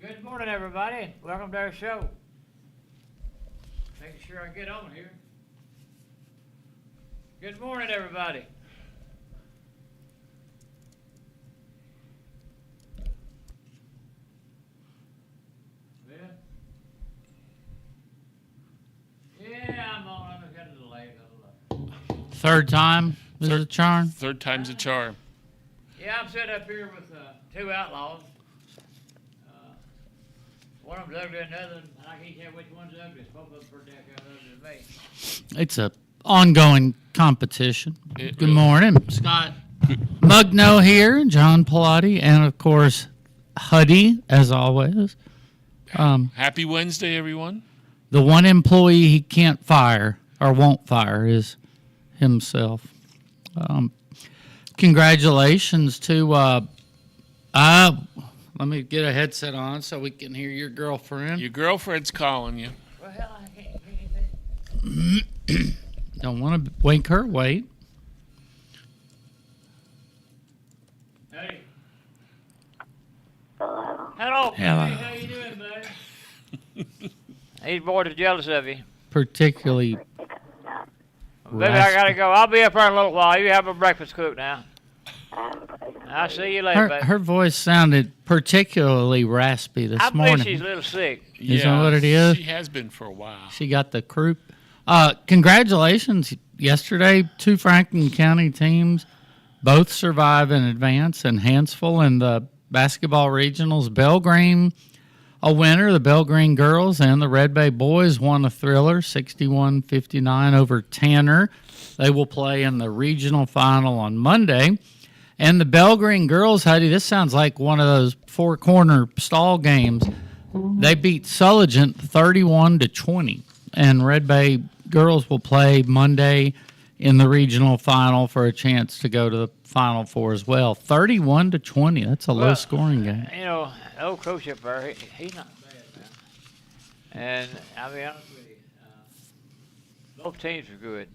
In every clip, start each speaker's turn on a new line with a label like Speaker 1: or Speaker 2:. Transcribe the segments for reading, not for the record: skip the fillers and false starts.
Speaker 1: Good morning, everybody. Welcome to our show. Making sure I get on here. Good morning, everybody. Yeah, I'm on. I got a little late.
Speaker 2: Third time is a charm?
Speaker 3: Third time's a charm.
Speaker 1: Yeah, I'm sitting up here with two outlaws. One of them's uglier than the other, and I can't tell which one's ugliest. Both of them pretty damn ugly than me.
Speaker 2: It's a ongoing competition.
Speaker 3: It
Speaker 2: Good
Speaker 3: really-
Speaker 2: morning. Scott Mugno here, John Pilati, and of course, Hutty, as always.
Speaker 3: Happy Wednesday, everyone.
Speaker 2: The one employee he can't fire or won't fire is himself. Congratulations to let me get a headset on so we can hear your girlfriend.
Speaker 3: Your girlfriend's calling you.
Speaker 1: Well, hell, I can't.
Speaker 2: Don't want to wake her. Wait.
Speaker 1: Hey. Hello.
Speaker 2: Hello.
Speaker 1: Hey, how you doing, buddy? These boys are jealous of you.
Speaker 2: Particularly
Speaker 1: Baby, I gotta go. I'll be up here in a little while. You have a breakfast cooked now. I'll see you later, baby.
Speaker 2: her voice sounded particularly raspy this
Speaker 1: I
Speaker 2: morning.
Speaker 1: believe she's a little sick.
Speaker 2: Is that what it is?
Speaker 3: She has been for a while.
Speaker 2: She got the croup. Congratulations. Yesterday, two Franklin County teams both survive in advance, and Hansville in the basketball regionals. Belgreen, a winner. The Belgreen girls and the Red Bay boys won a thriller, 61-59 over Tanner. They will play in the regional final on Monday. And the Belgreen girls, Huddy, this sounds like one of those four-corner stall games. They beat Sulligent 31-20, and Red Bay girls will play Monday in the regional final for a chance to go to the Final Four as well. 31-20, that's a low-scoring game.
Speaker 1: You know, old coach up there, he's not bad, man. And I'll be honest with you, both teams are good.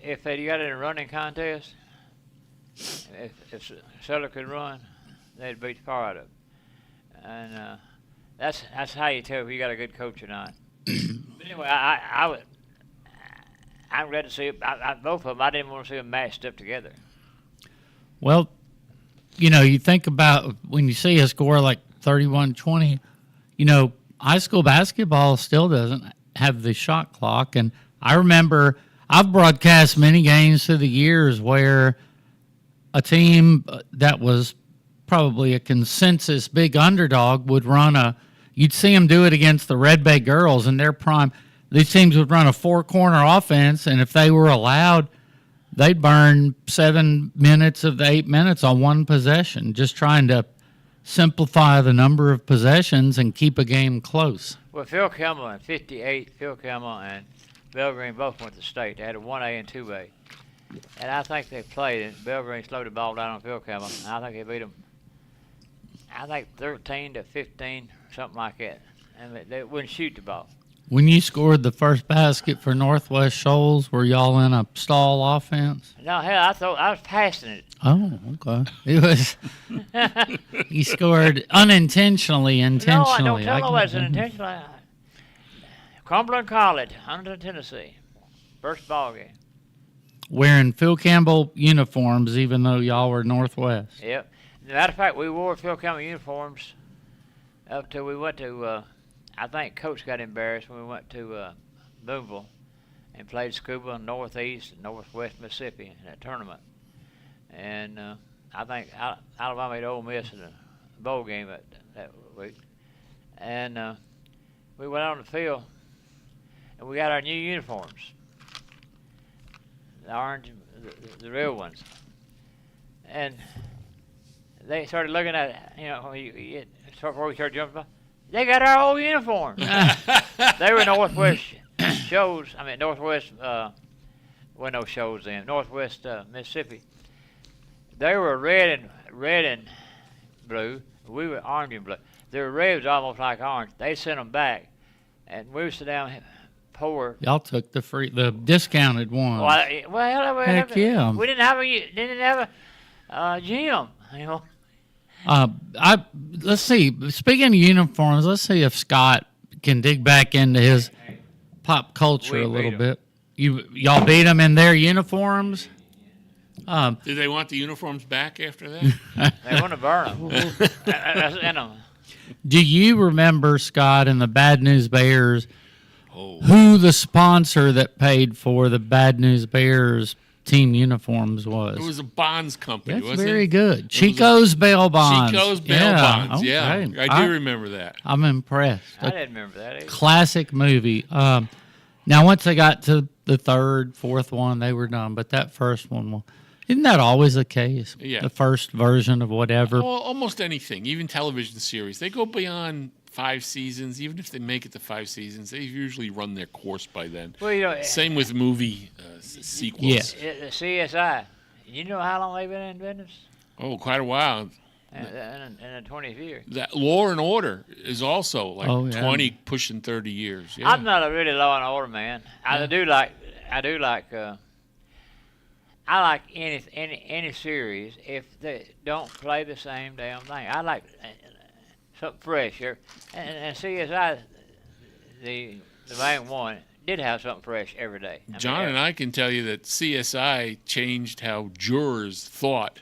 Speaker 1: If they got in a running contest, if Sutter could run, they'd beat the power out of them. And that's how you tell if you got a good coach or not. But anyway, I'm glad to see it. Both of them. I didn't want to see them matched up together.
Speaker 2: Well, you know, you think about when you see a score like 31-20, you know, high school basketball still doesn't have the shot clock. And I remember I've broadcast many games through the years where a team that was probably a consensus big underdog would run you'd see them do it against the Red Bay girls in their prime. These teams would run a four-corner offense, and if they were allowed, they'd burn 7 minutes of the 8 minutes on one possession, just trying to simplify the number of possessions and keep a game close.
Speaker 1: Well, Phil Kimmel in 58, Phil Kimmel and Belgreen both went to state. They had a 1A and 2A. And I think they played, and Belgreen slowed the ball down on Phil Kimmel. And I think they beat them, I think 13-15, something like that. And they wouldn't shoot the ball.
Speaker 2: When you scored the first basket for Northwest Shoals, were y'all in a stall offense?
Speaker 1: No, hell, I thought I was passing it.
Speaker 2: Oh, okay. It was. You scored unintentionally, intentionally.
Speaker 1: No, I don't tell no that's intentional. Cumberland College, Huntington, Tennessee. First ball game.
Speaker 2: Wearing Phil Campbell uniforms, even though y'all were Northwest.
Speaker 1: Yep. As a matter of fact, we wore Phil Campbell uniforms up till we went to, I think Coach got embarrassed when we went to Boonville and played scuba in Northeast and Northwest Mississippi in that tournament. And I think Alabama made Ole Miss in the bowl game that week. And we went on the field, and we got our new uniforms. The orange, the real ones. And they started looking at it, you know, before we started jumping, they got our old uniforms. They were Northwest shows, Northwest, no shows then, Northwest Mississippi. They were red and blue. We were orange and blue. Their red was almost like orange. They sent them back, and we would sit down pour.
Speaker 2: Y'all took the discounted one.
Speaker 1: Well,
Speaker 2: Heck yeah.
Speaker 1: We didn't have a gym, you know.
Speaker 2: Let's see. Speaking of uniforms, let's see if Scott can dig back into his pop culture
Speaker 1: We
Speaker 2: a little
Speaker 1: beat 'em.
Speaker 2: bit. Y'all beat them in their uniforms.
Speaker 3: Did they want the uniforms back after that?
Speaker 1: They want to burn them. That's in them.
Speaker 2: Do you remember, Scott, in the Bad News Bears,
Speaker 3: Oh.
Speaker 2: who the sponsor that paid for the Bad News Bears team uniforms was?
Speaker 3: It was a bonds company,
Speaker 2: That's
Speaker 3: wasn't
Speaker 2: very
Speaker 3: it?
Speaker 2: good.
Speaker 3: was
Speaker 2: Chico's Bail Bonds.
Speaker 3: Chico's Bail Bonds, yeah.
Speaker 2: okay.
Speaker 3: I do remember that.
Speaker 2: I'm impressed.
Speaker 1: I didn't remember that either.
Speaker 2: Classic movie. Now, once they got to the third, fourth one, they were done. But that first one, well, isn't that always the case?
Speaker 3: Yeah.
Speaker 2: The first version of whatever.
Speaker 3: Almost anything, even television series. They go beyond 5 seasons. Even if they make it to 5 seasons, they usually run their course by then.
Speaker 1: Well, you know,
Speaker 3: Same with movie sequels.
Speaker 2: Yeah.
Speaker 1: the CSI. You know how long they've been in business?
Speaker 3: Oh, quite a while.
Speaker 1: In the 20th year.
Speaker 3: That Law and Order is also like
Speaker 2: Oh, yeah.
Speaker 3: 20, pushing 30 years. Yeah.
Speaker 1: I'm not a really Law and Order man. I do like I like any series if they don't play the same damn thing. I like something fresh here. And CSI, the main one, did have something fresh every day.
Speaker 3: John and I can tell you that CSI changed how jurors thought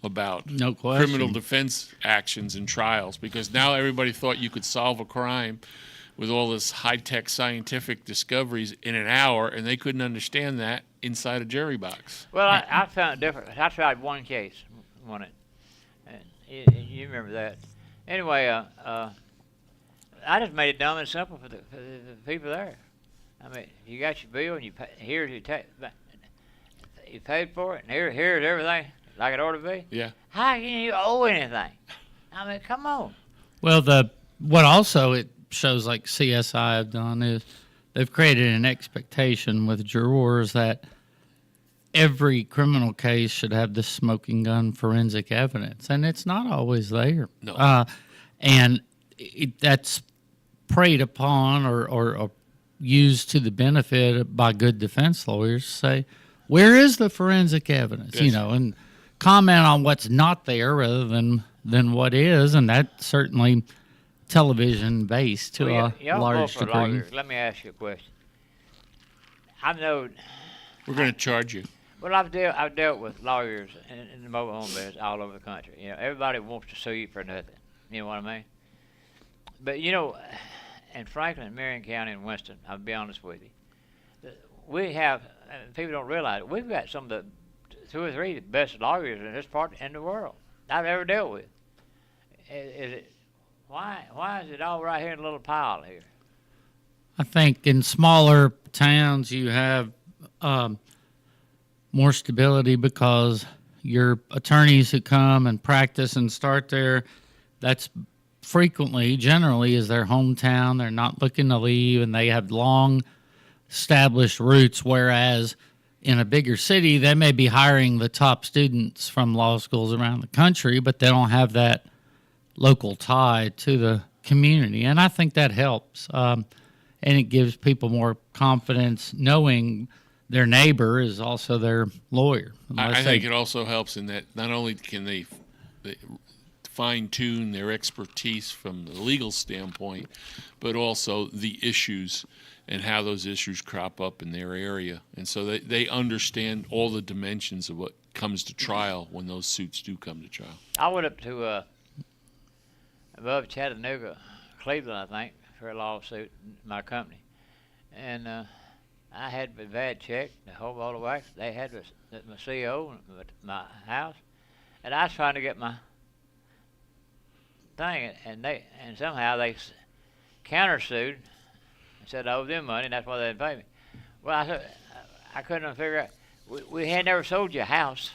Speaker 3: about
Speaker 2: No question.
Speaker 3: criminal defense actions and trials, because now everybody thought you could solve a crime with all this high-tech scientific discoveries in an hour, and they couldn't understand that inside a jury box.
Speaker 1: Well, I found it different. I tried one case, won it. And you remember that. Anyway, I just made it dumb and simple for the people there. I mean, you got your bill, and you paid for it, and here's everything like it ought to be.
Speaker 3: Yeah.
Speaker 1: How can you owe anything? I mean, come on.
Speaker 2: Well, what also it shows like CSI have done is they've created an expectation with jurors that every criminal case should have the smoking gun forensic evidence, and it's not always there.
Speaker 3: No.
Speaker 2: And that's preyed upon or used to the benefit by good defense lawyers to say, where is the forensic evidence?
Speaker 3: Yes.
Speaker 2: You know, and comment on what's not there rather than what is, and that's certainly television based to
Speaker 1: Well,
Speaker 2: a
Speaker 1: y'all
Speaker 2: large
Speaker 1: both are
Speaker 2: degree.
Speaker 1: lawyers. Let me ask you a question. I know.
Speaker 3: We're going to charge you.
Speaker 1: Well, I've dealt with lawyers in the mobile home business all over the country. You know, everybody wants to sue you for nothing. You know what I mean? But you know, in Franklin, Marion County, and Winston, I'll be honest with you, we have. People don't realize it. We've got some of the 2 or 3 best lawyers in this part in the world I've ever dealt with. Is it why is it all right here in a little pile here?
Speaker 2: I think in smaller towns you have more stability because your attorneys who come and practice and start there, that's generally is their hometown. They're not looking to leave, and they have long established roots, whereas in a bigger city, they may be hiring the top students from law schools around the country, but they don't have that local tie to the community. And I think that helps. And it gives people more confidence knowing their neighbor is also their lawyer.
Speaker 3: I think it also helps in that not only can they fine-tune their expertise from the legal standpoint, but also the issues and how those issues crop up in their area. And so they understand all the dimensions of what comes to trial when those suits do come to trial.
Speaker 1: I went up to above Chattanooga, Cleveland, I think, for a lawsuit in my company. And I had my bad check, the whole ball of wax. They had my CO, my house. And I was trying to get my thing, and somehow they countersued and said I owed them money, and that's why they didn't pay me. Well, I said I couldn't figure out. We had never sold you a house,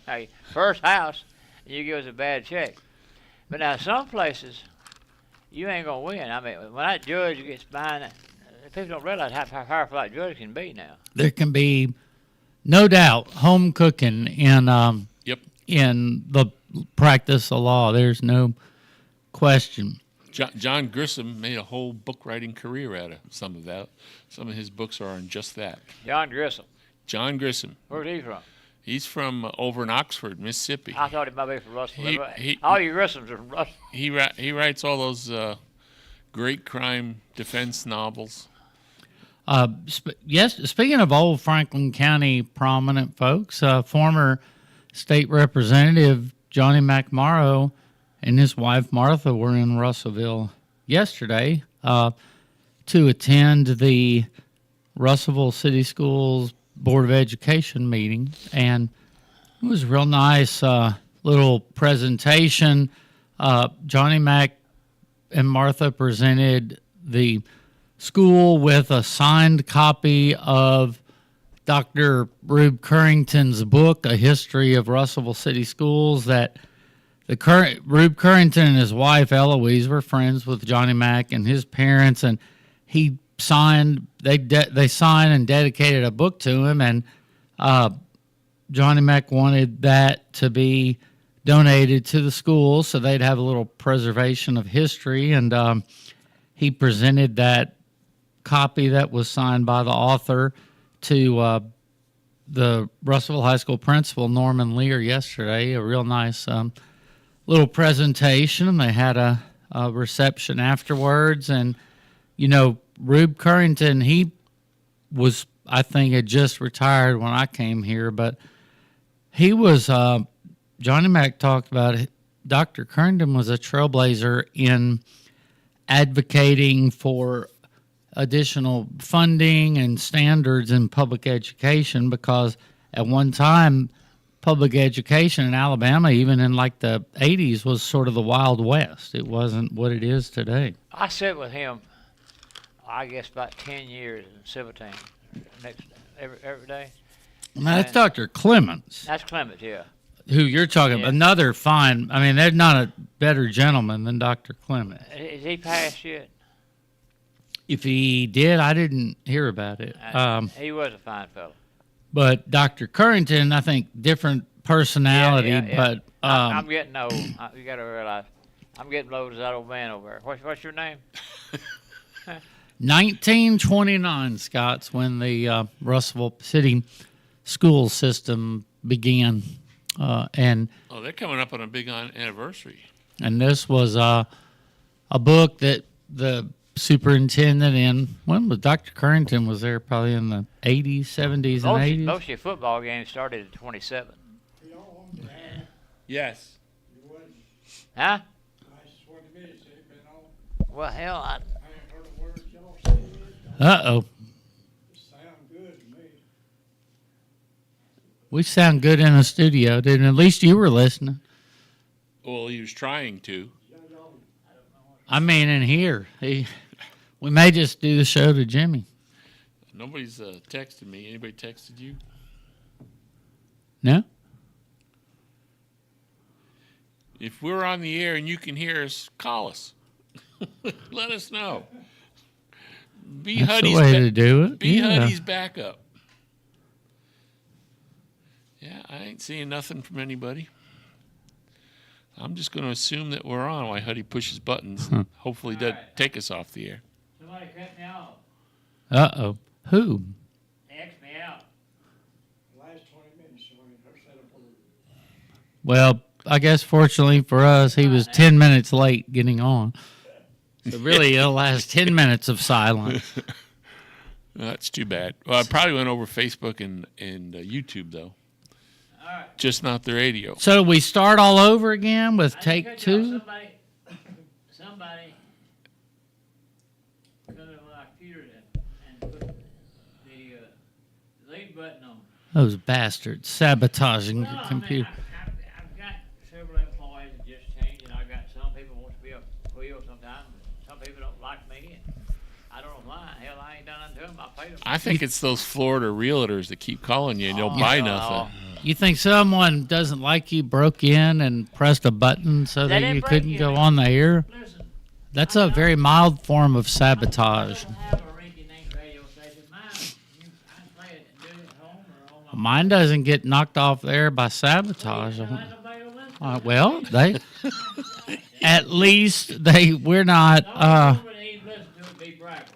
Speaker 1: a first house, and you give us a bad check. But now some places you ain't gonna win. I mean, when that judge gets behind it, people don't realize how powerful that judge can be now.
Speaker 2: There can be no doubt home cooking in in the practice of law. There's no question.
Speaker 3: John Grissom made a whole book writing career out of some of that. Some of his books are on just that.
Speaker 1: John Grissom.
Speaker 3: John Grissom.
Speaker 1: Where's he from?
Speaker 3: He's from over in Oxford, Mississippi.
Speaker 1: I thought he might be from Russell.
Speaker 3: He-
Speaker 1: All you Russell's are from Russell.
Speaker 3: He writes all those great crime defense novels.
Speaker 2: Yes. Speaking of old Franklin County prominent folks, former state representative Johnny McMorrow and his wife Martha were in Russellville yesterday to attend the Russellville City Schools Board of Education meeting, and it was a real nice little presentation. Johnny Mac and Martha presented the school with a signed copy of Dr. Rube Currington's book, A History of Russellville City Schools, that Rube Currington and his wife Eloise were friends with Johnny Mac and his parents, and he signed. They signed and dedicated a book to him, and Johnny Mac wanted that to be donated to the school so they'd have a little preservation of history, and he presented that copy that was signed by the author to the Russellville High School principal, Norman Lear, yesterday. A real nice little presentation. They had a reception afterwards, and, you know, Rube Currington, he was, I think, had just retired when I came here, but he was, Johnny Mac talked about it. Dr. Currington was a trailblazer in advocating for additional funding and standards in public education, because at one time public education in Alabama, even in like the 80s, was sort of the Wild West. It wasn't what it is today.
Speaker 1: I sat with him, I guess, about 10 years in Silverton, every day.
Speaker 2: Now, that's Dr. Clements,
Speaker 1: That's Clement, yeah.
Speaker 2: who you're talking about.
Speaker 1: Yeah.
Speaker 2: Another fine, I mean, there's not a better gentleman than Dr. Clements.
Speaker 1: Is he passed yet?
Speaker 2: If he did, I didn't hear about it.
Speaker 1: He was a fine fellow.
Speaker 2: But Dr. Currington, I think, different personality,
Speaker 1: Yeah.
Speaker 2: but
Speaker 1: I'm getting old. You got to realize, I'm getting old as that old man over there. What's your name?
Speaker 2: 1929, Scott's when the Russellville City school system began, and
Speaker 3: They're coming up on a big anniversary.
Speaker 2: this was a book that the superintendent when was Dr. Currington was there, probably in the 80s, 70s, and 80s.
Speaker 1: Most of your football games started at 27.
Speaker 3: Yes.
Speaker 1: Huh? Well, hell,
Speaker 2: Uh-oh. We sound good in the studio, didn't we? At least you were listening.
Speaker 3: Well, he was trying to.
Speaker 2: I mean, in here. We may just do the show to Jimmy.
Speaker 3: Nobody's texted me. Anybody texted you?
Speaker 2: No?
Speaker 3: If we're on the air and you can hear us, call us. Let us know. Be
Speaker 2: That's the
Speaker 3: Hutty's
Speaker 2: way to do it.
Speaker 3: Be
Speaker 2: Yeah.
Speaker 3: Hutty's backup. Yeah, I ain't seeing nothing from anybody. I'm just going to assume that we're on while Hutty pushes buttons. Hopefully that doesn't take us off the air.
Speaker 1: somebody cut me off.
Speaker 2: Uh-oh. Who?
Speaker 1: They X'd me out.
Speaker 2: Well, I guess fortunately for us, he was 10 minutes late getting on. So really, it'll last 10 minutes of silence.
Speaker 3: That's too bad. Well, I probably went over Facebook and YouTube, though.
Speaker 1: All right.
Speaker 3: Just not the radio.
Speaker 2: So we start all over again with
Speaker 1: I
Speaker 2: take
Speaker 1: just cut you off.
Speaker 2: two?
Speaker 1: Somebody cut it on our computer and put the delete button on.
Speaker 2: Those bastards sabotaging
Speaker 1: Well,
Speaker 2: the
Speaker 1: I mean,
Speaker 2: computer.
Speaker 1: I've got several employees that just changed, and I've got some people want to be a quill sometimes. Some people don't like me, and I don't know why. Hell, I ain't done nothing to them. I paid them.
Speaker 3: I think it's those Florida realtors that keep calling you and don't buy nothing.
Speaker 2: You think someone doesn't like you, broke in and pressed a button so
Speaker 1: They
Speaker 2: that
Speaker 1: didn't
Speaker 2: you
Speaker 1: break
Speaker 2: couldn't
Speaker 1: in.
Speaker 2: go on the air?
Speaker 1: Listen,
Speaker 2: That's a very mild form of sabotage.
Speaker 1: I don't have a rinky-dink radio station. Mine, I can play it and do it at home or on my
Speaker 2: Mine doesn't get knocked off the air by sabotage.
Speaker 1: phone. Ain't nobody will listen.
Speaker 2: Well, they at least we're not.
Speaker 1: Nobody even listen to it be bragging.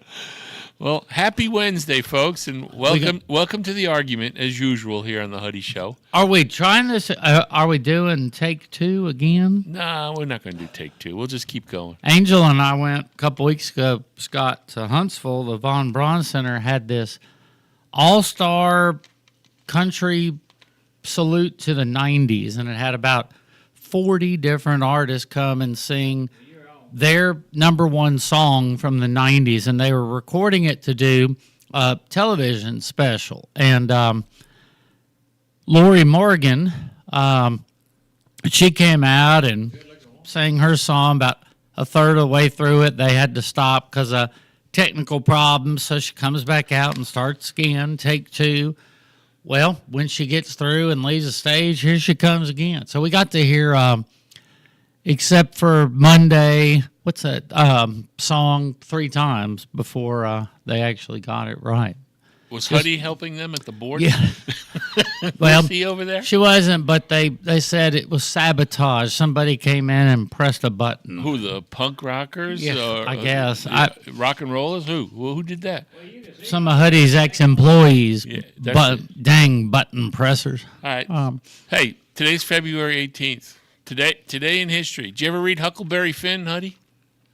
Speaker 3: Well, happy Wednesday, folks, and welcome to the argument, as usual, here on the Hutty Show.
Speaker 2: Are we trying this? Are we doing take two again?
Speaker 3: No, we're not going to do take two. We'll just keep going.
Speaker 2: Angel and I went a couple weeks ago, Scott, to Huntsville. The Von Braun Center had this all-star country salute to the 90s, and it had about 40 different artists come and sing their number one song from the 90s, and they were recording it to do a television special. And Lori Morgan, she came out and sang her song. About a third of the way through it, they had to stop because of technical problems, so she comes back out and starts again, take two. Well, when she gets through and leaves the stage, here she comes again. So we got to hear... except for Monday, what's that song 3 times before they actually got it right.
Speaker 3: Was Hutty helping them at the board?
Speaker 2: Yeah.
Speaker 3: Well, was he over there?
Speaker 2: She wasn't, but they said it was sabotage. Somebody came in and pressed a button.
Speaker 3: Who, the punk rockers?
Speaker 2: Yeah, I guess.
Speaker 3: Rock and rollers? Who did that?
Speaker 2: Some of Hutty's ex-employees.
Speaker 3: Yeah,
Speaker 2: dang button pressers.
Speaker 3: All right. Hey, today's February 18th. Today in history. Did you ever read Huckleberry Finn, Hutty?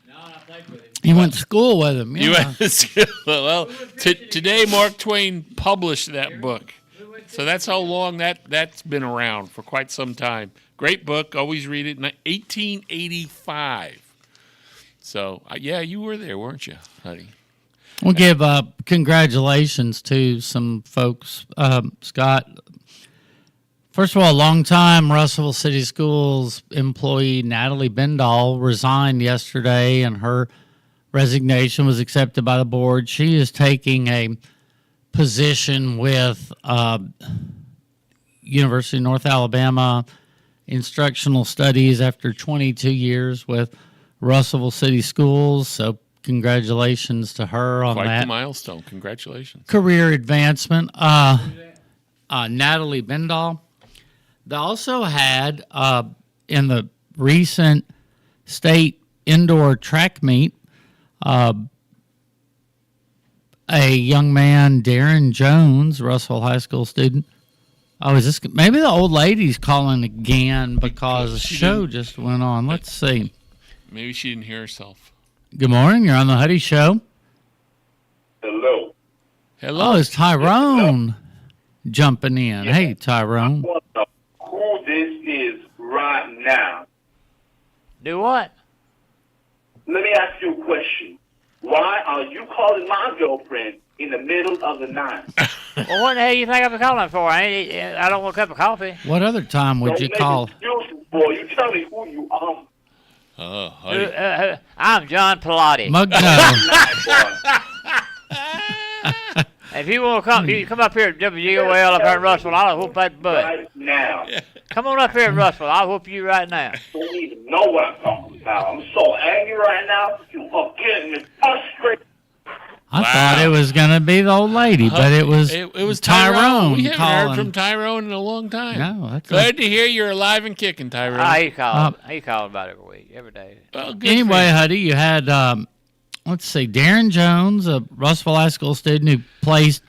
Speaker 1: No, I played with him.
Speaker 2: You went to school with him. Yeah.
Speaker 3: You went to school. Well, today Mark Twain published that book. So that's how long that's been around, for quite some time. Great book. Always read it. 1885. So, yeah, you were there, weren't you, Hutty?
Speaker 2: We'll give congratulations to some folks. Scott, first of all, longtime Russellville City Schools employee Natalie Bendall resigned yesterday, and her resignation was accepted by the board. She is taking a position with University of North Alabama Instructional Studies after 22 years with Russellville City Schools. So congratulations to her on
Speaker 3: Quite
Speaker 2: that.
Speaker 3: the milestone. Congratulations.
Speaker 2: Career advancement. Natalie Bendall. They also had, in the recent state indoor track meet, a young man, Darren Jones, Russell High School student. Oh, is this maybe the old lady's calling again because the show just went on? Let's see.
Speaker 3: Maybe she didn't hear herself.
Speaker 2: Good morning. You're on the Hutty Show.
Speaker 4: Hello.
Speaker 3: Hello.
Speaker 2: Oh, it's Tyrone jumping in.
Speaker 4: Yeah.
Speaker 2: Hey, Tyrone.
Speaker 4: I want to know who this is right now.
Speaker 1: Do what?
Speaker 4: Let me ask you a question. Why are you calling my girlfriend in the middle of the night?
Speaker 1: Well, what the hell you think I've been calling for? I don't want a cup of coffee.
Speaker 2: What other time would
Speaker 4: Don't
Speaker 2: you
Speaker 4: make
Speaker 2: call?
Speaker 4: excuses, boy. You tell me who you are.
Speaker 3: Hutty.
Speaker 1: I'm John Pilati.
Speaker 2: Mugno.
Speaker 4: Night, boy.
Speaker 1: If you want to come, you come up here at WGOL up here in Russellville. I'll whoop that butt.
Speaker 4: Right now.
Speaker 1: Come on up here in Russellville. I'll whoop you right now.
Speaker 4: Don't even know what I'm talking about. I'm so angry right now. You are getting me frustrated.
Speaker 2: I thought it was going to be the old lady, but it was Tyrone
Speaker 3: We haven't
Speaker 2: calling.
Speaker 3: heard from Tyrone in a long time.
Speaker 2: No, that's
Speaker 3: Glad to hear you're alive and kicking, Tyrone.
Speaker 1: He called. He called about every week, every day.
Speaker 3: Well, good
Speaker 2: Anyway,
Speaker 3: for
Speaker 2: Huddy, you had, let's see, Darren Jones, a Russellville High School student who placed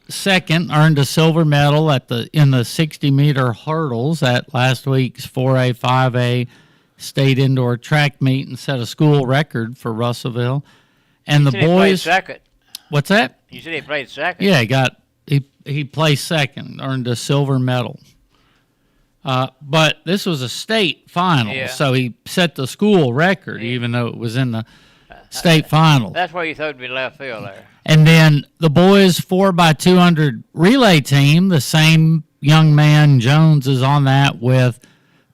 Speaker 2: second, earned a silver medal in the 60-meter hurdles at last week's 4A, 5A state indoor track meet and set a school record for Russellville. And the
Speaker 1: You said he played
Speaker 2: boys,
Speaker 1: second.
Speaker 2: what's that?
Speaker 1: You said he played second.
Speaker 2: Yeah, he placed second, earned a silver medal. But this was a state final,
Speaker 1: Yeah.
Speaker 2: so he set the school record, even though it was in the state final.
Speaker 1: That's where you throwed me left field there.
Speaker 2: And then the boys 4x200 relay team, the same young man Jones is on that with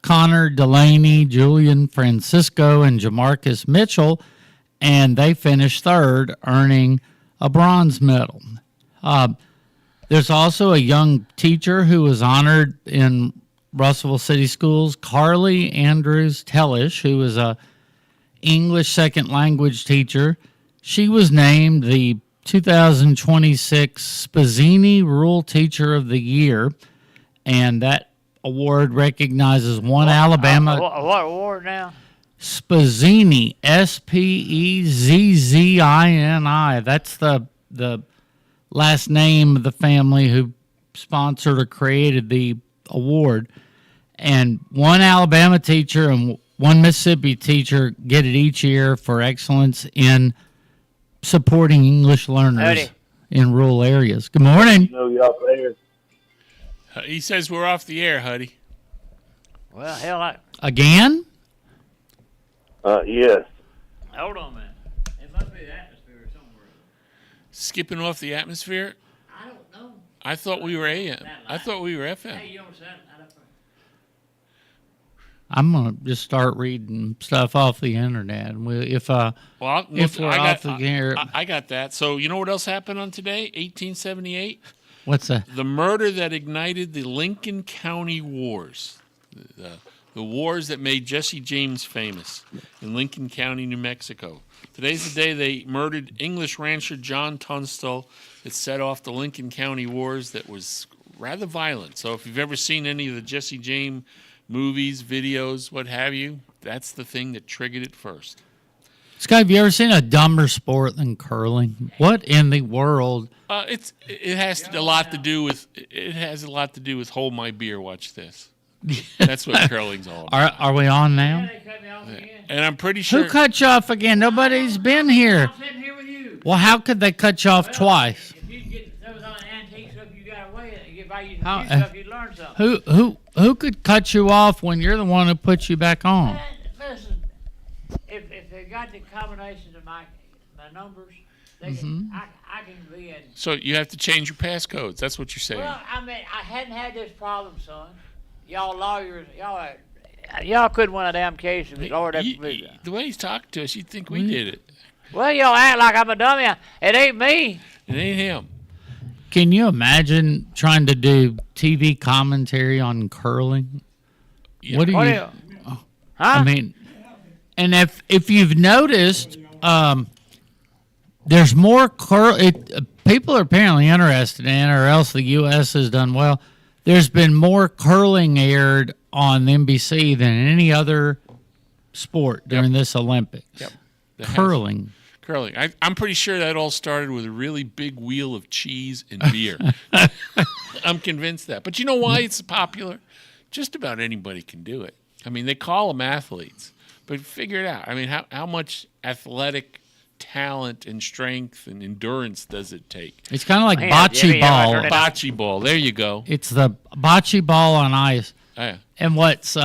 Speaker 2: Connor Delaney, Julian Francisco, and Jamarcus Mitchell, and they finished third, earning a bronze medal. There's also a young teacher who was honored in Russellville City Schools, Carly Andrews Tellish, who is a English second language teacher. She was named the 2026 Spazzini Rural Teacher of the Year, and that award recognizes one Alabama.
Speaker 1: What award now?
Speaker 2: Spazzini, Spezzini. That's the the last name of the family who sponsored or created the award. And one Alabama teacher and one Mississippi teacher get it each year for excellence in supporting English learners
Speaker 1: Howdy.
Speaker 2: in rural areas. Good morning.
Speaker 4: y'all players.
Speaker 3: He says we're off the air, Hutty.
Speaker 1: Well, hell,
Speaker 2: Again?
Speaker 4: Yes.
Speaker 1: hold on a minute. It must be the atmosphere somewhere.
Speaker 3: Skipping off the atmosphere?
Speaker 1: I don't know.
Speaker 3: I thought we were AM. I thought we were FM.
Speaker 1: Hey, you know what I'm saying?
Speaker 2: I'm going to just start reading stuff off the internet. And if
Speaker 3: Well,
Speaker 2: if we're off the air,
Speaker 3: I got that. So you know what else happened on today? 1878.
Speaker 2: what's that?
Speaker 3: The murder that ignited the Lincoln County Wars. The wars that made Jesse James famous in Lincoln County, New Mexico. Today's the day they murdered English rancher John Tunstall. It set off the Lincoln County Wars that was rather violent. So if you've ever seen any of the Jesse James movies, videos, what have you, that's the thing that triggered it first.
Speaker 2: Scott, have you ever seen a dumber sport than curling? What in the world?
Speaker 3: It has a lot to do with hold my beer, watch this. That's what curling's all about.
Speaker 2: Are we on now?
Speaker 1: They cut me off again.
Speaker 3: And I'm pretty sure
Speaker 2: Who cut you off again? Nobody's been here.
Speaker 1: I'm sitting here with you.
Speaker 2: Well, how could they cut you off twice?
Speaker 1: If you get those on antique stuff, you got away. If I use
Speaker 2: How-
Speaker 1: new stuff, you learn something.
Speaker 2: Who could cut you off when you're the one who put you back on?
Speaker 1: Listen, if they got the combinations of my numbers, they can, I can be in.
Speaker 3: so you have to change your passcodes. That's what you're saying.
Speaker 1: Well, I mean, I hadn't had this problem, son. Y'all lawyers, y'all couldn't win a damn case if Lord ever please.
Speaker 3: The way he's talking to us, you'd think we did it.
Speaker 1: Well, y'all act like I'm a dummy. It ain't me.
Speaker 3: It ain't him.
Speaker 2: Can you imagine trying to do TV commentary on curling?
Speaker 3: Yeah.
Speaker 2: What do
Speaker 1: What
Speaker 2: you?
Speaker 1: do you? Huh?
Speaker 2: I mean, and if you've noticed, there's more people are apparently interested in, or else the U.S. has done well. There's been more curling aired on NBC than any other sport during this Olympics.
Speaker 3: Yep. That has-
Speaker 2: Curling.
Speaker 3: Curling. I'm pretty sure that all started with a really big wheel of cheese and beer. I'm convinced that. But you know why it's popular? Just about anybody can do it. I mean, they call them athletes, but figure it out. I mean, how much athletic talent and strength and endurance does it take?
Speaker 2: It's kind of like
Speaker 1: Yeah,
Speaker 2: bocce
Speaker 1: yeah, I
Speaker 2: ball.
Speaker 1: heard it.
Speaker 3: Bocce ball. There you go.
Speaker 2: It's the bocce ball on ice.
Speaker 3: Oh, yeah.
Speaker 2: And what's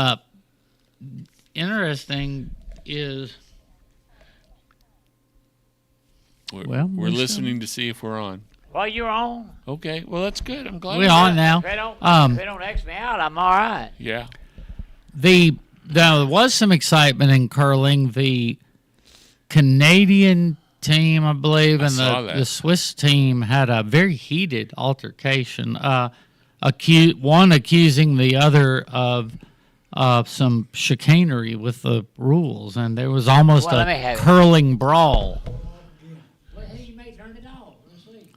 Speaker 2: interesting is Well,
Speaker 3: We're
Speaker 2: we're
Speaker 3: listening to see if we're on.
Speaker 1: Well, you're on.
Speaker 3: Okay. Well, that's good. I'm glad.
Speaker 2: we're on now.
Speaker 1: If they don't
Speaker 2: Um,
Speaker 1: X me out, I'm all right.
Speaker 3: Yeah.
Speaker 2: Now, there was some excitement in curling. The Canadian team, I believe, and
Speaker 3: saw that.
Speaker 2: the Swiss team had a very heated altercation. One accusing the other of some chicanery with the rules, and there was almost
Speaker 1: Well, let me
Speaker 2: a
Speaker 1: have it.
Speaker 2: curling brawl.
Speaker 1: Well, hey, you may turn it off. Let's see.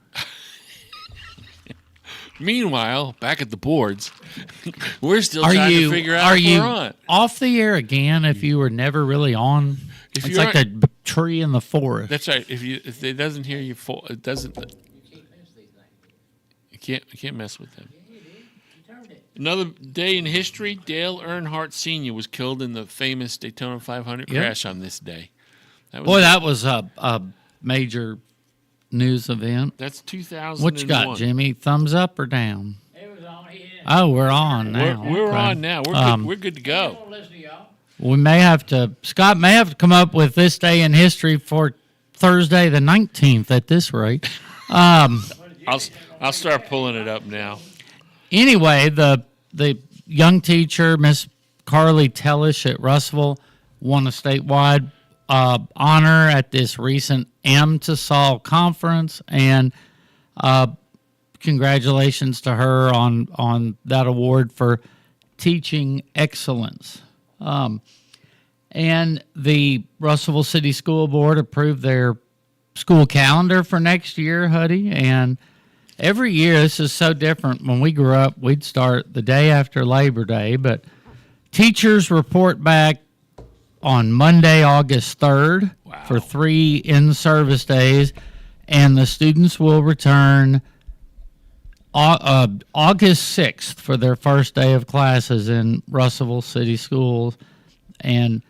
Speaker 3: Meanwhile, back at the boards, we're still
Speaker 2: Are
Speaker 3: trying
Speaker 2: you
Speaker 3: to figure out
Speaker 2: are
Speaker 3: if
Speaker 2: you
Speaker 3: we're on.
Speaker 2: off the air again if you were never really on?
Speaker 3: If
Speaker 2: It's
Speaker 3: you
Speaker 2: like the tree in the forest.
Speaker 3: That's right. If it doesn't hear you, it doesn't. You can't mess with them. Another day in history: Dale Earnhardt Sr. was killed in the famous Daytona 500
Speaker 2: Yep.
Speaker 3: crash on this day.
Speaker 2: Boy, that was a major news event.
Speaker 3: That's 2001.
Speaker 2: What you got, Jimmy? Thumbs up or down?
Speaker 1: It was on here.
Speaker 2: Oh, we're on now.
Speaker 3: We're
Speaker 2: Okay.
Speaker 3: on now. We're good to
Speaker 1: I
Speaker 3: go.
Speaker 1: don't listen to y'all.
Speaker 2: We may have to. Scott may have to come up with this day in history for Thursday the 19th. At this rate.
Speaker 3: I'll start pulling it up now.
Speaker 2: Anyway, the young teacher, Miss Carly Tellish at Russellville, won a statewide honor at this recent M to Sol conference, and congratulations to her on that award for teaching excellence. And the Russellville City School Board approved their school calendar for next year, Hutty, and every year, this is so different. When we grew up, we'd start the day after Labor Day, but teachers report back on Monday, August 3rd for 3 in-service days, and the students will return August 6th for their first day of classes in Russellville City Schools, and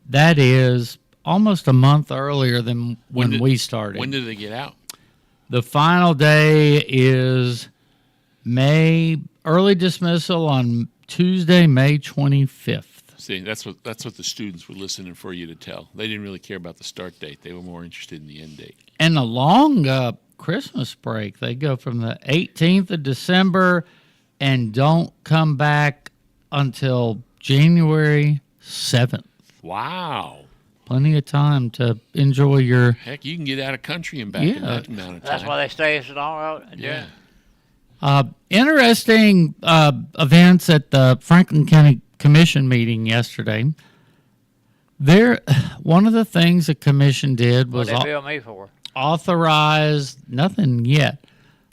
Speaker 2: that is almost a month earlier than when we started.
Speaker 3: When did they get out?
Speaker 2: The final day is early dismissal on Tuesday, May 25th.
Speaker 3: See, that's what the students were listening for you to tell. They didn't really care about the start date. They were more interested in the end date.
Speaker 2: And a long Christmas break. They go from the 18th of December and don't come back until January 7th.
Speaker 3: Wow.
Speaker 2: Plenty of time to enjoy your...
Speaker 3: Heck, you can get out of country and back in that amount of time.
Speaker 1: That's why they stay so long out.
Speaker 3: Yeah.
Speaker 2: Interesting events at the Franklin County Commission meeting yesterday. One of the things the commission did was
Speaker 1: What they bill me for?
Speaker 2: authorize nothing yet.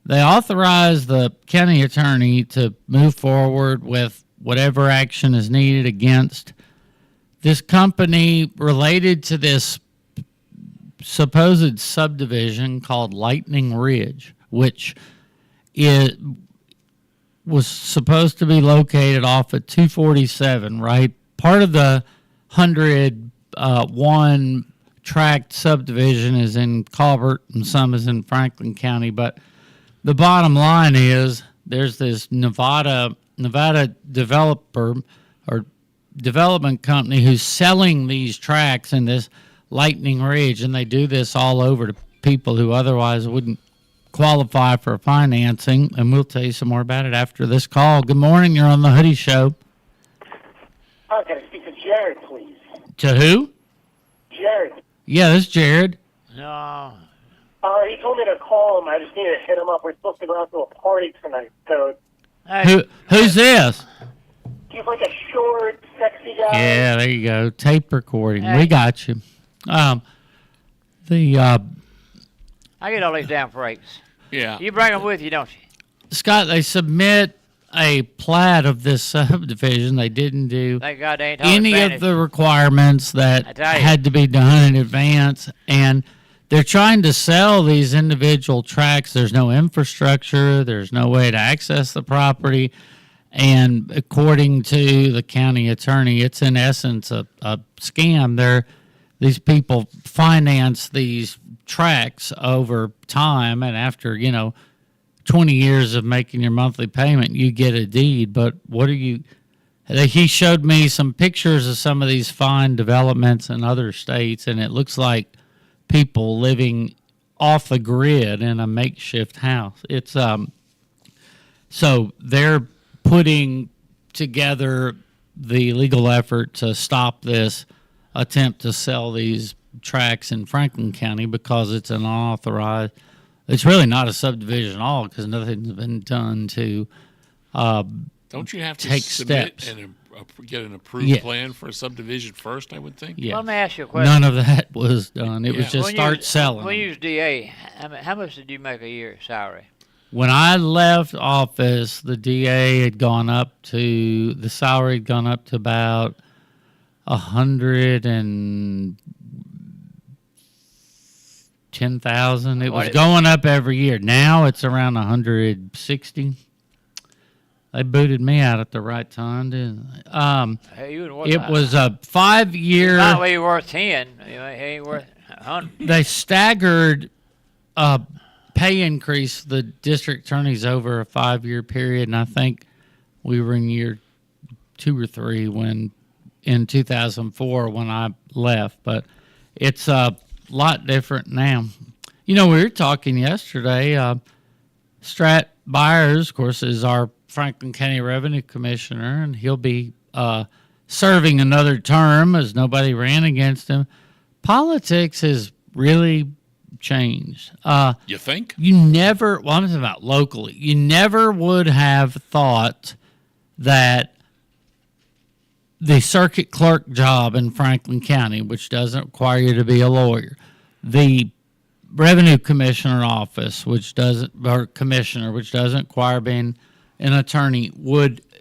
Speaker 2: They authorized the county attorney to move forward with whatever action is needed against this company related to this supposed subdivision called Lightning Ridge, which was supposed to be located off at 247, right? Part of the 101 tract subdivision is in Colbert and some is in Franklin County. But the bottom line is there's this Nevada developer or development company who's selling these tracts in this Lightning Ridge, and they do this all over to people who otherwise wouldn't qualify for financing, and we'll tell you some more about it after this call. Good morning. You're on the Hutty Show.
Speaker 5: Hi, can I speak to Jared, please?
Speaker 2: To who?
Speaker 5: Jared.
Speaker 2: Yeah, this is Jared.
Speaker 1: No.
Speaker 5: He told me to call him. I just need to hit him up. We're supposed to go out to a party tonight. So
Speaker 1: Hey,
Speaker 2: Who's this?
Speaker 5: he's like a short, sexy guy.
Speaker 2: Yeah, there you go. Tape recording.
Speaker 1: Hey.
Speaker 2: We got you.
Speaker 1: I get all these damn breaks.
Speaker 3: Yeah.
Speaker 1: You bring them with you, don't you?
Speaker 2: Scott, they submit a plat of this subdivision. They didn't do
Speaker 1: Thank God they ain't
Speaker 2: any of the requirements
Speaker 1: I
Speaker 2: that
Speaker 1: tell you.
Speaker 2: had to be done in advance, and they're trying to sell these individual tracts. There's no infrastructure. There's no way to access the property, and according to the county attorney, it's in essence a scam. These people finance these tracts over time, and after 20 years of making your monthly payment, you get a deed. But he showed me some pictures of some of these fine developments in other states, and it looks like people living off the grid in a makeshift house. It's so they're putting together the legal effort to stop this attempt to sell these tracts in Franklin County because it's an unauthorized. It's really not a subdivision at all because nothing's been done to
Speaker 3: Don't you have to
Speaker 2: take
Speaker 3: submit
Speaker 2: steps.
Speaker 3: and get an approved
Speaker 2: Yeah.
Speaker 3: plan for a subdivision first, I would think?
Speaker 2: Yeah.
Speaker 1: Let me ask you a question.
Speaker 2: None of that was done. It was
Speaker 3: Yeah.
Speaker 2: just
Speaker 1: When
Speaker 2: start
Speaker 1: you,
Speaker 2: selling.
Speaker 1: When
Speaker 2: them.
Speaker 1: you was DA, how much did you make a year salary?
Speaker 2: When I left office, the DA had gone up to the salary had gone up to about 110,000. It was
Speaker 1: What-
Speaker 2: going up every year. Now it's around 160. They booted me out at the right time, didn't they?
Speaker 1: Hey, you would
Speaker 2: It was a 5-year.
Speaker 1: not really worth 10. He ain't worth 100.
Speaker 2: They staggered pay increase the district attorneys over a 5-year period, and I think we were in year 2 or 3 in 2004 when I left, but it's a lot different now. We were talking yesterday. Strat Byers, of course, is our Franklin County Revenue Commissioner, and he'll be serving another term as nobody ran against him. Politics has really changed.
Speaker 3: You think?
Speaker 2: I'm talking about locally. You never would have thought that the circuit clerk job in Franklin County, which doesn't require you to be a lawyer, the revenue commissioner office, commissioner, which doesn't require being an attorney,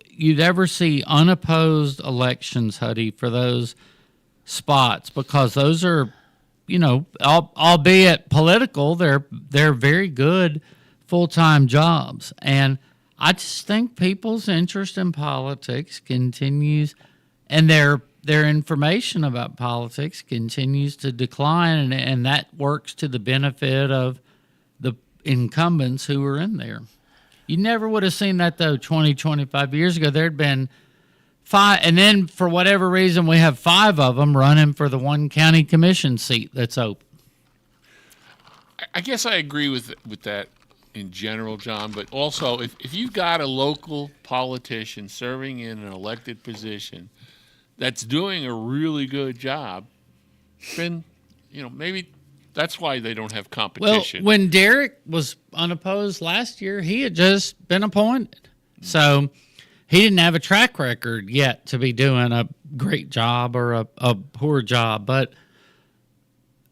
Speaker 2: you'd ever see unopposed elections, Hutty, for those spots, because those are albeit political, they're very good full-time jobs. And I just think people's interest in politics continues, and their information about politics continues to decline, and that works to the benefit of the incumbents who are in there. You never would have seen that, though, 25 years ago. There'd been 5, and then for whatever reason, we have 5 of them running for the one county commission seat that's open.
Speaker 3: I guess I agree with that in general, John, but also if you've got a local politician serving in an elected position that's doing a really good job, then, maybe that's why they don't have competition.
Speaker 2: Well, when Derek was unopposed last year, he had just been appointed. So he didn't have a track record yet to be doing a great job or a poor job. But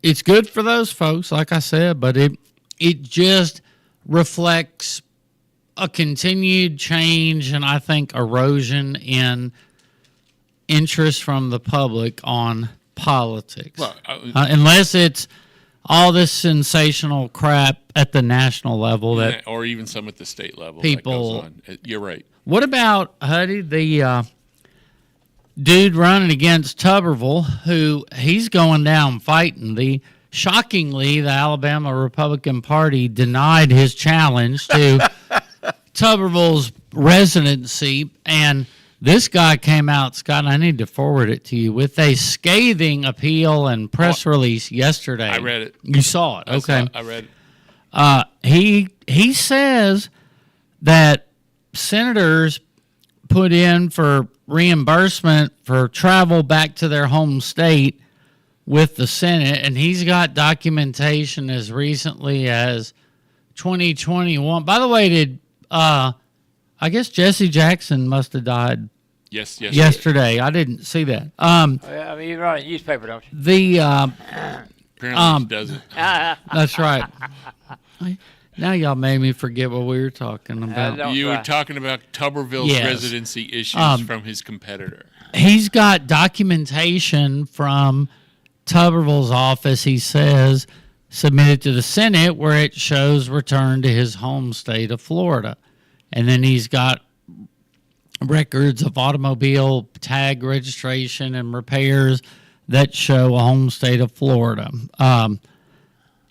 Speaker 2: it's good for those folks, like I said, but it just reflects a continued change and I think erosion in interest from the public on politics.
Speaker 3: Well,
Speaker 2: unless it's all this sensational crap at the national level
Speaker 3: or even some at the state level.
Speaker 2: People,
Speaker 3: that goes on. You're right.
Speaker 2: What about Hutty, the dude running against Tuberville, who he's going down fighting? Shockingly, the Alabama Republican Party denied his challenge to Tuberville's residency, and this guy came out, Scott, I need to forward it to you, with a scathing appeal and press release yesterday.
Speaker 3: I read it.
Speaker 2: You saw it, okay.
Speaker 3: I read it.
Speaker 2: He says that senators put in for reimbursement for travel back to their home state with the Senate, and he's got documentation as recently as 2021. By the way, I guess Jesse Jackson must have died yesterday. I didn't see that.
Speaker 1: You run a newspaper, don't you?
Speaker 3: Apparently he doesn't.
Speaker 2: That's right. Now y'all made me forget what we were talking about.
Speaker 3: You were talking about Tuberville's residency issues from his competitor.
Speaker 2: He's got documentation from Tuberville's office, he says, submitted to the Senate where it shows return to his home state of Florida. And then he's got records of automobile tag registration and repairs that show a home state of Florida.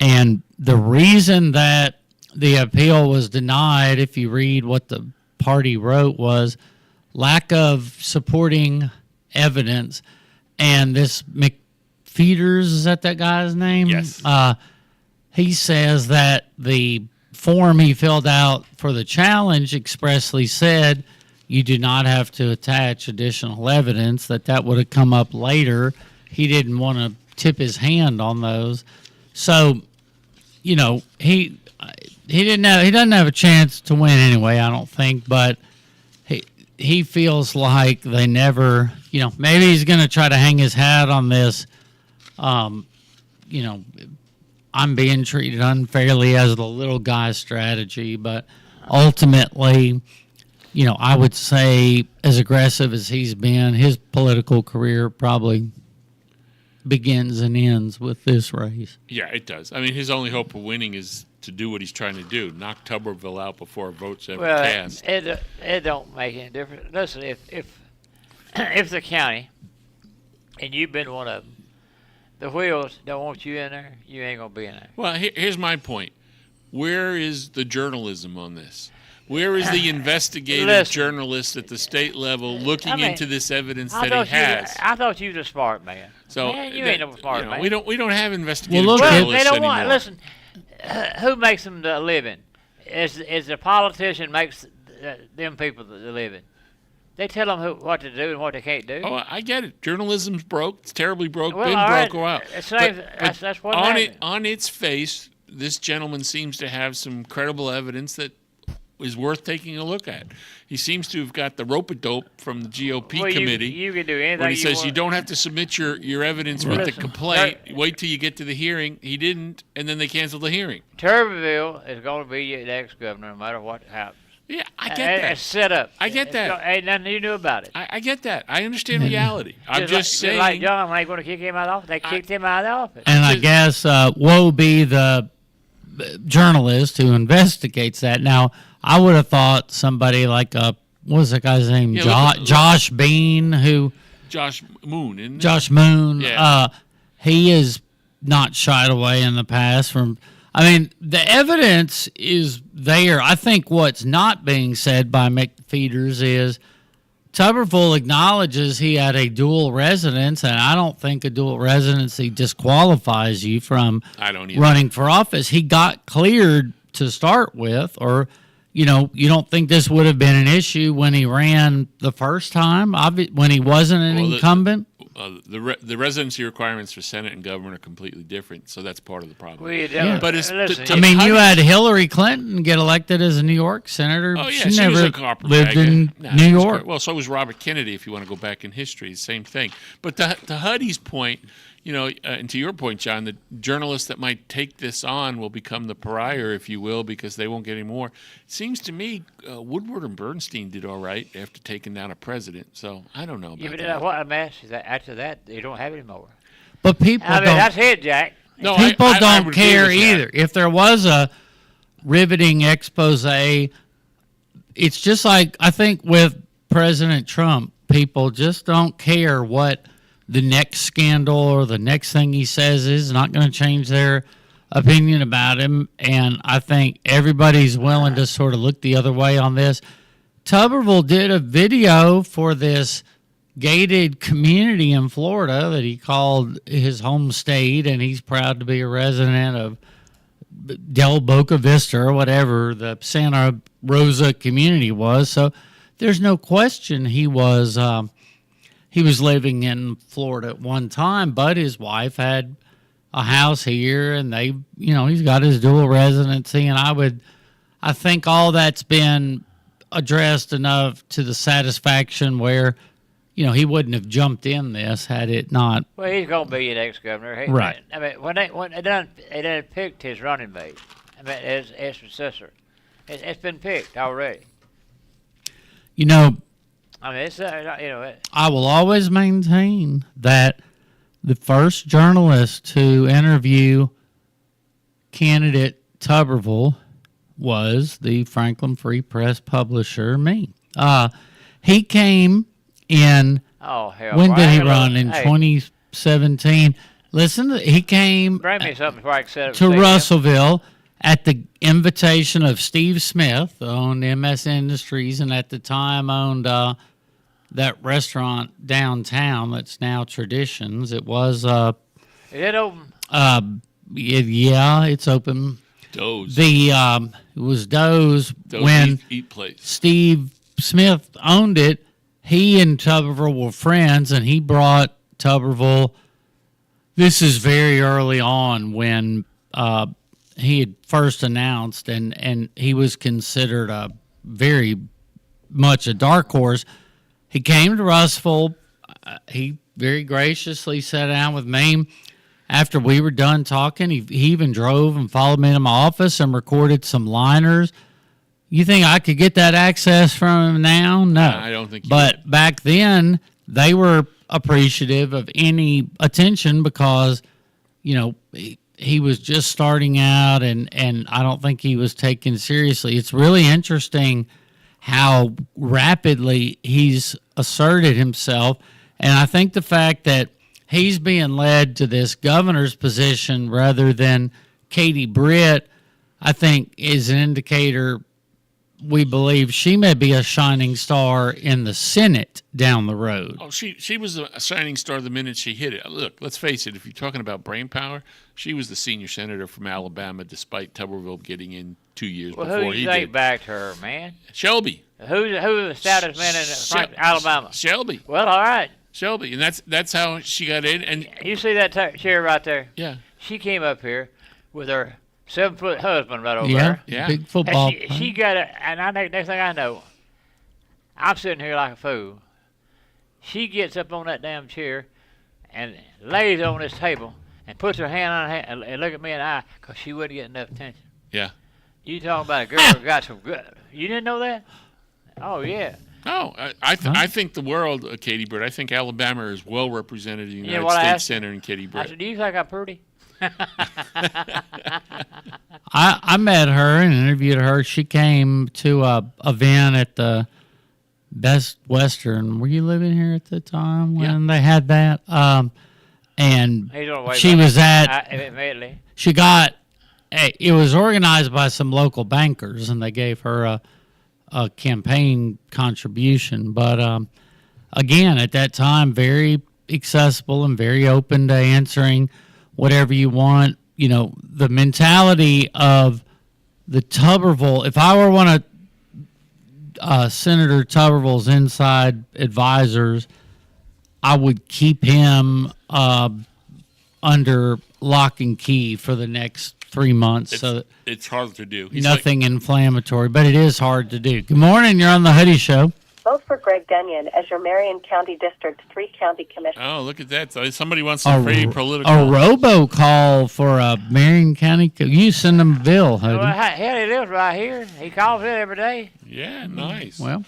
Speaker 2: And the reason that the appeal was denied, if you read what the party wrote, was lack of supporting evidence. And this McFeeters, is that guy's name?
Speaker 3: Yes.
Speaker 2: He says that the form he filled out for the challenge expressly said you do not have to attach additional evidence, that would have come up later. He didn't want to tip his hand on those. So, he doesn't have a chance to win anyway, I don't think, but he feels like they never, maybe he's going to try to hang his hat on this, I'm being treated unfairly as the little guy strategy, but ultimately, I would say as aggressive as he's been, his political career probably begins and ends with this race.
Speaker 3: Yeah, it does. I mean, his only hope of winning is to do what he's trying to do, knock Tuberville out before a vote's ever cast.
Speaker 1: It don't make any difference. Listen, if the county, and you've been one of them, the wheels don't want you in there, you ain't going to be in there.
Speaker 3: Well, here's my point. Where is the journalism on this? Where is the investigative journalist at the state level looking into this evidence that he has?
Speaker 1: I thought you was a smart man.
Speaker 3: So
Speaker 1: man, you ain't no smart man.
Speaker 3: We don't have investigative
Speaker 2: look,
Speaker 3: journalists
Speaker 1: they don't
Speaker 3: anymore.
Speaker 1: want. Listen, who makes them the living? Is the politician makes them people the living? They tell them what to do and what they can't do.
Speaker 3: Oh, I get it. Journalism's broke. It's terribly broke.
Speaker 1: Well,
Speaker 3: Been
Speaker 1: right.
Speaker 3: broke. Wow.
Speaker 1: That's what happened.
Speaker 3: On its face, this gentleman seems to have some credible evidence that is worth taking a look at. He seems to have got the rope-a-dope from the GOP committee.
Speaker 1: You can do anything.
Speaker 3: When he says
Speaker 1: want.
Speaker 3: you don't have to submit your evidence with the complaint. Wait till you get to the hearing. He didn't, and then they canceled the hearing.
Speaker 1: Tuberville is going to be the ex-governor no matter what happens.
Speaker 3: Yeah, I get that.
Speaker 1: It's set up.
Speaker 3: I get that.
Speaker 1: Ain't nothing you knew about it.
Speaker 3: I get that. I understand reality. I'm just saying.
Speaker 1: Like John, when they going to kick him out of the office, they kicked him out of the office.
Speaker 2: And I guess woe be the journalist who investigates that. Now, I would have thought somebody like what was that guy's name?
Speaker 3: Yeah,
Speaker 2: Josh Bean, who
Speaker 3: Josh Moon, isn't it?
Speaker 2: Josh Moon.
Speaker 3: Yeah.
Speaker 2: He is not shied away in the past from. I mean, the evidence is there. I think what's not being said by McFeeders is Tuberville acknowledges he had a dual residence, and I don't think a dual residency disqualifies you from running for office. He got cleared to start with, or, you don't think this would have been an issue when he ran the first time, when he wasn't an incumbent?
Speaker 3: The residency requirements for Senate and government are completely different, so that's part of the problem.
Speaker 1: Yeah.
Speaker 3: But it's,
Speaker 2: you had Hillary Clinton get elected as a New York senator.
Speaker 3: Oh, yeah,
Speaker 2: she never
Speaker 3: was a corporate
Speaker 2: lived in New York.
Speaker 3: Well, so was Robert Kennedy, if you want to go back in history, same thing. But to Hutty's point, and to your point, John, the journalists that might take this on will become the pariah, if you will, because they won't get any more. It seems to me Woodward and Bernstein did all right after taking down a president. So I don't know about that.
Speaker 1: What I'm asking is that after that, you don't have any more.
Speaker 2: But people don't.
Speaker 1: That's it, Jack.
Speaker 2: No, people don't care either. If there was a riveting expose, it's just like, I think with President Trump, people just don't care what the next scandal or the next thing he says is. Not going to change their opinion about him. And I think everybody's willing to sort of look the other way on this. Tuberville did a video for this gated community in Florida that he called his home state, and he's proud to be a resident of Del Boca Vista or whatever the Santa Rosa community was. So there's no question he was living in Florida at one time, but his wife had a house here, and he's got his dual residency, and I think all that's been addressed enough to the satisfaction where, he wouldn't have jumped in this had it not.
Speaker 1: Well, he's going to be an ex-governor.
Speaker 2: Right.
Speaker 1: I mean, when they done picked his running mate, his successor. It's been picked already. I mean, it's
Speaker 2: I will always maintain that the first journalist to interview candidate Tuberville was the Franklin Free Press publisher, me. He came in.
Speaker 1: Oh hell!
Speaker 2: When did he run? In 2017. Listen, he came.
Speaker 1: Bring me something before I can set up
Speaker 2: to Russellville at the invitation of Steve Smith, who owned MS Industries, and at the time owned that restaurant downtown that's now Traditions. It was.
Speaker 1: Is it open?
Speaker 2: Yeah, it's open.
Speaker 3: Doe's.
Speaker 2: It was Doe's when
Speaker 3: eat place.
Speaker 2: Steve Smith owned it. He and Tuberville were friends, and he brought Tuberville. This is very early on when he had first announced, and he was considered a very much a dark horse. He came to Russellville. He very graciously sat down with me. After we were done talking, he even drove and followed me to my office and recorded some liners. You think I could get that access from him now? No.
Speaker 3: I don't think you
Speaker 2: But
Speaker 3: would.
Speaker 2: back then, they were appreciative of any attention because, he was just starting out, and I don't think he was taken seriously. It's really interesting how rapidly he's asserted himself, and I think the fact that he's being led to this governor's position rather than Katie Britt, I think is an indicator. We believe she may be a shining star in the Senate down the road.
Speaker 3: Oh, she was a shining star the minute she hit it. Look, let's face it, if you're talking about brain power, she was the senior senator from Alabama despite Tuberville getting in 2 years before
Speaker 1: who
Speaker 3: he
Speaker 1: you think
Speaker 3: did.
Speaker 1: backed her, man?
Speaker 3: Shelby.
Speaker 1: Who's the stoutest man in Alabama?
Speaker 3: Shelby.
Speaker 1: Well, all right.
Speaker 3: Shelby, and that's how she got in. And
Speaker 1: you see that chair right there?
Speaker 3: Yeah.
Speaker 1: She came up here with her 7-foot husband right over
Speaker 2: Yeah,
Speaker 1: there.
Speaker 3: Yeah.
Speaker 2: big football.
Speaker 1: And she got it, and next thing I know, I'm sitting here like a fool. She gets up on that damn chair and lays on this table and puts her hand on her hand and look at me in the eye because she wouldn't get enough attention.
Speaker 3: Yeah.
Speaker 1: You talking about a girl who got some good? You didn't know that? Oh yeah.
Speaker 3: Oh, I think the world, Katie Bird. I think Alabama is well represented in the United
Speaker 1: what I
Speaker 3: States
Speaker 1: asked
Speaker 3: Center in Katie
Speaker 1: I
Speaker 3: Bird.
Speaker 1: said, do you think I'm pretty?
Speaker 2: I met her and interviewed her. She came to a event at the Best Western. Were you living here at the time when they had that? And
Speaker 1: He's on the way
Speaker 2: she
Speaker 1: back.
Speaker 2: was at.
Speaker 1: Admittedly.
Speaker 2: She got. It was organized by some local bankers, and they gave her a campaign contribution. But again, at that time, very accessible and very open to answering whatever you want. You know, the mentality of the Tuberville. If I were one of Senator Tuberville's inside advisors, I would keep him under lock and key for the next 3 months.
Speaker 3: It's hard to do. He's
Speaker 2: nothing inflammatory, but it is hard to do. Good morning. You're on the Hutty Show.
Speaker 6: Vote for Greg Gunion as your Marion County District 3 County Commissioner.
Speaker 3: Oh, look at that. So somebody wants some free political.
Speaker 2: A robocall for a Marion County. You send them a bill, Hutty.
Speaker 1: Well, hell, he lives right here. He calls it every day.
Speaker 3: Yeah, nice.
Speaker 2: Well,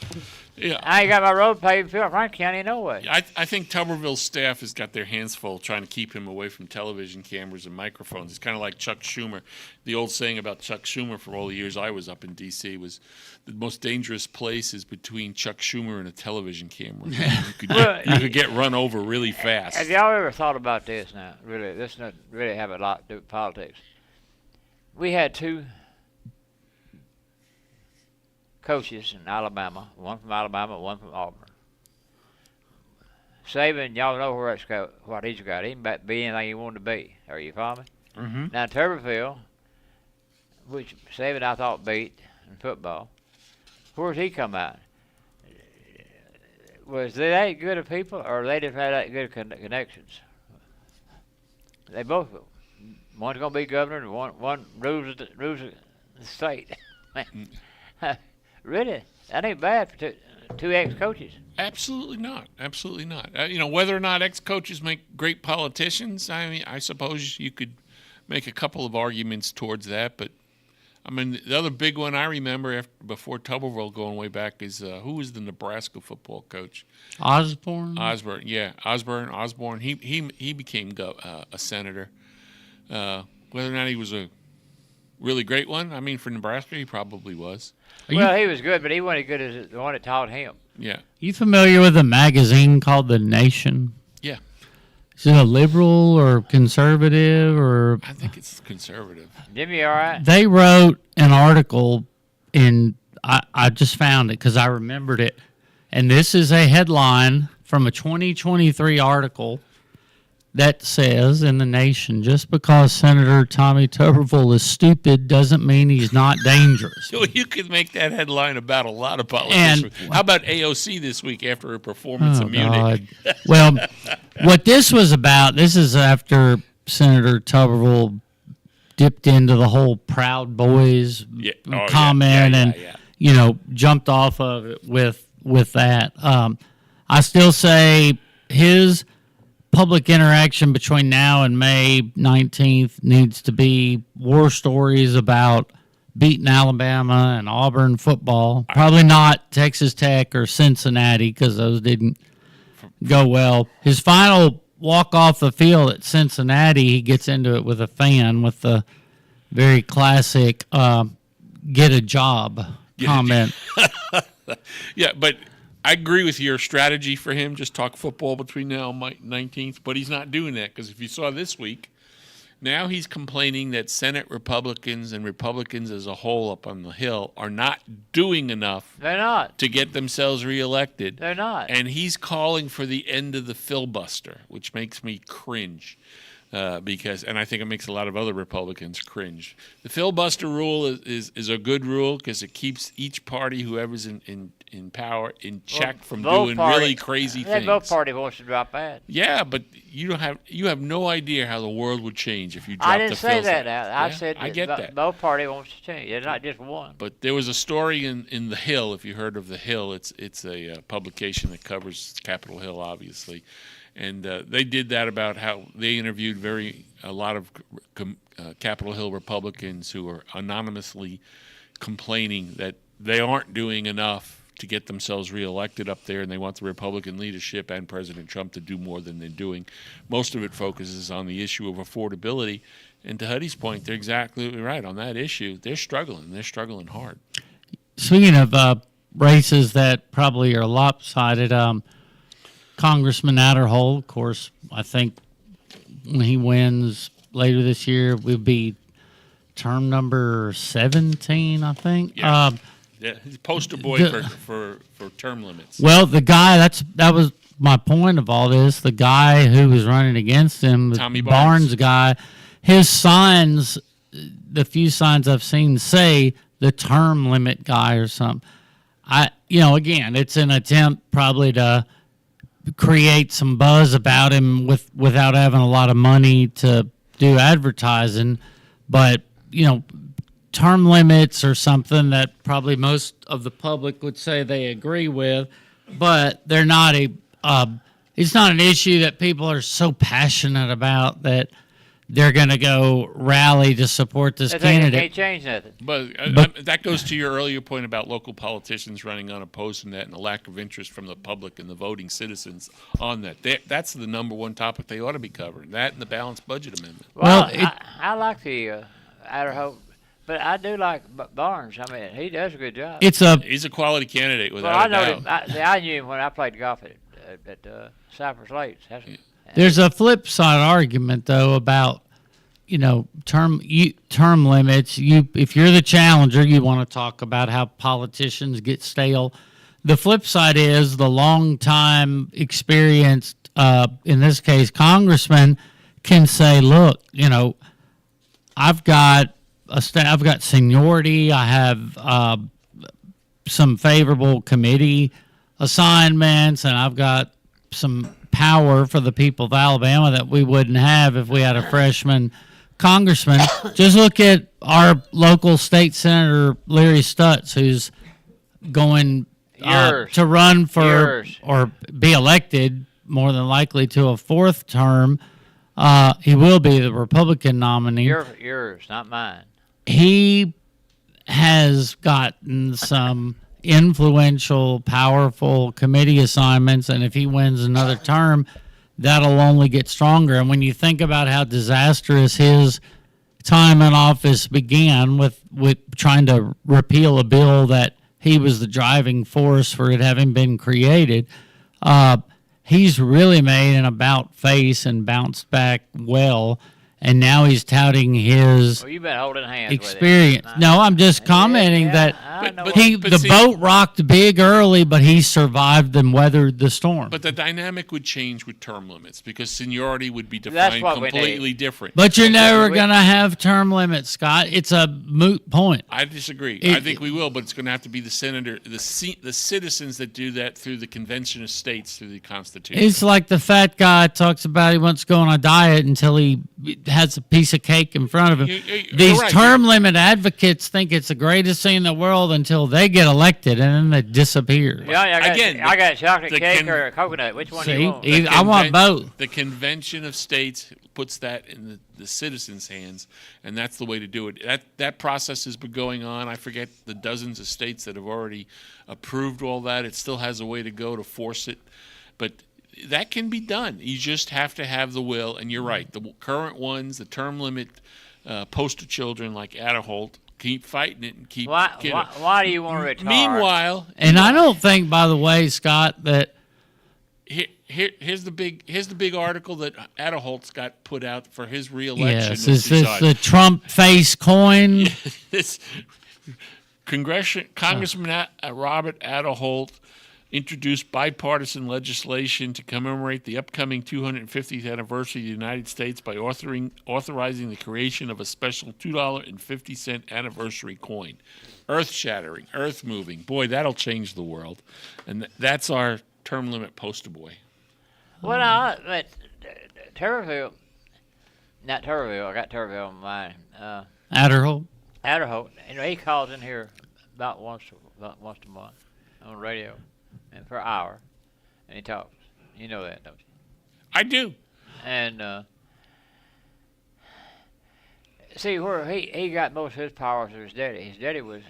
Speaker 3: yeah.
Speaker 1: I ain't got my road paved through Franklin County no way.
Speaker 3: I think Tuberville's staff has got their hands full trying to keep him away from television cameras and microphones. It's kind of like Chuck Schumer. The old saying about Chuck Schumer for all the years I was up in D.C. was the most dangerous place is between Chuck Schumer and a television camera. You could get run over really fast.
Speaker 1: Have y'all ever thought about this now? Really, this doesn't really have a lot to do with politics. We had two coaches in Alabama, one from Alabama, one from Auburn. Saban, y'all know where it's got, what he's got. He can be anything he wanted to be. Are you following me?
Speaker 3: Mm-hmm.
Speaker 1: Now, Tuberville, which Saban I thought beat in football, where's he come out? Was they that good of people, or they just had that good connections? They both, one's going to be governor, and one rules the state. Really? That ain't bad for two ex-coaches.
Speaker 3: Absolutely not. Absolutely not. Whether or not ex-coaches make great politicians, I mean, I suppose you could make a couple of arguments towards that. But, I mean, the other big one I remember before Tuberville going way back is who was the Nebraska football coach?
Speaker 2: Osborne.
Speaker 3: Yeah. Osborne. He became a senator. Whether or not he was a really great one, I mean, for Nebraska, he probably was.
Speaker 1: Well, he was good, but he wasn't as good as the one that taught him.
Speaker 3: Yeah.
Speaker 2: You familiar with a magazine called The Nation?
Speaker 3: Yeah.
Speaker 2: Is it a liberal or conservative or?
Speaker 3: I think it's conservative.
Speaker 1: Jimmy, all right?
Speaker 2: They wrote an article I just found it because I remembered it. And this is a headline from a 2023 article that says in The Nation, just because Senator Tommy Tuberville is stupid doesn't mean he's not dangerous.
Speaker 3: So you could make that headline about a lot of politicians. How about AOC this week after her performance in Munich?
Speaker 2: Well, what this was about, this is after Senator Tuberville dipped into the whole Proud Boys comment and jumped off of it with that. I still say his public interaction between now and May 19th needs to be war stories about beating Alabama and Auburn football. Probably not Texas Tech or Cincinnati because those didn't go well. His final walk off the field at Cincinnati, he gets into it with a fan with the very classic get a job comment.
Speaker 3: Yeah, but I agree with your strategy for him. Just talk football between now and May 19th. But he's not doing that because if you saw this week, now he's complaining that Senate Republicans and Republicans as a whole up on the Hill are not doing enough.
Speaker 1: They're not.
Speaker 3: To get themselves reelected.
Speaker 1: They're not.
Speaker 3: And he's calling for the end of the filibuster, which makes me cringe. And I think it makes a lot of other Republicans cringe. The filibuster rule is a good rule because it keeps each party, whoever's in power, in check from doing really crazy things.
Speaker 1: Both parties wants to drop that.
Speaker 3: Yeah, but you have no idea how the world would change if you dropped
Speaker 1: I
Speaker 3: the
Speaker 1: didn't say
Speaker 3: Phil's
Speaker 1: that.
Speaker 3: out.
Speaker 1: I
Speaker 3: Yeah,
Speaker 1: said
Speaker 3: I get that.
Speaker 1: both parties wants to change. It's not just one.
Speaker 3: But there was a story in The Hill, if you heard of The Hill. It's a publication that covers Capitol Hill, obviously. And they did that about how they interviewed a lot of Capitol Hill Republicans who are anonymously complaining that they aren't doing enough to get themselves reelected up there, and they want the Republican leadership and President Trump to do more than they're doing. Most of it focuses on the issue of affordability. And to Hutty's point, they're exactly right on that issue. They're struggling. They're struggling hard.
Speaker 2: Speaking of races that probably are lopsided, Congressman Adderhold, of course, I think when he wins later this year, will be term number 17, I think.
Speaker 3: Yeah. Yeah, he's a poster boy for term limits.
Speaker 2: Well, the guy, that was my point of all this. The guy who was running against him,
Speaker 3: Tommy
Speaker 2: the
Speaker 3: Barnes
Speaker 2: guy, his signs, the few signs I've seen say the term limit guy or something. Again, it's an attempt probably to create some buzz about him without having a lot of money to do advertising. But, term limits are something that probably most of the public would say they agree with, but they're not it's not an issue that people are so passionate about that they're going to go rally to support this
Speaker 1: They
Speaker 2: candidate.
Speaker 1: can't change nothing.
Speaker 3: But that goes to your earlier point about local politicians running unopposed and that, and the lack of interest from the public and the voting citizens on that. That's the number one topic they ought to be covering. That and the balanced budget amendment.
Speaker 1: Well, I like the Adderholt, but I do like Barnes. I mean, he does a good job.
Speaker 3: He's a quality candidate without
Speaker 1: I know
Speaker 3: a doubt.
Speaker 1: him. I knew him when I played golf at Cypress Lakes.
Speaker 2: There's a flip side argument though about term limits. If you're the challenger, you want to talk about how politicians get stale. The flip side is the long time experienced, in this case, congressman can say, look, I've got seniority. I have some favorable committee assignments, and I've got some power for the people of Alabama that we wouldn't have if we had a freshman congressman. Just look at our local state senator, Larry Stutz, who's going to run for or be elected, more than likely, to a fourth term. He will be the Republican nominee.
Speaker 1: Yours, not mine.
Speaker 2: He has gotten some influential, powerful committee assignments, and if he wins another term, that'll only get stronger. And when you think about how disastrous his time in office began with trying to repeal a bill that he was the driving force for it having been created, he's really made an about face and bounced back well. And now he's touting his
Speaker 1: Well, you've been holding hands
Speaker 2: experience.
Speaker 1: with him.
Speaker 2: No, I'm just commenting that the boat rocked big early, but he survived and weathered the storm.
Speaker 3: But the dynamic would change with term limits because seniority would be
Speaker 1: That's
Speaker 3: defined
Speaker 1: what we
Speaker 3: completely
Speaker 1: need.
Speaker 3: different.
Speaker 2: But you're never going to have term limits, Scott. It's a moot point.
Speaker 3: I disagree. I think we will, but it's going to have to be the citizens that do that through the Convention of States, through the Constitution.
Speaker 2: It's like the fat guy talks about he wants to go on a diet until he has a piece of cake in front of him. These
Speaker 3: right.
Speaker 2: term limit advocates think it's the greatest thing in the world until they get elected and then they disappear.
Speaker 1: Yeah, I got chocolate
Speaker 3: the
Speaker 1: cake or a coconut. Which one do
Speaker 2: See,
Speaker 1: you want?
Speaker 2: I want both.
Speaker 3: The Convention of States puts that in the citizens' hands, and that's the way to do it. That process has been going on. I forget the dozens of states that have already approved all that. It still has a way to go to force it, but that can be done. You just have to have the will, and you're right. The current ones, the term limit poster children like Adderholt, keep fighting it and keep.
Speaker 1: Why do you want to retire?
Speaker 3: Meanwhile,
Speaker 2: And I don't think, by the way, Scott, that
Speaker 3: here's the big article that Adderholt's got put out for his reelection.
Speaker 2: yes, is this the Trump face coin?
Speaker 3: This Congressman Robert Adderholt introduced bipartisan legislation to commemorate the upcoming 250th anniversary of the United States by authorizing the creation of a special $2.50 anniversary coin. Earth-shattering, earth-moving. Boy, that'll change the world. And that's our term limit poster boy.
Speaker 1: Well, Turville, not Turville. I got Turville on mine.
Speaker 2: Adderholt.
Speaker 1: Adderholt, he calls in here about once a month on the radio, and for an hour, and he talks. You know that, don't you?
Speaker 3: I do.
Speaker 1: And see where he got most of his powers from his daddy. His daddy was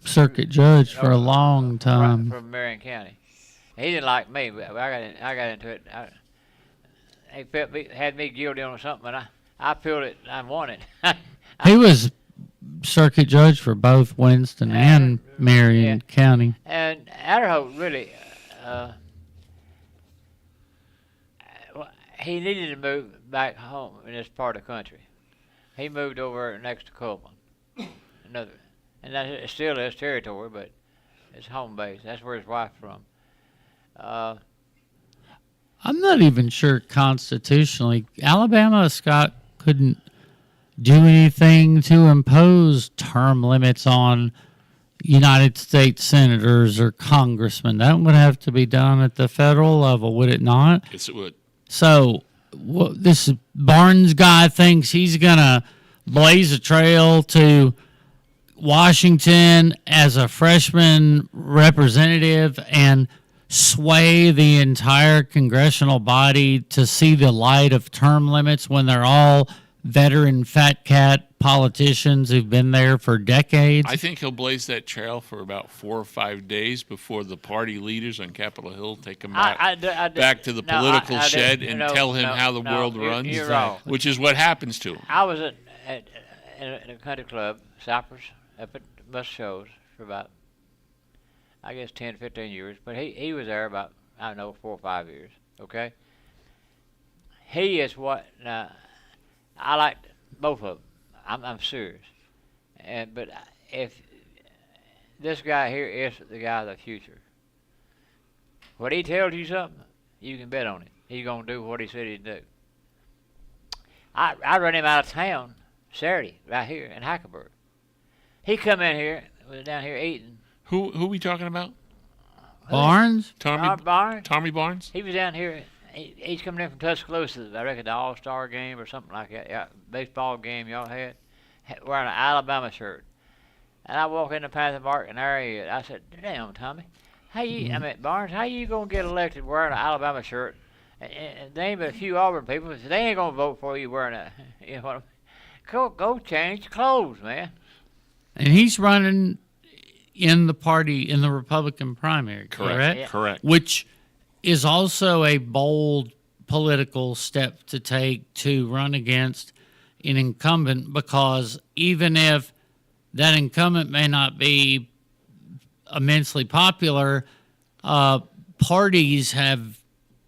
Speaker 2: Circuit judge for a long time.
Speaker 1: from Marion County. He didn't like me, but I got into it. He had me guilty on something, and I felt it. I won it.
Speaker 2: He was circuit judge for both Winston and Marion County.
Speaker 1: And Adderholt really, he needed to move back home in this part of the country. He moved over next to Coleman, and that still his territory, but it's home base. That's where his wife's from.
Speaker 2: I'm not even sure constitutionally. Alabama, Scott, couldn't do anything to impose term limits on United States senators or congressmen. That would have to be done at the federal level, would it not?
Speaker 3: Yes, it would.
Speaker 2: So this Barnes guy thinks he's going to blaze a trail to Washington as a freshman representative and sway the entire congressional body to see the light of term limits when they're all veteran fat cat politicians who've been there for decades.
Speaker 3: I think he'll blaze that trail for about 4 or 5 days before the party leaders on Capitol Hill take him back to the political shed and tell him how the world runs,
Speaker 1: you're wrong.
Speaker 3: which is what happens to him.
Speaker 1: I was in a country club, Cypress, up at bus shows for about, I guess, 10, 15 years. But he was there about, 4 or 5 years, okay? He is what, I like both of them. I'm serious. But if this guy here is the guy of the future, what he tells you something, you can bet on it. He's going to do what he said he'd do. I run him out of town Saturday, right here in Hackleburg. He come in here, was down here eating.
Speaker 3: Who we talking about?
Speaker 2: Barnes?
Speaker 1: Barnes.
Speaker 3: Tommy Barnes?
Speaker 1: He was down here. He's coming in from Tuscaloosa, I reckon, the All-Star game or something like that. Yeah, baseball game y'all had, wearing an Alabama shirt. And I walk in the Panther Mark, and there he is. I said, damn, Tommy, Barnes, how you going to get elected wearing an Alabama shirt? And there ain't but a few Auburn people. They ain't going to vote for you wearing a, you know what I mean? Go change your clothes, man.
Speaker 2: And he's running in the party, in the Republican primary, correct?
Speaker 1: Yeah.
Speaker 3: Correct.
Speaker 2: Which is also a bold political step to take to run against an incumbent, because even if that incumbent may not be immensely popular, parties have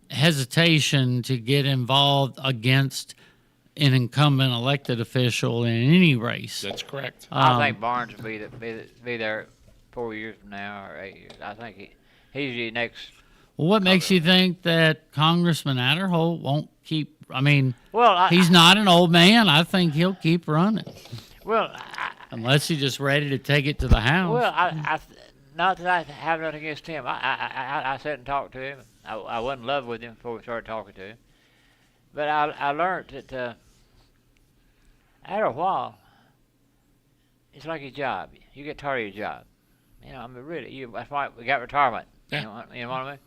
Speaker 2: hesitation to get involved against an incumbent elected official in any race.
Speaker 3: That's correct.
Speaker 1: I think Barnes will be there 4 years from now or 8 years. I think he's the next.
Speaker 2: Well, what makes you think that Congressman Adderholt won't keep? I mean,
Speaker 1: Well,
Speaker 2: he's not an old man. I think he'll keep running,
Speaker 1: Well,
Speaker 2: unless he's just ready to take it to the House.
Speaker 1: Well, not that I have nothing against him. I sat and talked to him. I wasn't in love with him before we started talking to him. But I learned that after a while, it's like a job. You get tired of your job. Really, that's why we got retirement.
Speaker 3: Yeah.
Speaker 1: You know what I mean?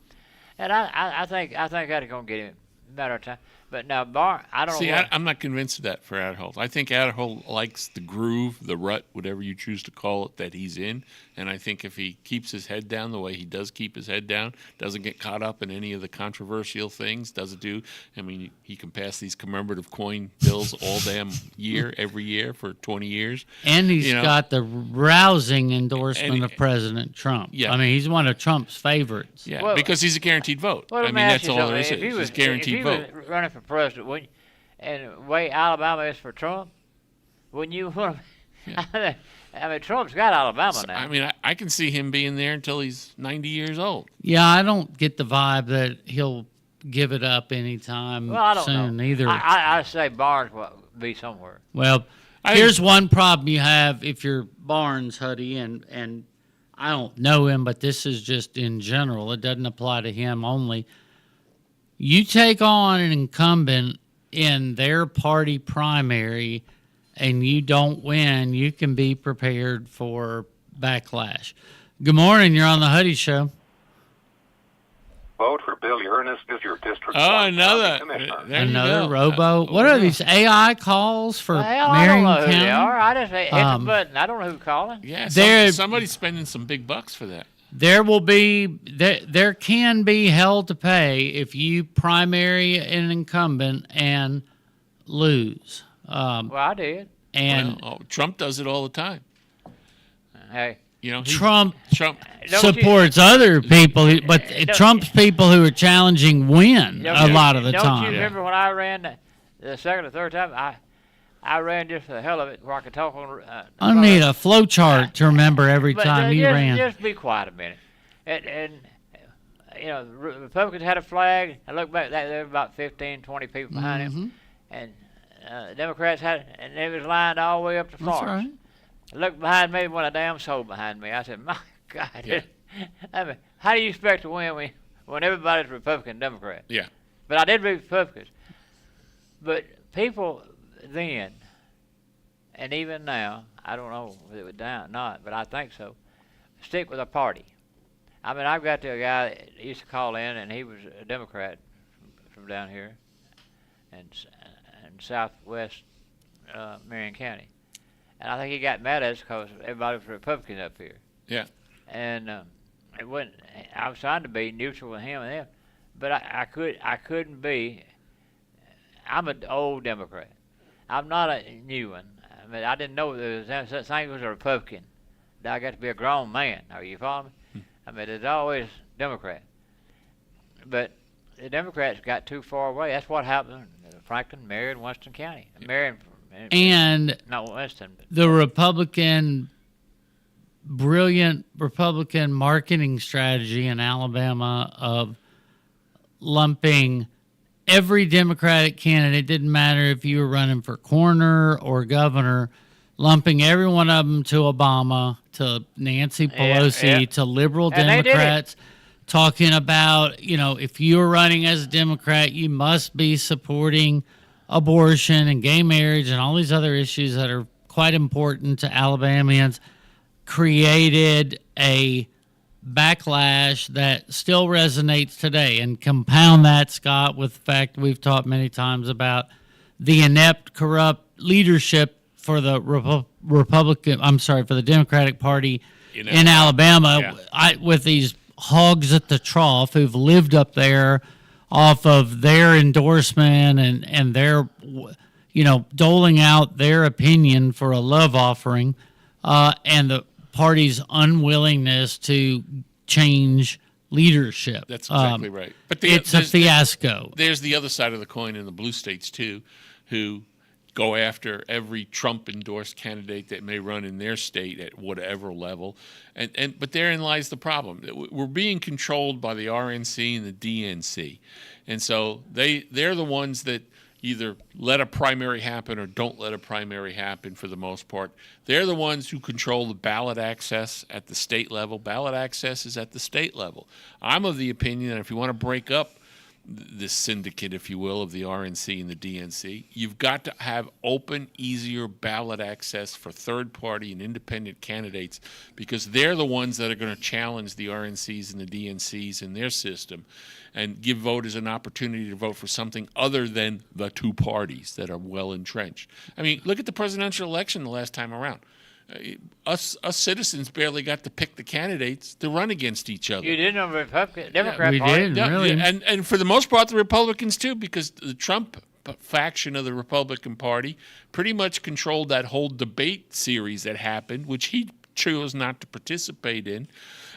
Speaker 1: And I think that's going to get him a matter of time. But now, I don't know.
Speaker 3: See, I'm not convinced of that for Adderholt. I think Adderholt likes the groove, the rut, whatever you choose to call it, that he's in. And I think if he keeps his head down the way he does keep his head down, doesn't get caught up in any of the controversial things, he can pass these commemorative coin bills all damn year, every year for 20 years.
Speaker 2: And he's got the rousing endorsement of President Trump.
Speaker 3: Yeah.
Speaker 2: I mean, he's one of Trump's favorites.
Speaker 3: Yeah,
Speaker 1: Well,
Speaker 3: because he's a guaranteed vote.
Speaker 1: Well, let me ask
Speaker 3: that's
Speaker 1: you
Speaker 3: all there is.
Speaker 1: something. If he
Speaker 3: He's a guaranteed vote.
Speaker 1: If he was running for president, wouldn't you, and the way Alabama is for Trump, wouldn't you want to?
Speaker 3: Yeah.
Speaker 1: I mean, Trump's got Alabama now.
Speaker 3: I mean, I can see him being there until he's 90 years old.
Speaker 2: Yeah, I don't get the vibe that he'll give it up anytime
Speaker 1: Well, I don't
Speaker 2: soon
Speaker 1: know.
Speaker 2: either.
Speaker 1: I say Barnes will be somewhere.
Speaker 2: Well, here's one problem you have if you're Barnes, Hutty, and I don't know him, but this is just in general. It doesn't apply to him only. You take on an incumbent in their party primary and you don't win, you can be prepared for backlash. Good morning. You're on the Hutty Show.
Speaker 7: Vote for Billy Ernest as your district.
Speaker 3: Oh, another.
Speaker 7: Commissioner.
Speaker 3: There you
Speaker 2: Another
Speaker 3: go.
Speaker 2: robo. What are these AI calls for
Speaker 1: Well, hell, I don't
Speaker 2: Marion
Speaker 1: know who
Speaker 2: County?
Speaker 1: they are. I just hit the button. I don't know who's calling.
Speaker 3: Yeah,
Speaker 2: There-
Speaker 3: somebody's spending some big bucks for that.
Speaker 2: There will be there can be hell to pay if you primary an incumbent and lose.
Speaker 1: Well, I did.
Speaker 2: And
Speaker 3: Trump does it all the time.
Speaker 1: Hey,
Speaker 3: You know,
Speaker 2: Trump
Speaker 3: Trump.
Speaker 1: don't you-
Speaker 2: supports other people, but
Speaker 1: don't-
Speaker 2: Trump's people who are challenging win a lot of the
Speaker 1: don't
Speaker 2: time.
Speaker 1: you remember when I ran the second or third time? I ran just for the hell of it, where I could talk on.
Speaker 2: I need a flow chart to remember every
Speaker 1: But,
Speaker 2: time you ran.
Speaker 1: Just be quiet a minute. And you know, the Republicans had a flag. I look back, there were about 15, 20 people behind him. And the Democrats had, and it was lined all the way up to
Speaker 2: That's
Speaker 1: Florence.
Speaker 2: right.
Speaker 1: I looked behind me, when a damn soul behind me. I said, my God.
Speaker 3: Yeah.
Speaker 1: I mean, how do you expect to win when everybody's Republican, Democrat?
Speaker 3: Yeah.
Speaker 1: But I did vote Republicans. But people then, and even now, I don't know if it was down or not, but I think so, stick with a party. I mean, I've got a guy that used to call in, and he was a Democrat from down here and southwest Marion County. And I think he got mad at us because everybody was Republican up here.
Speaker 3: Yeah.
Speaker 1: And it wasn't. I was trying to be neutral with him and them, but I couldn't be. I'm an old Democrat. I'm not a new one. I mean, I didn't know there was such thing as a Republican. I got to be a grown man. Are you following me? I mean, there's always Democrat, but the Democrats got too far away. That's what happened in Franklin, Marion, Winston County. Marion,
Speaker 2: And
Speaker 1: not Winston, but
Speaker 2: the brilliant Republican marketing strategy in Alabama of lumping every Democratic candidate, didn't matter if you were running for coroner or governor, lumping every one of them to Obama, to Nancy Pelosi,
Speaker 1: yeah.
Speaker 2: to liberal
Speaker 1: And they did it.
Speaker 2: Democrats, talking about, if you're running as a Democrat, you must be supporting abortion and gay marriage and all these other issues that are quite important to Alabamians, created a backlash that still resonates today. And compound that, Scott, with the fact we've talked many times about the inept, corrupt leadership for the for the Democratic Party in Alabama,
Speaker 3: Yeah.
Speaker 2: with these hogs at the trough who've lived up there off of their endorsement and their, doling out their opinion for a love offering, and the party's unwillingness to change leadership.
Speaker 3: That's exactly right. But
Speaker 2: It's a fiasco.
Speaker 3: There's the other side of the coin in the blue states too, who go after every Trump-endorsed candidate that may run in their state at whatever level, but therein lies the problem. We're being controlled by the RNC and the DNC, and so they're the ones that either let a primary happen or don't let a primary happen for the most part. They're the ones who control the ballot access at the state level. Ballot access is at the state level. I'm of the opinion that if you want to break up this syndicate, if you will, of the RNC and the DNC, you've got to have open, easier ballot access for third-party and independent candidates, because they're the ones that are going to challenge the RNCs and the DNCs in their system and give voters an opportunity to vote for something other than the two parties that are well entrenched. I mean, look at the presidential election the last time around. Us citizens barely got to pick the candidates to run against each other.
Speaker 1: you didn't know the Republican, Democrat
Speaker 2: we
Speaker 1: Party.
Speaker 2: did.
Speaker 3: Yeah,
Speaker 2: Really?
Speaker 3: yeah, and for the most part, the Republicans too, because the Trump faction of the Republican Party pretty much controlled that whole debate series that happened, which he chose not to participate in,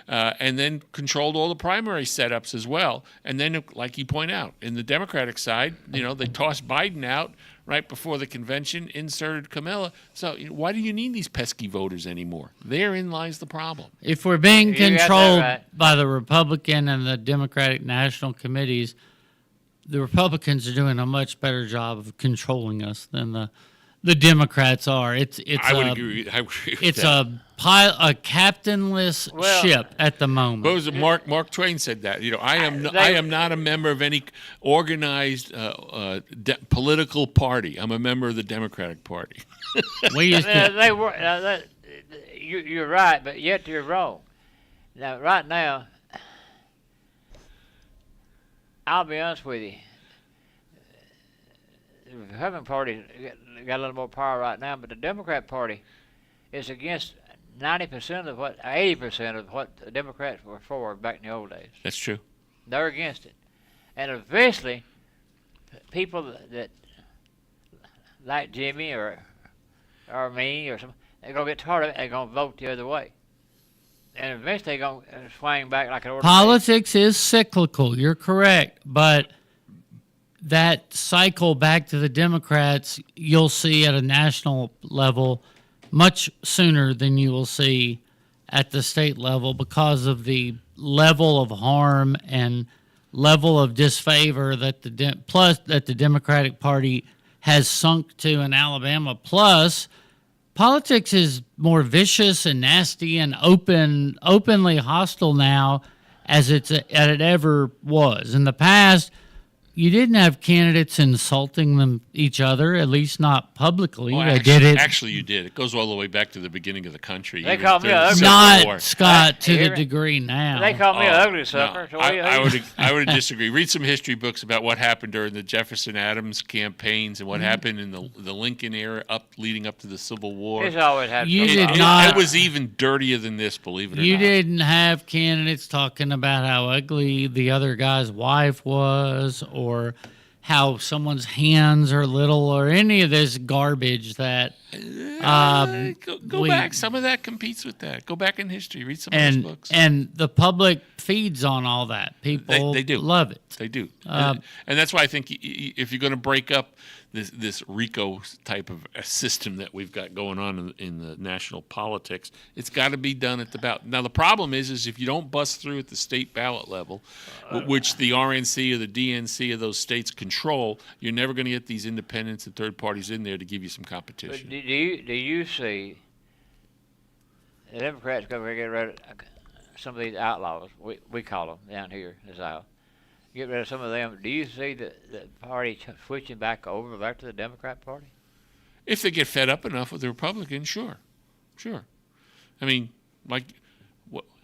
Speaker 3: and then controlled all the primary setups as well. And then, like you point out, in the Democratic side, they tossed Biden out right before the convention, inserted Kamala. So why do you need these pesky voters anymore? Therein lies the problem.
Speaker 2: If we're being
Speaker 1: You got that
Speaker 2: controlled
Speaker 1: right.
Speaker 2: by the Republican and the Democratic national committees, the Republicans are doing a much better job of controlling us than the The Democrats are.
Speaker 3: I would agree. I agree with
Speaker 2: It's
Speaker 3: that.
Speaker 2: a captainless ship at the moment.
Speaker 3: What was it? Mark Twain said that. I am not a member of any organized political party. I'm a member of the Democratic Party.
Speaker 2: We used to,
Speaker 1: You're right, but yet you're wrong. Now, right now, I'll be honest with you. The Republican Party got a little more power right now, but the Democrat Party is against 90% of 80% of what the Democrats were for back in the old days.
Speaker 3: That's true.
Speaker 1: They're against it, and eventually, people that like Jimmy or me or something, they're gonna get tired of it. They're gonna vote the other way, and eventually they're gonna swing back like an order.
Speaker 2: politics is cyclical. You're correct, but that cycle back to the Democrats, you'll see at a national level much sooner than you will see at the state level because of the level of harm and level of disfavor that the Democratic Party has sunk to in Alabama. Plus, politics is more vicious and nasty and openly hostile now as it ever was. In the past, you didn't have candidates insulting each other, at least not publicly.
Speaker 3: Well,
Speaker 2: They did it.
Speaker 3: Actually, you did. It goes all the way back to the beginning of the country.
Speaker 1: They
Speaker 3: even
Speaker 1: call me
Speaker 3: during
Speaker 1: an
Speaker 3: the
Speaker 1: ugly
Speaker 3: Civil
Speaker 2: Not,
Speaker 3: War.
Speaker 2: Scott, to
Speaker 1: Hear
Speaker 2: the
Speaker 1: it?
Speaker 2: degree now.
Speaker 1: They call me an ugly
Speaker 3: No,
Speaker 1: sucker. So
Speaker 3: I would disagree. Read some history books about what happened during the Jefferson Adams campaigns and what happened in the Lincoln era leading up to the Civil War.
Speaker 1: It's always happened.
Speaker 2: You did
Speaker 3: It-
Speaker 2: not-
Speaker 3: It was even dirtier than this, believe it or
Speaker 2: You
Speaker 3: not.
Speaker 2: didn't have candidates talking about how ugly the other guy's wife was or how someone's hands are little or any of this garbage that
Speaker 3: Go back. Some of that competes with that. Go back in history. Read some of those books.
Speaker 2: and the public feeds on all that. People
Speaker 3: They do.
Speaker 2: love it.
Speaker 3: They do, and that's why I think if you're going to break up this RICO type of a system that we've got going on in the national politics, it's got to be done at the ballot. Now the problem is if you don't bust through at the state ballot level, which the RNC or the DNC of those states control, you're never going to get these independents and third parties in there to give you some
Speaker 1: But
Speaker 3: competition.
Speaker 1: do you see the Democrats going to get rid of some of these outlaws? We call them down here in the South. Get rid of some of them. Do you see the party switching back to the Democrat Party?
Speaker 3: If they get fed up enough with the Republicans, sure. I mean,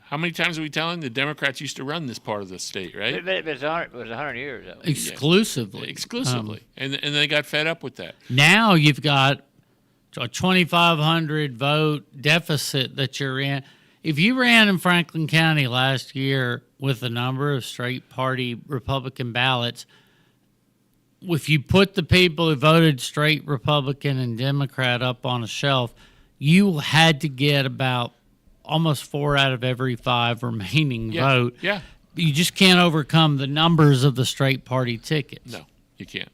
Speaker 3: how many times are we telling the Democrats used to run this part of the state, right?
Speaker 1: It was 100 years though.
Speaker 2: Exclusively.
Speaker 3: Exclusively, and they got fed up with that.
Speaker 2: Now you've got a 2,500 vote deficit that you're in. If you ran in Franklin County last year with a number of straight party Republican ballots, if you put the people who voted straight Republican and Democrat up on a shelf, you had to get about almost 4 out of every 5 remaining vote.
Speaker 3: Yeah.
Speaker 2: You just can't overcome the numbers of the straight party tickets.
Speaker 3: No, you can't.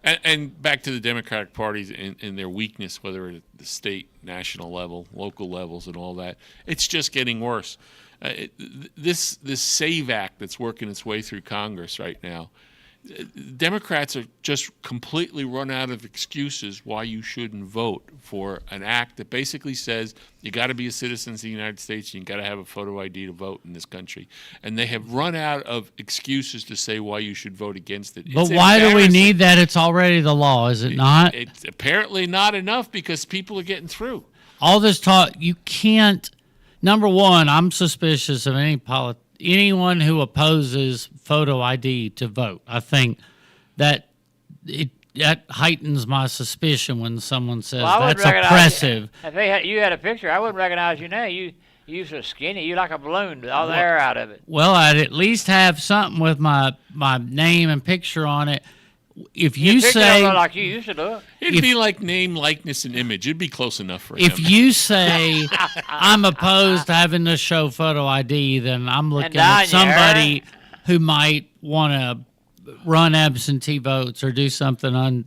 Speaker 3: And back to the Democratic parties and their weakness, whether at the state, national level, local levels, and all that, it's just getting worse. This SAVE Act that's working its way through Congress right now, Democrats are just completely run out of excuses why you shouldn't vote for an act that basically says you got to be a citizen of the United States and you got to have a photo ID to vote in this country. And they have run out of excuses to say why you should vote against it.
Speaker 2: But
Speaker 3: It's
Speaker 2: why do we
Speaker 3: embarrassing.
Speaker 2: need that? It's already the law, is it not?
Speaker 3: It's apparently not enough because people are getting through.
Speaker 2: All this talk, you can't. Number one, I'm suspicious of anyone who opposes photo ID to vote. I think that that heightens my suspicion when someone says
Speaker 1: Well, I wouldn't
Speaker 2: that's
Speaker 1: recognize
Speaker 2: oppressive.
Speaker 1: If you had a picture, I wouldn't recognize you now. You so skinny. You like a balloon with all the air out of it.
Speaker 2: Well, I'd at least have something with my name and picture on it. If you
Speaker 1: Your picture don't
Speaker 2: say
Speaker 1: look like you used to look.
Speaker 3: It'd be like name, likeness, and image. It'd be close enough for him.
Speaker 2: if you say I'm opposed to having to show photo ID, then I'm looking at
Speaker 1: dyeing your hair.
Speaker 2: somebody who might want to run absentee votes or do something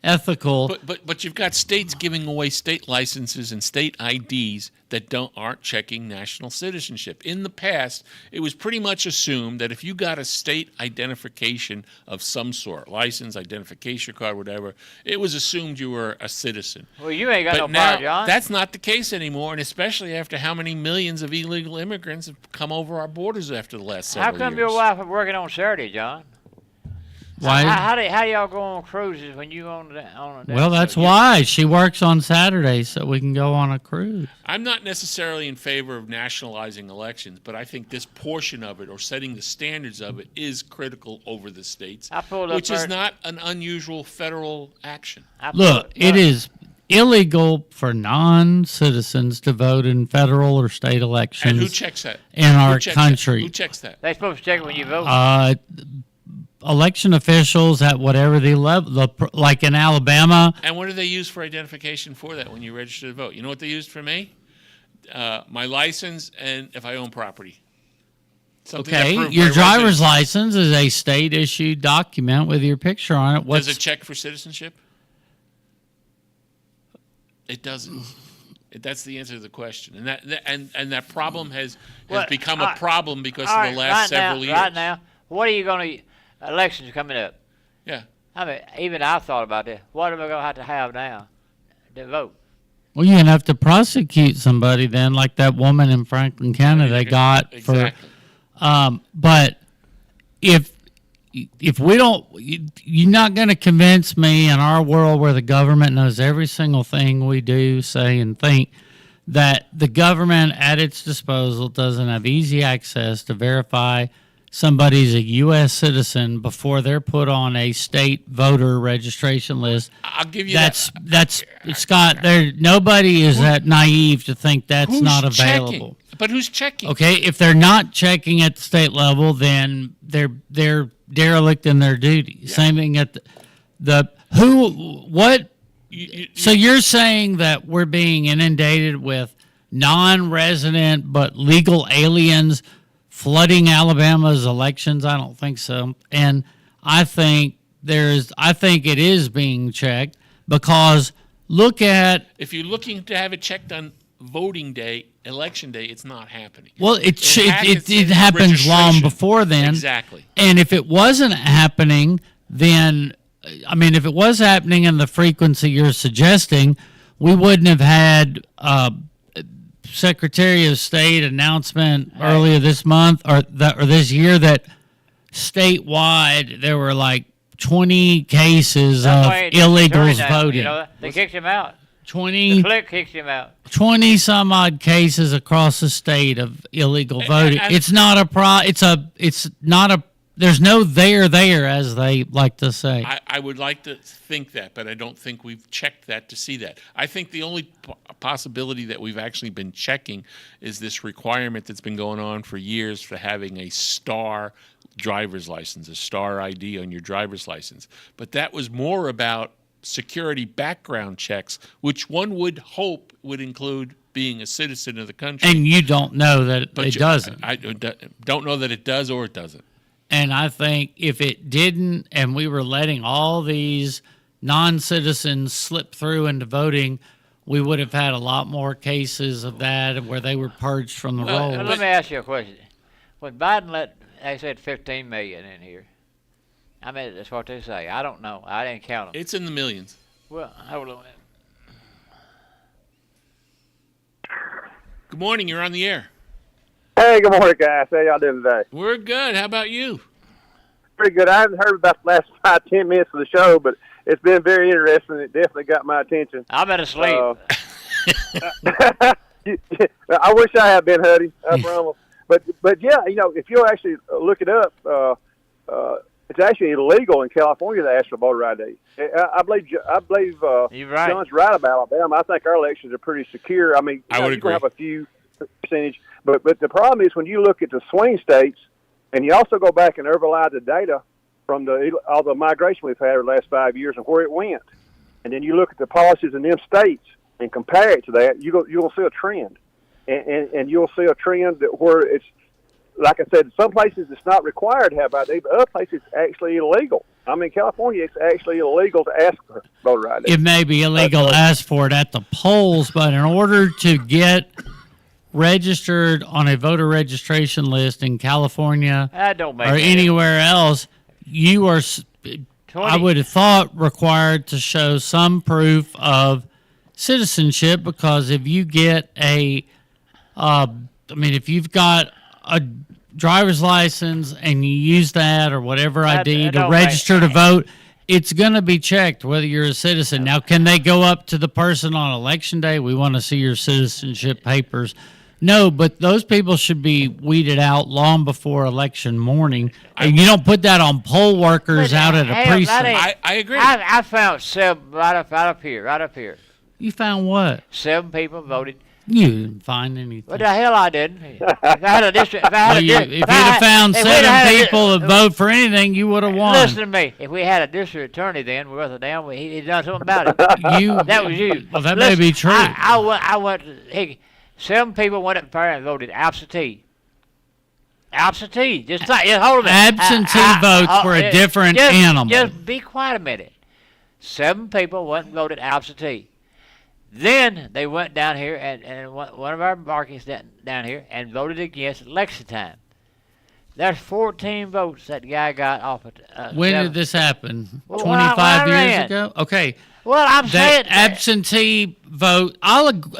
Speaker 2: ethical.
Speaker 3: But you've got states giving away state licenses and state IDs that aren't checking national citizenship. In the past, it was pretty much assumed that if you got a state identification of some sort, license, identification card, whatever, it was assumed you were a citizen.
Speaker 1: Well, you ain't got
Speaker 3: But
Speaker 1: no
Speaker 3: now,
Speaker 1: power, John.
Speaker 3: that's not the case anymore, and especially after how many millions of illegal immigrants have come over our borders after the last several
Speaker 1: How
Speaker 3: years.
Speaker 1: come your wife is working on Saturday, John?
Speaker 2: Why?
Speaker 1: How y'all go on cruises when you on a
Speaker 2: Well, that's why she works on Saturdays so we can go on a cruise.
Speaker 3: I'm not necessarily in favor of nationalizing elections, but I think this portion of it, or setting the standards of it, is critical over the states,
Speaker 1: I pulled up
Speaker 3: which is
Speaker 1: first.
Speaker 3: not an unusual federal action.
Speaker 2: Look, it is illegal for non-citizens to vote in federal or state elections
Speaker 3: And who checks that?
Speaker 2: in our
Speaker 3: Who checks that?
Speaker 2: country.
Speaker 3: Who checks that?
Speaker 1: They're supposed to check it when you vote.
Speaker 2: Election officials at whatever the level, like in Alabama.
Speaker 3: And what do they use for identification for that when you register to vote? You know what they used for me? My license and if I own property. Something that
Speaker 2: Okay,
Speaker 3: proved
Speaker 2: your
Speaker 3: my
Speaker 2: driver's
Speaker 3: residency.
Speaker 2: license is a state-issued document with your picture on it.
Speaker 3: Does it check for citizenship? It doesn't. That's the answer to the question, and that problem has
Speaker 1: Well,
Speaker 3: become a problem because
Speaker 1: All
Speaker 3: of
Speaker 1: right,
Speaker 3: the last several years.
Speaker 1: Right now, what are you going to? Elections coming up.
Speaker 3: Yeah.
Speaker 1: I mean, even I thought about this. What am I going to have now to vote?
Speaker 2: Well, you're gonna have to prosecute somebody then, like that woman in Franklin County they got
Speaker 3: Exactly.
Speaker 2: for. But if we don't, you're not going to convince me in our world where the government knows every single thing we do, say, and think, that the government at its disposal doesn't have easy access to verify somebody's a U.S. citizen before they're put on a state voter registration list.
Speaker 3: I'll give you
Speaker 2: That's Scott. There, nobody is that naive to think that's
Speaker 3: Who's
Speaker 2: not
Speaker 3: checking?
Speaker 2: available.
Speaker 3: But who's checking?
Speaker 2: Okay, if they're not checking at the state level, then they're derelict in their duty. Same thing at the who what. So you're saying that we're being inundated with non-resident but legal aliens flooding Alabama's elections? I don't think so. And I think it is being checked because look at.
Speaker 3: If you're looking to have it checked on voting day, election day, it's not happening.
Speaker 2: Well, it
Speaker 3: in
Speaker 2: happens long
Speaker 3: registration.
Speaker 2: before then.
Speaker 3: Exactly.
Speaker 2: And if it wasn't happening, then, I mean, if it was happening in the frequency you're suggesting, we wouldn't have had Secretary of State announcement earlier this month or this year that statewide there were like 20 cases of illegals voting.
Speaker 1: You know, they kicked him out.
Speaker 2: 20
Speaker 1: The clique kicked him out.
Speaker 2: 20 some odd cases across the state of illegal voting. It's not a there's no there as they like to say.
Speaker 3: I would like to think that, but I don't think we've checked that to see that. I think the only possibility that we've actually been checking is this requirement that's been going on for years for having a star driver's license, a star ID on your driver's license. But that was more about security background checks, which one would hope would include being a citizen of the country.
Speaker 2: And you don't know that it doesn't.
Speaker 3: I don't know that it does or it doesn't.
Speaker 2: And I think if it didn't, and we were letting all these non-citizens slip through into voting, we would have had a lot more cases of that where they were purged from the roll.
Speaker 1: Let me ask you a question. When Biden they said 15 million in here. I mean, that's what they say. I don't know. I didn't count them.
Speaker 3: It's in the millions.
Speaker 1: Well, hold on.
Speaker 3: Good morning. You're on the air.
Speaker 8: Hey, good morning, guys. How y'all doing today?
Speaker 3: We're good. How about you?
Speaker 8: Pretty good. I haven't heard about the last 5-10 minutes of the show, but it's been very interesting. It definitely got my attention.
Speaker 1: I've been asleep.
Speaker 8: I wish I had been, Hutty. I promise. But yeah, you know, if you'll actually look it up, it's actually illegal in California to ask for voter ID. I believe
Speaker 1: You're right.
Speaker 8: John's right about Alabama. I think our elections are pretty secure. I mean,
Speaker 3: I would
Speaker 8: you
Speaker 3: agree.
Speaker 8: have a few percentage, but the problem is when you look at the swing states, and you also go back and overlay the data from all the migration we've had over the last 5 years and where it went, and then you look at the policies in them states and compare it to that, you'll see a trend, and you'll see a trend that where like I said, some places it's not required to have ID, but other places it's actually illegal. I mean, California, it's actually illegal to ask for voter ID.
Speaker 2: It may be illegal to ask for it at the polls, but in order to get registered on a voter registration list in California
Speaker 1: That don't make
Speaker 2: or
Speaker 1: sense.
Speaker 2: anywhere else, you are, I would have thought, required to show some proof of citizenship, because if you get if you've got a driver's license and you use that or whatever ID to
Speaker 1: don't
Speaker 2: register to
Speaker 1: make-
Speaker 2: vote, it's going to be checked whether you're a citizen. Now, can they go up to the person on election day? We want to see your citizenship papers. No, but those people should be weeded out long before election morning. And you don't put that on poll workers out at a
Speaker 1: Hell, that
Speaker 2: precinct.
Speaker 1: ain't-
Speaker 3: I agree.
Speaker 1: I found 7 right up here.
Speaker 2: You found what?
Speaker 1: 7 people voted.
Speaker 2: You didn't find anything.
Speaker 1: What the hell I didn't? If I had a district,
Speaker 2: If you'd have found 7 people that vote for anything, you would have won.
Speaker 1: Listen to me. If we had a district attorney, then worth a damn, he done something about it. That was you.
Speaker 2: Well, that may be true.
Speaker 1: I went. Hey, 7 people went up there and voted absentee. Absentee. Just hold a minute.
Speaker 2: Absentee votes were a different animal.
Speaker 1: Just be quiet a minute. 7 people went and voted absentee. Then they went down here and one of our markets down here and voted against election time. There's 14 votes that guy got off of.
Speaker 2: When
Speaker 1: 7.
Speaker 2: did this happen?
Speaker 1: Well,
Speaker 2: 25
Speaker 1: when I
Speaker 2: years
Speaker 1: ran.
Speaker 2: ago? Okay.
Speaker 1: Well, I'm saying
Speaker 2: That absentee vote,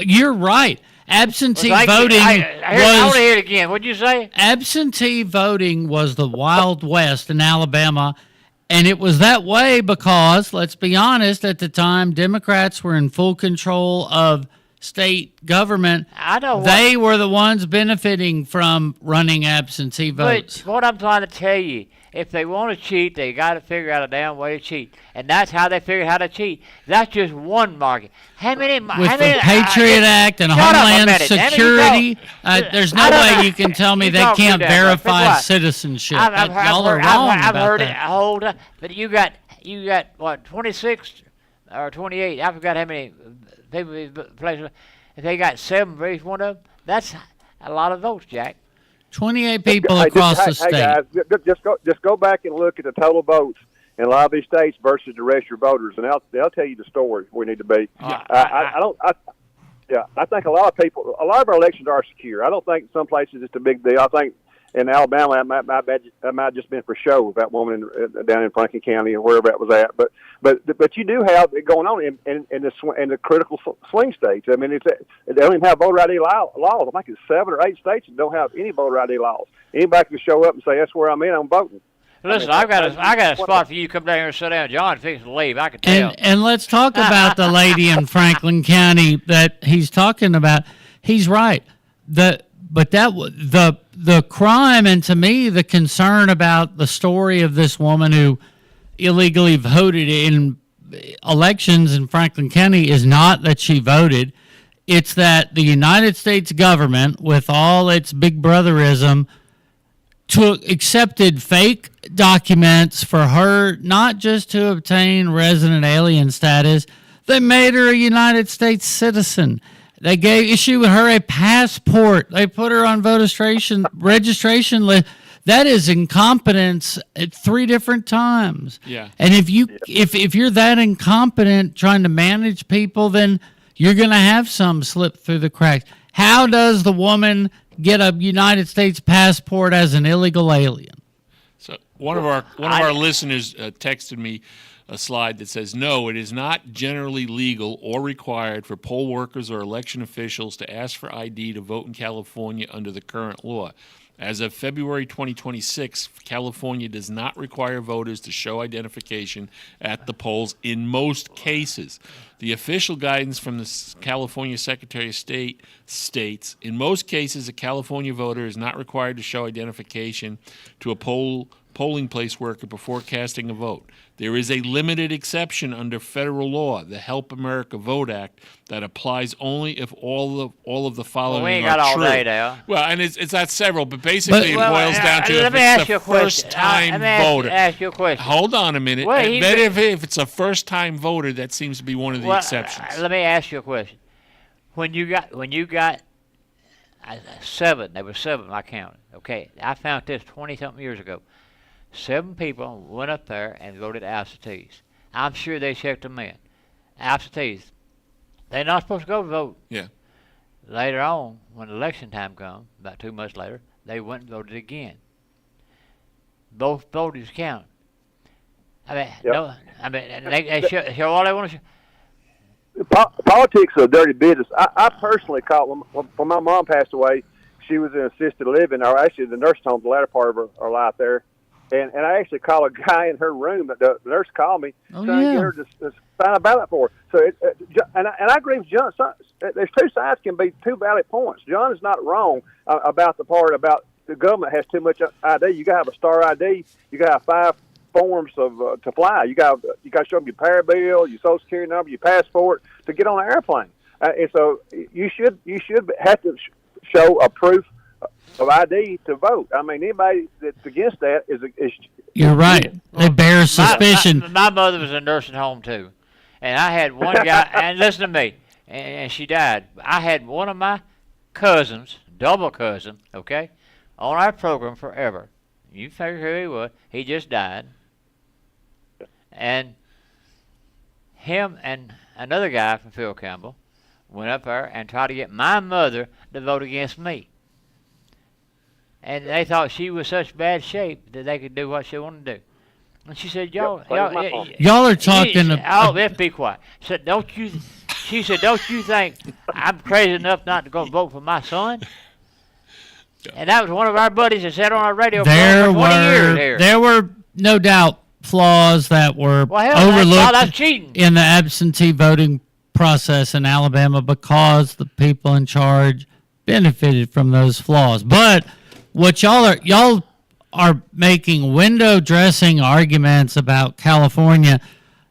Speaker 2: you're right. Absentee
Speaker 1: Like,
Speaker 2: voting
Speaker 1: I want
Speaker 2: was
Speaker 1: to hear it again. What'd you say?
Speaker 2: absentee voting was the Wild West in Alabama, and it was that way because, let's be honest, at the time Democrats were in full control of state government.
Speaker 1: I know.
Speaker 2: They were the ones benefiting from running absentee votes.
Speaker 1: But what I'm trying to tell you, if they want to cheat, they got to figure out a damn way to cheat, and that's how they figured how to cheat. That's just one market. How many?
Speaker 2: With the Patriot Act and
Speaker 1: shut up a
Speaker 2: Homeland
Speaker 1: minute. Let me
Speaker 2: Security,
Speaker 1: go.
Speaker 2: there's no
Speaker 1: I don't know.
Speaker 2: way you can tell me
Speaker 1: You
Speaker 2: they
Speaker 1: talk too
Speaker 2: can't
Speaker 1: damn much. Be
Speaker 2: verify
Speaker 1: quiet.
Speaker 2: citizenship.
Speaker 1: I've
Speaker 2: Y'all are
Speaker 1: heard,
Speaker 2: wrong
Speaker 1: I've
Speaker 2: about
Speaker 1: heard it
Speaker 2: that.
Speaker 1: a whole time. But you got what, 26 or 28? I forgot how many people these places. If they got 7 for each one of them, that's a lot of votes, Jack.
Speaker 2: 28 people
Speaker 8: Hey,
Speaker 2: across the
Speaker 8: hey,
Speaker 2: state.
Speaker 8: Hey guys, just go back and look at the total votes in a lot of these states versus the registered voters, and they'll tell you the story we need to be. I think a lot of our elections are secure. I don't think some places it's a big deal. I think in Alabama that might have just been for show with that woman down in Franklin County or wherever that was at. But you do have it going on in the critical swing states. I mean, they don't even have voter ID laws. I think it's 7 or 8 states that don't have any voter ID laws. Anybody can show up and say, "That's where I'm in. I'm voting."
Speaker 1: Listen, I got a spot for you to come down here and sit down. John fixing to leave. I can tell.
Speaker 2: And let's talk about the lady in Franklin County that he's talking about. He's right. The crime, and to me the concern about the story of this woman who illegally voted in elections in Franklin County is not that she voted. It's that the United States government, with all its big brotherism, accepted fake documents for her, not just to obtain resident alien status. They made her a United States citizen. They issued her a passport. They put her on registration list. That is incompetence at 3 different times.
Speaker 3: Yeah.
Speaker 2: And if you're that incompetent trying to manage people, then you're going to have some slip through the cracks. How does the woman get a United States passport as an illegal alien?
Speaker 3: So one of our listeners texted me a slide that says, "No, it is not generally legal or required for poll workers or election officials to ask for ID to vote in California under the current law. As of February 2026, California does not require voters to show identification at the polls in most cases. The official guidance from the California Secretary of State states, in most cases, a California voter is not required to show identification to a polling place worker before casting a vote. There is a limited exception under federal law, the Help America Vote Act, that applies only if all of the following
Speaker 1: we ain't
Speaker 3: are
Speaker 1: got all
Speaker 3: true."
Speaker 1: day now.
Speaker 3: Well, and it's not several, but basically it boils down to
Speaker 1: let
Speaker 3: if
Speaker 1: me ask
Speaker 3: it's
Speaker 1: you
Speaker 3: a
Speaker 1: a question.
Speaker 3: first-time
Speaker 1: Let me
Speaker 3: voter.
Speaker 1: ask you a question.
Speaker 3: Hold on a minute.
Speaker 1: Well,
Speaker 3: And then if it's a first-time voter, that seems to be one of the exceptions.
Speaker 1: Let me ask you a question. When you got 7. There were 7 I counted. Okay, I found this 20-something years ago. 7 people went up there and voted absentees. I'm sure they checked them in. Absentees. They're not supposed to go vote.
Speaker 3: Yeah.
Speaker 1: Later on, when election time come, about 2 months later, they went and voted again. Both votes counted. I mean,
Speaker 8: Yep.
Speaker 1: no. I mean, they show all they want to show.
Speaker 8: Politics is a dirty business. I personally caught when my mom passed away. She was in assisted living, or actually the nursing home, the latter part of her life there. And I actually called a guy in her room. The nurse called me trying to get her to sign a ballot for her. So, and I agree with John. There's 2 sides can be 2 valid points. John is not wrong about the part about the government has too much ID. You got to have a star ID. You got to have 5 forms of to fly. You got to show them your power bill, your Social Security number, your passport to get on an airplane. And so you should have to show a proof of ID to vote. I mean, anybody that's against that is
Speaker 2: You're right. They bear suspicion.
Speaker 1: My mother was in a nursing home too, and I had one guy. And listen to me, and she died. I had one of my cousins, double cousin, okay, on our program forever. You figure who he was. He just died, and him and another guy from Phil Campbell went up there and tried to get my mother to vote against me. And they thought she was such bad shape that they could do what she wanted to do. And she said, y'all
Speaker 2: are talking.
Speaker 1: Let's be quiet. Said, she said, don't you think I'm crazy enough not to go vote for my son? And that was one of our buddies that sat on our radio for 20 years here.
Speaker 2: There were no doubt flaws that were overlooked in the absentee voting process in Alabama because the people in charge benefited from those flaws. But what y'all are making window dressing arguments about California.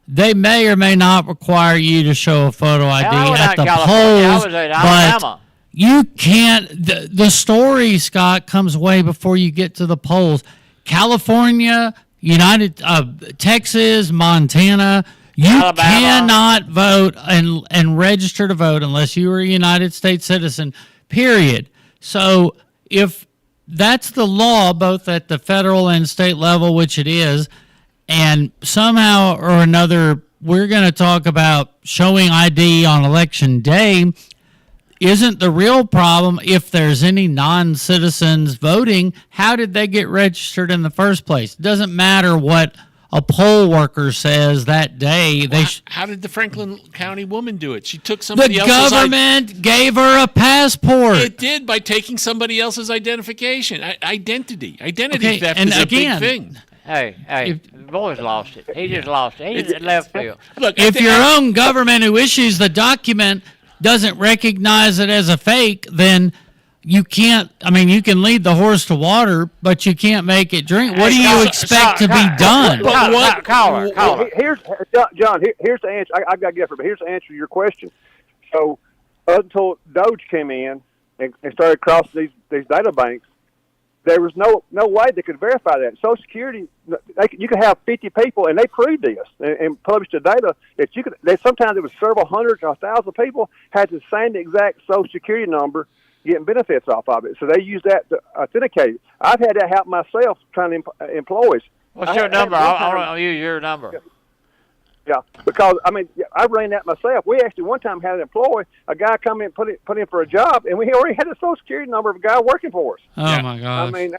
Speaker 2: They may or may not require you to show a photo ID at the polls, but you can't. The story, Scott, comes way before you get to the polls. California, Texas, Montana. You Alabama. Cannot vote and register to vote unless you are a United States citizen, period. So if that's the law, both at the federal and state level, which it is, and somehow or another we're going to talk about showing ID on election day, isn't the real problem if there's any non-citizens voting, how did they get registered in the first place? It doesn't matter what a poll worker says that day.
Speaker 3: How did the Franklin County woman do it? She took somebody else's...
Speaker 2: The government gave her a passport.
Speaker 3: It did, by taking somebody else's identification. Identity theft is a big thing.
Speaker 1: Hey, the boy's lost it. He just lost it. He just left field.
Speaker 2: Look, if your own government who issues the document doesn't recognize it as a fake, then you can't. I mean, you can lead the horse to water, but you can't make it drink. What do you expect to be done?
Speaker 1: Caller.
Speaker 8: Here's John. Here's the answer. I've got to get it, but here's the answer to your question. So, until Doge came in and started crossing these data banks, there was no way they could verify that. Social Security, you could have 50 people, and they proved this and published the data that you could. Sometimes it was several hundred or 1,000 people had the same exact Social Security number, getting benefits off of it. So they use that to authenticate it. I've had that happen myself trying to employees.
Speaker 1: What's your number? I'll use your number.
Speaker 8: Yeah, because, I mean, I ran that myself. We actually one time had an employee, a guy come in, put in for a job, and we already had a Social Security number of a guy working for us.
Speaker 2: Oh, my gosh.
Speaker 8: I mean,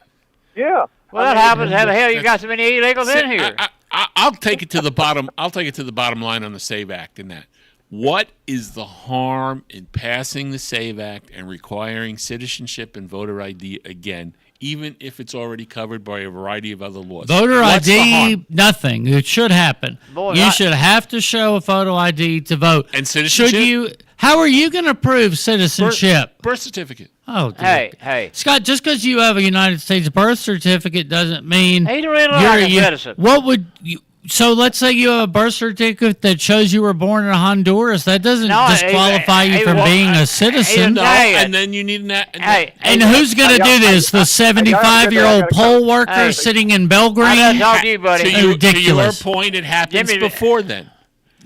Speaker 8: yeah.
Speaker 1: Well, that happens. How the hell you got so many illegals in here?
Speaker 3: I'll take it to the bottom. I'll take it to the bottom line on the SAVE Act in that. What is the harm in passing the SAVE Act and requiring citizenship and voter ID again, even if it's already covered by a variety of other laws?
Speaker 2: Voter ID, nothing. It should happen. You should have to show a photo ID to vote.
Speaker 3: And citizenship?
Speaker 2: How are you going to prove citizenship?
Speaker 3: Birth certificate.
Speaker 2: Oh, dude.
Speaker 1: Hey.
Speaker 2: Scott, just because you have a United States birth certificate doesn't mean
Speaker 1: you're a citizen.
Speaker 2: What would you... So let's say you have a birth certificate that shows you were born in Honduras. That doesn't disqualify you from being a citizen.
Speaker 3: And then you need an...
Speaker 2: And who's going to do this? The 75-year-old poll worker sitting in Belgrade?
Speaker 1: I'm not talking to you, buddy.
Speaker 3: To your point, it happens before then.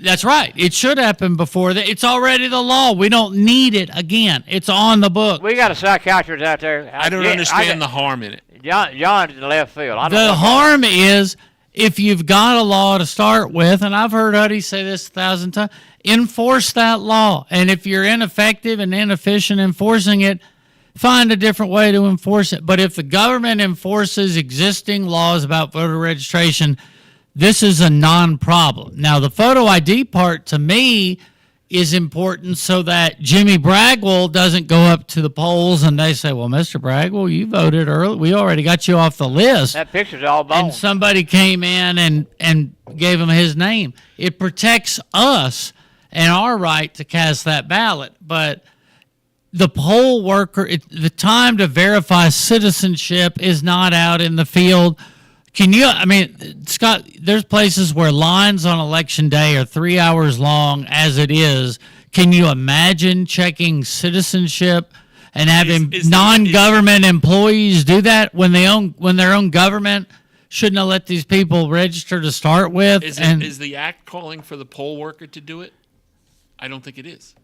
Speaker 2: That's right. It should happen before that. It's already the law. We don't need it again. It's on the book.
Speaker 1: We got a psychiatrist out there.
Speaker 3: I don't understand the harm in it.
Speaker 1: John's in the left field. I don't
Speaker 2: The
Speaker 1: know
Speaker 2: harm is if you've got a law to start with, and I've heard Hutty say this 1,000 times, enforce that law. And if you're ineffective and inefficient enforcing it, find a different way to enforce it. But if the government enforces existing laws about voter registration, this is a non-problem. Now, the photo ID part to me is important so that Jimmy Bragwell doesn't go up to the polls and they say, well, Mr. Bragwell, you voted early. We already got you off the list.
Speaker 1: That picture's all bone.
Speaker 2: And somebody came in and gave him his name. It protects us and our right to cast that ballot. But the poll worker, the time to verify citizenship is not out in the field. Scott, there's places where lines on election day are 3 hours long as it is. Can you imagine checking citizenship and having non-government employees do that when their own government shouldn't have let these people register to start with?
Speaker 3: Is the act calling for the poll worker to do it? I don't think it is.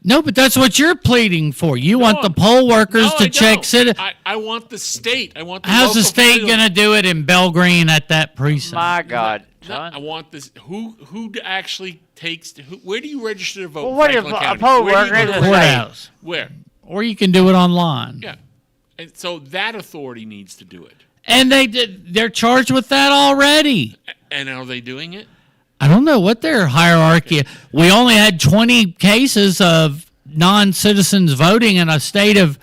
Speaker 2: No, but that's what you're pleading for. You want the poll workers to check citizenship.
Speaker 3: I want the state. I want the
Speaker 2: How's the
Speaker 3: local
Speaker 2: state
Speaker 3: field.
Speaker 2: going to do it in Belgreen at that precinct?
Speaker 1: My God,
Speaker 3: No,
Speaker 1: son.
Speaker 3: I want this. Who actually takes? Where do you register to vote?
Speaker 1: Well, what
Speaker 3: in
Speaker 1: if
Speaker 3: Franklin
Speaker 1: a
Speaker 3: County?
Speaker 1: poll
Speaker 3: Where do you
Speaker 1: worker
Speaker 3: go
Speaker 1: is
Speaker 3: to
Speaker 1: a
Speaker 3: vote?
Speaker 2: Courthouse.
Speaker 3: Where?
Speaker 2: Or you can do it online.
Speaker 3: Yeah, and so that authority needs to do it.
Speaker 2: And they're charged with that already.
Speaker 3: And are they doing it?
Speaker 2: I don't know what their hierarchy. We only had 20 cases of non-citizens voting in a state of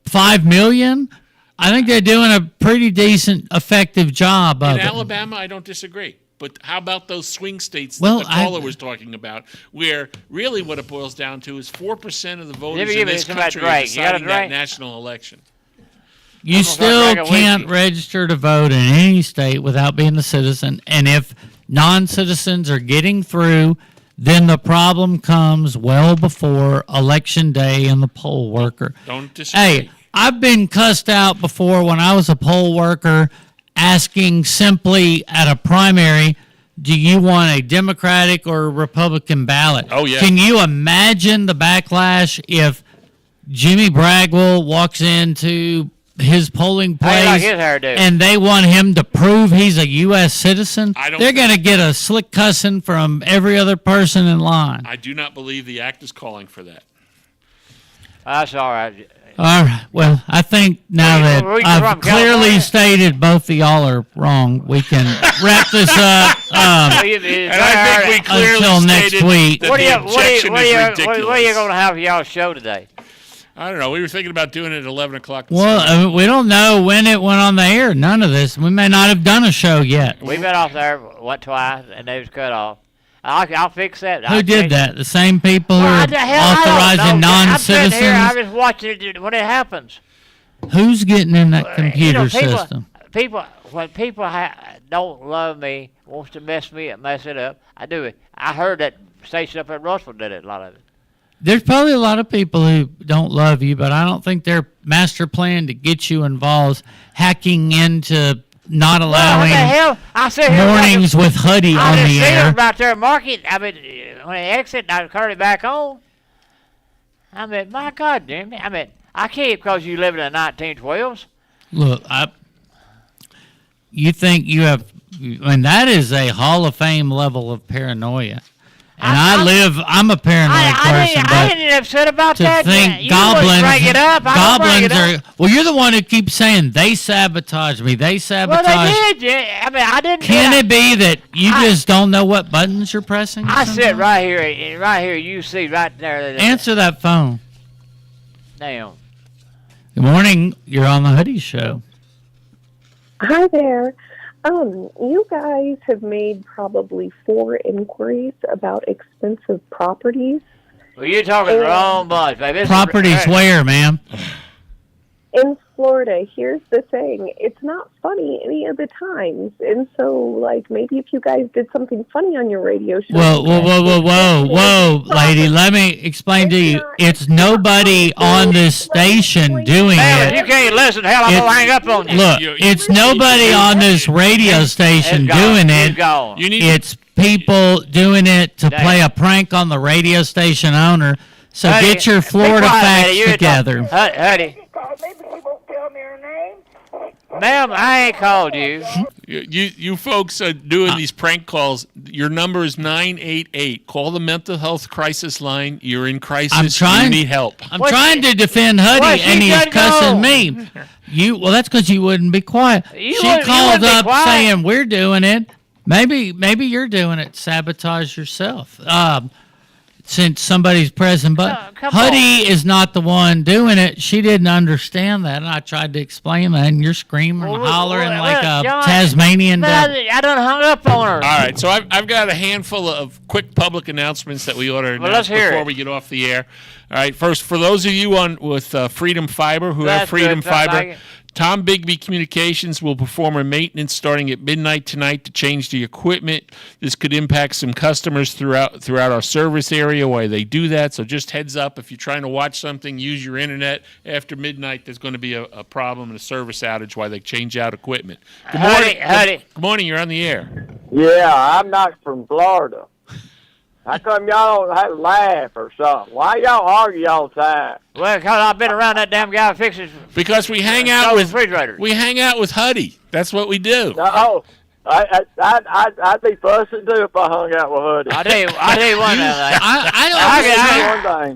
Speaker 2: 5 million. I think they're doing a pretty decent, effective job of
Speaker 3: In
Speaker 2: it.
Speaker 3: Alabama, I don't disagree. But how about those swing states
Speaker 2: Well,
Speaker 3: that the caller was talking about, where really what it boils down to is 4% of the voters in this country are deciding that national election.
Speaker 2: You still can't register to vote in any state without being a citizen. And if non-citizens are getting through, then the problem comes well before election day and the poll worker.
Speaker 3: Don't disagree.
Speaker 2: Hey, I've been cussed out before when I was a poll worker asking simply at a primary, do you want a Democratic or a Republican ballot?
Speaker 3: Oh, yeah.
Speaker 2: Can you imagine the backlash if Jimmy Bragwell walks into his polling place
Speaker 1: like his hairdo.
Speaker 2: and they want him to prove he's a U.S. citizen?
Speaker 3: I don't
Speaker 2: They're
Speaker 3: think-
Speaker 2: going to get a slick cussing from every other person in line.
Speaker 3: I do not believe the act is calling for that.
Speaker 1: That's all right.
Speaker 2: All right. Well, I think now that
Speaker 1: Where you
Speaker 2: I've
Speaker 1: from,
Speaker 2: clearly
Speaker 1: California?
Speaker 2: stated both of y'all are wrong, we can wrap this up.
Speaker 3: And I think we clearly
Speaker 2: Until next
Speaker 3: stated
Speaker 2: week.
Speaker 3: that
Speaker 1: What are
Speaker 3: the
Speaker 1: you
Speaker 3: objection is ridiculous.
Speaker 1: what are you going to have for y'all's show today?
Speaker 3: I don't know. We were thinking about doing it at 11 o'clock. this
Speaker 2: Well,
Speaker 3: morning.
Speaker 2: we don't know when it went on the air. None of this. We may not have done a show yet.
Speaker 1: We've been off there twice, and they was cut off. I'll fix that.
Speaker 2: Who did that? The same people who
Speaker 1: Well,
Speaker 2: are authorizing
Speaker 1: I'm sitting here. I'm
Speaker 2: non-citizens?
Speaker 1: just watching it when it happens.
Speaker 2: Who's getting in that computer system?
Speaker 1: When people don't love me, wants to mess it up, I do it. I heard that station up at Russell did it, a lot of it.
Speaker 2: There's probably a lot of people who don't love you, but I don't think their master plan to get you involved hacking into not
Speaker 1: What the
Speaker 2: allowing
Speaker 1: hell? I sit here
Speaker 2: mornings with Hutty
Speaker 1: I
Speaker 2: on
Speaker 1: just
Speaker 2: the
Speaker 1: see them
Speaker 2: air.
Speaker 1: about their market. I mean, when they exit, I turn it back on. I mean, my God, Jimmy. I mean, I can't because you live in the 1912s.
Speaker 2: Look, you think you have, and that is a Hall of Fame level of paranoia. And I'm a paranoid person,
Speaker 1: I
Speaker 2: but
Speaker 1: didn't get upset about
Speaker 2: to
Speaker 1: that.
Speaker 2: think
Speaker 1: You
Speaker 2: goblins,
Speaker 1: bring it up. I don't bring it up.
Speaker 2: well, you're the one who keeps saying they sabotage me. They
Speaker 1: Well,
Speaker 2: sabotage.
Speaker 1: they did. I mean, I didn't.
Speaker 2: Can it be that you just don't know what buttons you're pressing?
Speaker 1: I sit
Speaker 2: sometimes?
Speaker 1: right here, and right here. You see right there.
Speaker 2: Answer that phone.
Speaker 1: Damn.
Speaker 2: Good morning. You're on the Hutty Show.
Speaker 9: Hi there. You guys have made probably 4 inquiries about expensive properties.
Speaker 1: Well, you're talking the wrong bunch, baby.
Speaker 2: Properties where, ma'am?
Speaker 9: In Florida, here's the thing. It's not funny any of the times. And so, like, maybe if you guys did something funny on your radio show.
Speaker 2: Whoa, lady. Let me explain to you. It's nobody on this station doing
Speaker 1: Man, if you
Speaker 2: it.
Speaker 1: can't listen, hell, I'm going to hang up on you.
Speaker 2: Look, it's nobody on this radio station
Speaker 1: It's gone.
Speaker 2: doing
Speaker 1: It's
Speaker 2: it.
Speaker 1: gone.
Speaker 3: You need
Speaker 2: It's people doing it to play a prank on the radio station owner. So
Speaker 1: Hutty,
Speaker 2: get your Florida
Speaker 1: be quiet,
Speaker 2: facts
Speaker 1: Hutty.
Speaker 2: together.
Speaker 1: Hutty.
Speaker 5: Maybe he won't tell me her name.
Speaker 1: Ma'am, I ain't called you.
Speaker 3: You folks are doing these prank calls. Your number is 988. Call the mental health crisis line. You're in crisis. You need help.
Speaker 2: I'm trying to defend Hutty, and he's cussing me. Well, that's because you wouldn't be quiet. She called up saying we're doing it. Maybe you're doing it. Sabotage yourself. Since somebody's present, but Hutty is not the one doing it. She didn't understand that, and I tried to explain that, and you're screaming and hollering like a
Speaker 1: John,
Speaker 2: Tasmanian devil.
Speaker 1: I done hung up on her.
Speaker 3: All right, so I've got a handful of quick public announcements that we ought to announce before we get off the air. All right, first, for those of you with Freedom Fiber who have Freedom Fiber, Tom Bigby Communications will perform a maintenance starting at midnight tonight to change the equipment. This could impact some customers throughout our service area while they do that. So just heads up, if you're trying to watch something, use your internet after midnight, there's going to be a problem and a service outage while they change out equipment. Good morning.
Speaker 1: Hutty.
Speaker 3: Good morning. You're on the air.
Speaker 10: Yeah, I'm not from Florida. How come y'all don't have to laugh or something? Why y'all argue all the time?
Speaker 1: Well, because I've been around that damn guy who fixes.
Speaker 3: Because we hang out with
Speaker 1: refrigerators.
Speaker 3: We hang out with Hutty. That's what we do.
Speaker 10: No, I'd be fussing too if I hung out with Hutty.
Speaker 1: I'll tell you one thing.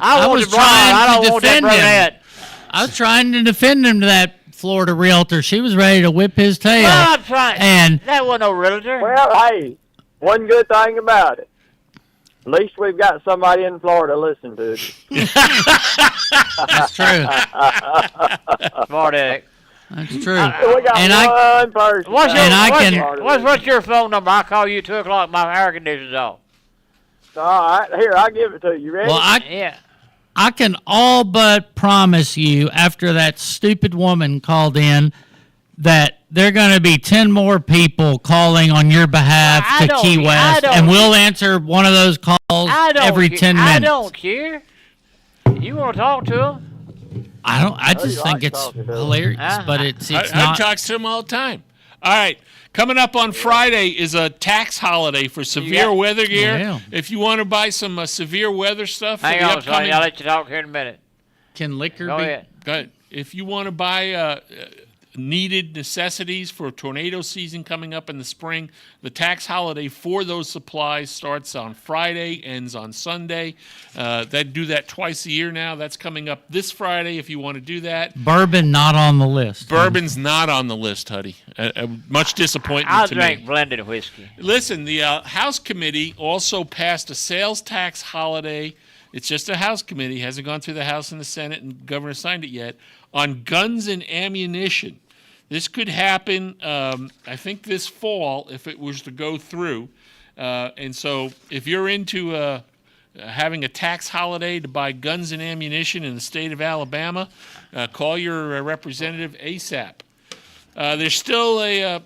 Speaker 2: I was trying to defend him. I was trying to defend him to that Florida realtor. She was ready to whip his tail.
Speaker 1: Well, I'm trying.
Speaker 2: And
Speaker 1: that wasn't no realtor.
Speaker 10: Well, hey, one good thing about it. At least we've got somebody in Florida listening to it.
Speaker 2: That's true.
Speaker 1: Florida.
Speaker 2: That's true.
Speaker 10: We got one person.
Speaker 1: What's your phone number? I'll call you 2 o'clock. My air conditioner's off.
Speaker 10: All right, here, I'll give it to you. Ready?
Speaker 2: Well, I can all but promise you, after that stupid woman called in, that there are going to be 10 more people calling on your behalf to Key West, and we'll answer one of those calls every 10 minutes.
Speaker 1: I don't care. You want to talk to them?
Speaker 2: I just think it's hilarious, but it's not.
Speaker 3: I talk to them all the time. All right. Coming up on Friday is a tax holiday for severe weather gear.
Speaker 2: Yeah.
Speaker 3: If you want to buy some severe weather stuff for
Speaker 1: Hang
Speaker 3: the
Speaker 1: on,
Speaker 3: upcoming...
Speaker 1: Sonny, I'll let you talk here in a minute.
Speaker 2: Can liquor
Speaker 1: Go
Speaker 2: be...
Speaker 1: ahead.
Speaker 3: Go ahead. If you want to buy needed necessities for tornado season coming up in the spring, the tax holiday for those supplies starts on Friday, ends on Sunday. They do that twice a year now. That's coming up this Friday if you want to do that.
Speaker 2: Bourbon not on the list.
Speaker 3: Bourbon's not on the list, Hutty. Much disappointment
Speaker 1: I'll
Speaker 3: to
Speaker 1: drink
Speaker 3: me.
Speaker 1: blended whiskey.
Speaker 3: Listen, the House Committee also passed a sales tax holiday. It's just a House Committee. Hasn't gone through the House and the Senate, and the governor signed it yet, on guns and ammunition. This could happen, I think, this fall if it was to go through. And so if you're into having a tax holiday to buy guns and ammunition in the state of Alabama, call your representative ASAP. There's still a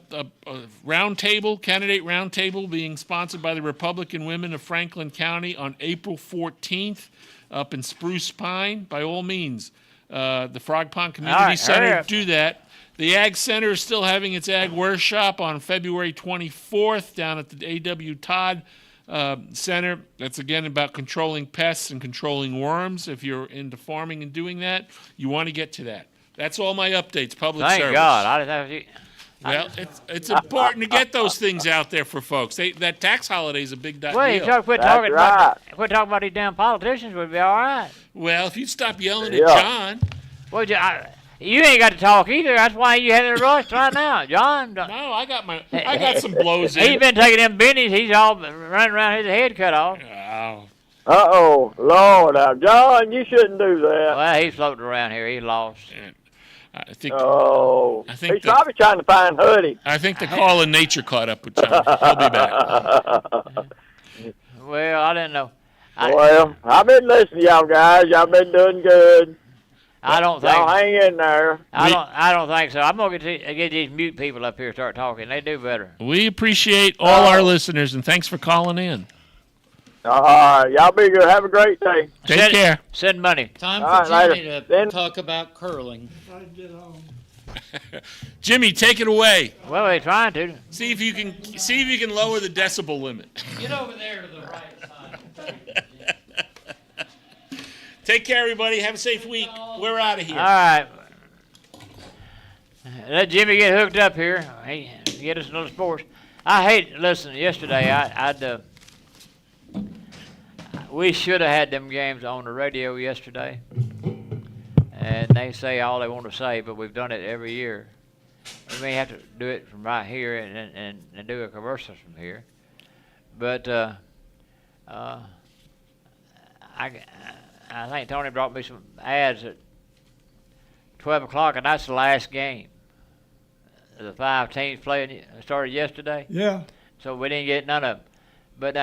Speaker 3: candidate roundtable being sponsored by the Republican Women of Franklin County on April 14th up in Spruce Pine. By all means, the Frog Pond Community Center, do that. The Ag Center is still having its Ag Workshop on February 24th down at the A.W. Todd Center. That's, again, about controlling pests and controlling worms. If you're into farming and doing that, you want to get to that. That's all my updates, public service.
Speaker 1: Thank God.
Speaker 3: Well, it's important to get those things out there for folks. That tax holiday is a big deal.
Speaker 1: Well, you quit talking about these damn politicians, we'd be all right.
Speaker 3: Well, if you stop yelling at John.
Speaker 1: Well, you ain't got to talk either. That's why you having a rush right now, John.
Speaker 3: No, I got some blows in.
Speaker 1: He's been taking them bennies. He's all running around his head cut off.
Speaker 3: Oh.
Speaker 10: Uh-oh, Lord, now, John, you shouldn't do that.
Speaker 1: Well, he's floating around here. He's lost.
Speaker 3: I think
Speaker 10: he's probably trying to find Hutty.
Speaker 3: I think the call of nature caught up with John. He'll be back.
Speaker 1: Well, I didn't know.
Speaker 10: I've been listening to y'all guys. Y'all been doing good.
Speaker 1: I don't think.
Speaker 10: Y'all hang in there.
Speaker 1: I don't think so. I'm gonna get these mute people up here to start talking. They do better.
Speaker 3: We appreciate all our listeners, and thanks for calling in.
Speaker 10: All right, y'all be good. Have a great day.
Speaker 3: Take care.
Speaker 1: Send money.
Speaker 2: Time for Jimmy to talk about curling.
Speaker 3: Jimmy, take it away.
Speaker 1: Well, they're trying to.
Speaker 3: See if you can lower the decibel limit.
Speaker 2: Get over there to the right side.
Speaker 3: Take care, everybody. Have a safe week. We're out of here.
Speaker 1: All right. Let Jimmy get hooked up here. He get us a little sports. I hate. Listen, yesterday we should have had them games on the radio yesterday, and they say all they want to say, but we've done it every year. We may have to do it from right here and do a commercial from here, but I think Tony brought me some ads at 12 o'clock, and that's the last game. The 5 teams playing started yesterday.
Speaker 11: Yeah.
Speaker 1: So we didn't get none of them. But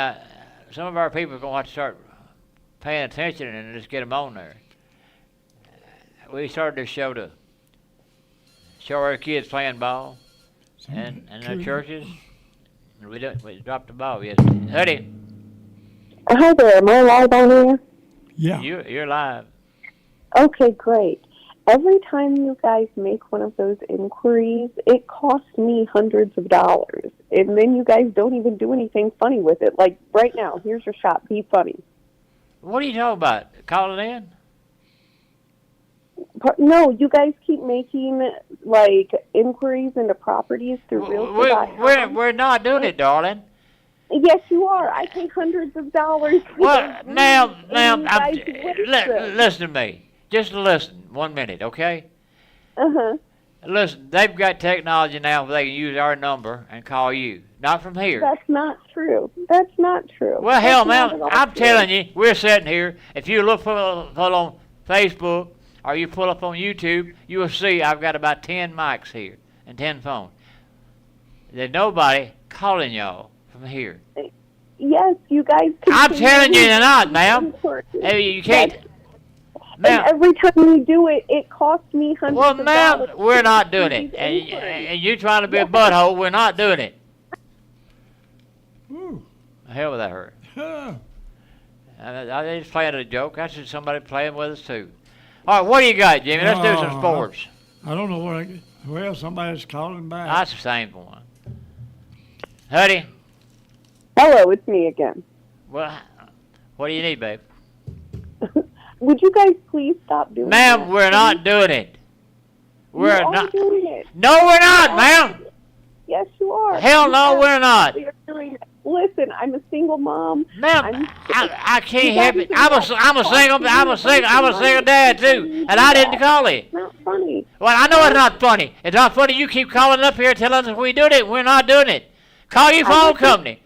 Speaker 1: some of our people are going to have to start paying attention and just get them on there. We started this show to show our kids playing ball and their churches. And we dropped the ball yesterday. Hutty.
Speaker 9: Hi there. Am I live on air?
Speaker 11: Yeah.
Speaker 1: You're live.
Speaker 9: Okay, great. Every time you guys make one of those inquiries, it costs me hundreds of dollars. And then you guys don't even do anything funny with it. Like, right now, here's your shot. Be funny.
Speaker 1: What are you talking about? Calling in?
Speaker 9: No, you guys keep making, like, inquiries into properties through realtor.com.
Speaker 1: We're not doing it, darling.
Speaker 9: Yes, you are. I pay hundreds of dollars.
Speaker 1: Well, now, listen to me. Just listen 1 minute, okay?
Speaker 9: Uh-huh.
Speaker 1: Listen, they've got technology now where they can use our number and call you. Not from here.
Speaker 9: That's not true. That's not true.
Speaker 1: Well,
Speaker 9: That's
Speaker 1: hell,
Speaker 9: not
Speaker 1: man,
Speaker 9: at all
Speaker 1: I'm
Speaker 9: true.
Speaker 1: telling you, we're sitting here. If you look pull on Facebook or you pull up on YouTube, you will see I've got about 10 mics here and 10 phones. There's nobody calling y'all from here.
Speaker 9: Yes, you guys.
Speaker 1: I'm telling you, they're not, ma'am. Hey, you can't.
Speaker 9: And every time you do it, it costs me hundreds
Speaker 1: Well,
Speaker 9: of
Speaker 1: ma'am,
Speaker 9: dollars.
Speaker 1: we're not doing it. And you trying to be a butthole, we're not doing it. The hell with that hurt. I just playing a joke. I see somebody playing with us, too. All right, what do you got, Jimmy? Let's do some sports.
Speaker 11: I don't know what well, somebody's calling back.
Speaker 1: That's the same one. Hutty?
Speaker 9: Hello, it's me again.
Speaker 1: Well, what do you need, babe?
Speaker 9: Would you guys please stop doing that?
Speaker 1: Ma'am, we're not doing it. We're
Speaker 9: you
Speaker 1: not
Speaker 9: are doing it.
Speaker 1: No, we're not, ma'am.
Speaker 9: Yes, you are.
Speaker 1: Hell no, we're not.
Speaker 9: You're doing it. Listen, I'm a single mom.
Speaker 1: Ma'am, I can't help it. I'm a single dad too, and I didn't call it.
Speaker 9: It's not funny.
Speaker 1: Well, I know it's not funny. It's not funny. You keep calling up here telling us we doing it. We're not doing it. Call your phone company.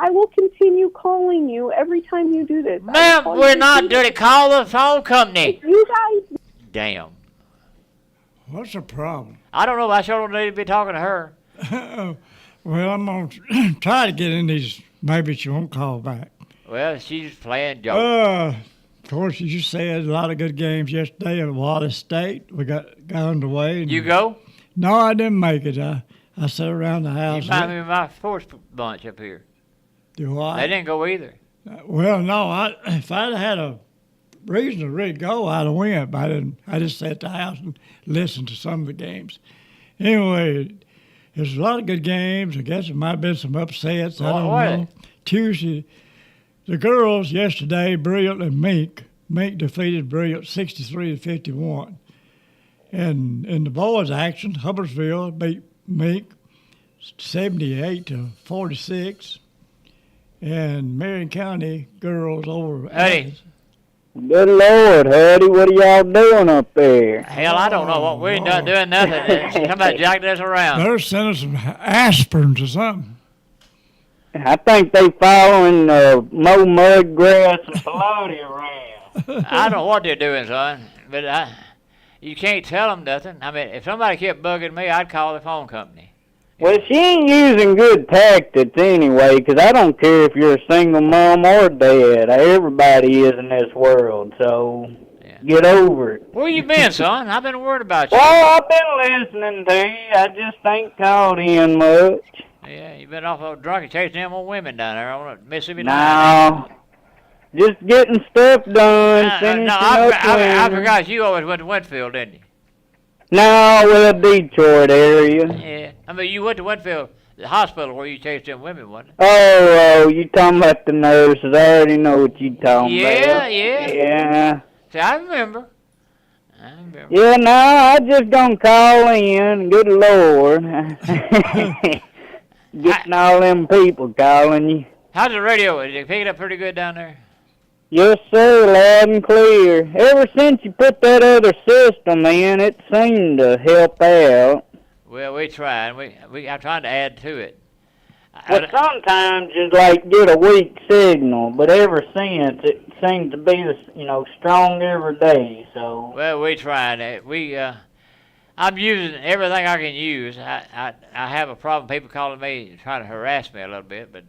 Speaker 9: I will continue calling you every time you do this.
Speaker 1: Ma'am, we're not doing it. Call the phone company.
Speaker 9: You guys.
Speaker 1: Damn.
Speaker 11: What's the problem?
Speaker 1: I don't know. I sure don't need to be talking to her.
Speaker 11: Well, I'm going to try to get in these. Maybe she won't call back.
Speaker 1: Well, she's playing jokes.
Speaker 11: Of course, you said a lot of good games yesterday at Wallace State. We got underway.
Speaker 1: You go?
Speaker 11: No, I didn't make it. I sat around the house.
Speaker 1: You remind me of my sports bunch up here.
Speaker 11: Do I?
Speaker 1: They didn't go either.
Speaker 11: Well, no. If I'd had a reason to really go, I'd have went. But I didn't. I just sat at the house and listened to some of the games. Anyway, there's a lot of good games. I guess there might have been some upsets. I don't know. Tuesday, the girls yesterday, Brilliant and Mink. Mink defeated Brilliant 63-51. And in the boys' action, Hubbardsville beat Mink 78-46. And Marion County girls over.
Speaker 1: Hey.
Speaker 10: Good Lord, Hutty, what are y'all doing up there?
Speaker 1: Hell, I don't know. What we're not doing nothing. Come about jacking us around.
Speaker 11: They're sending some aspirins or something.
Speaker 10: I think they following mow mud, grass, and floaty around.
Speaker 1: I don't know what they're doing, son. But you can't tell them nothing. I mean, if somebody kept bugging me, I'd call the phone company.
Speaker 10: Well, she ain't using good tactics anyway, because I don't care if you're a single mom or dad. Everybody is in this world, so get over it.
Speaker 1: Where you been, son? I've been worried about you.
Speaker 10: Well, I've been listening to you. I just ain't called in much.
Speaker 1: Yeah, you been off drunk and chasing them old women down there on Mississippi.
Speaker 10: No, just getting stuff done, finishing up
Speaker 1: I
Speaker 10: things.
Speaker 1: forgot you always went to Winfield, didn't you?
Speaker 10: No, well, Detroit area.
Speaker 1: Yeah. I mean, you went to Winfield, the hospital where you chased them women, wasn't it?
Speaker 10: Oh, you talking about the nurses? I already know what you talking about.
Speaker 1: Yeah.
Speaker 10: Yeah.
Speaker 1: See, I remember.
Speaker 10: Yeah, no, I just gonna call in. Good Lord. Getting all them people calling you.
Speaker 1: How's the radio? Is it picking up pretty good down there?
Speaker 10: Yes, sir, loud and clear. Ever since you put that other system in, it seemed to help out.
Speaker 1: Well, we tried. I'm trying to add to it.
Speaker 10: Well, sometimes you like get a weak signal, but ever since it seems to be strong every day. So.
Speaker 1: Well, we tried. I'm using everything I can use. I have a problem. People calling me trying to harass me a little bit, but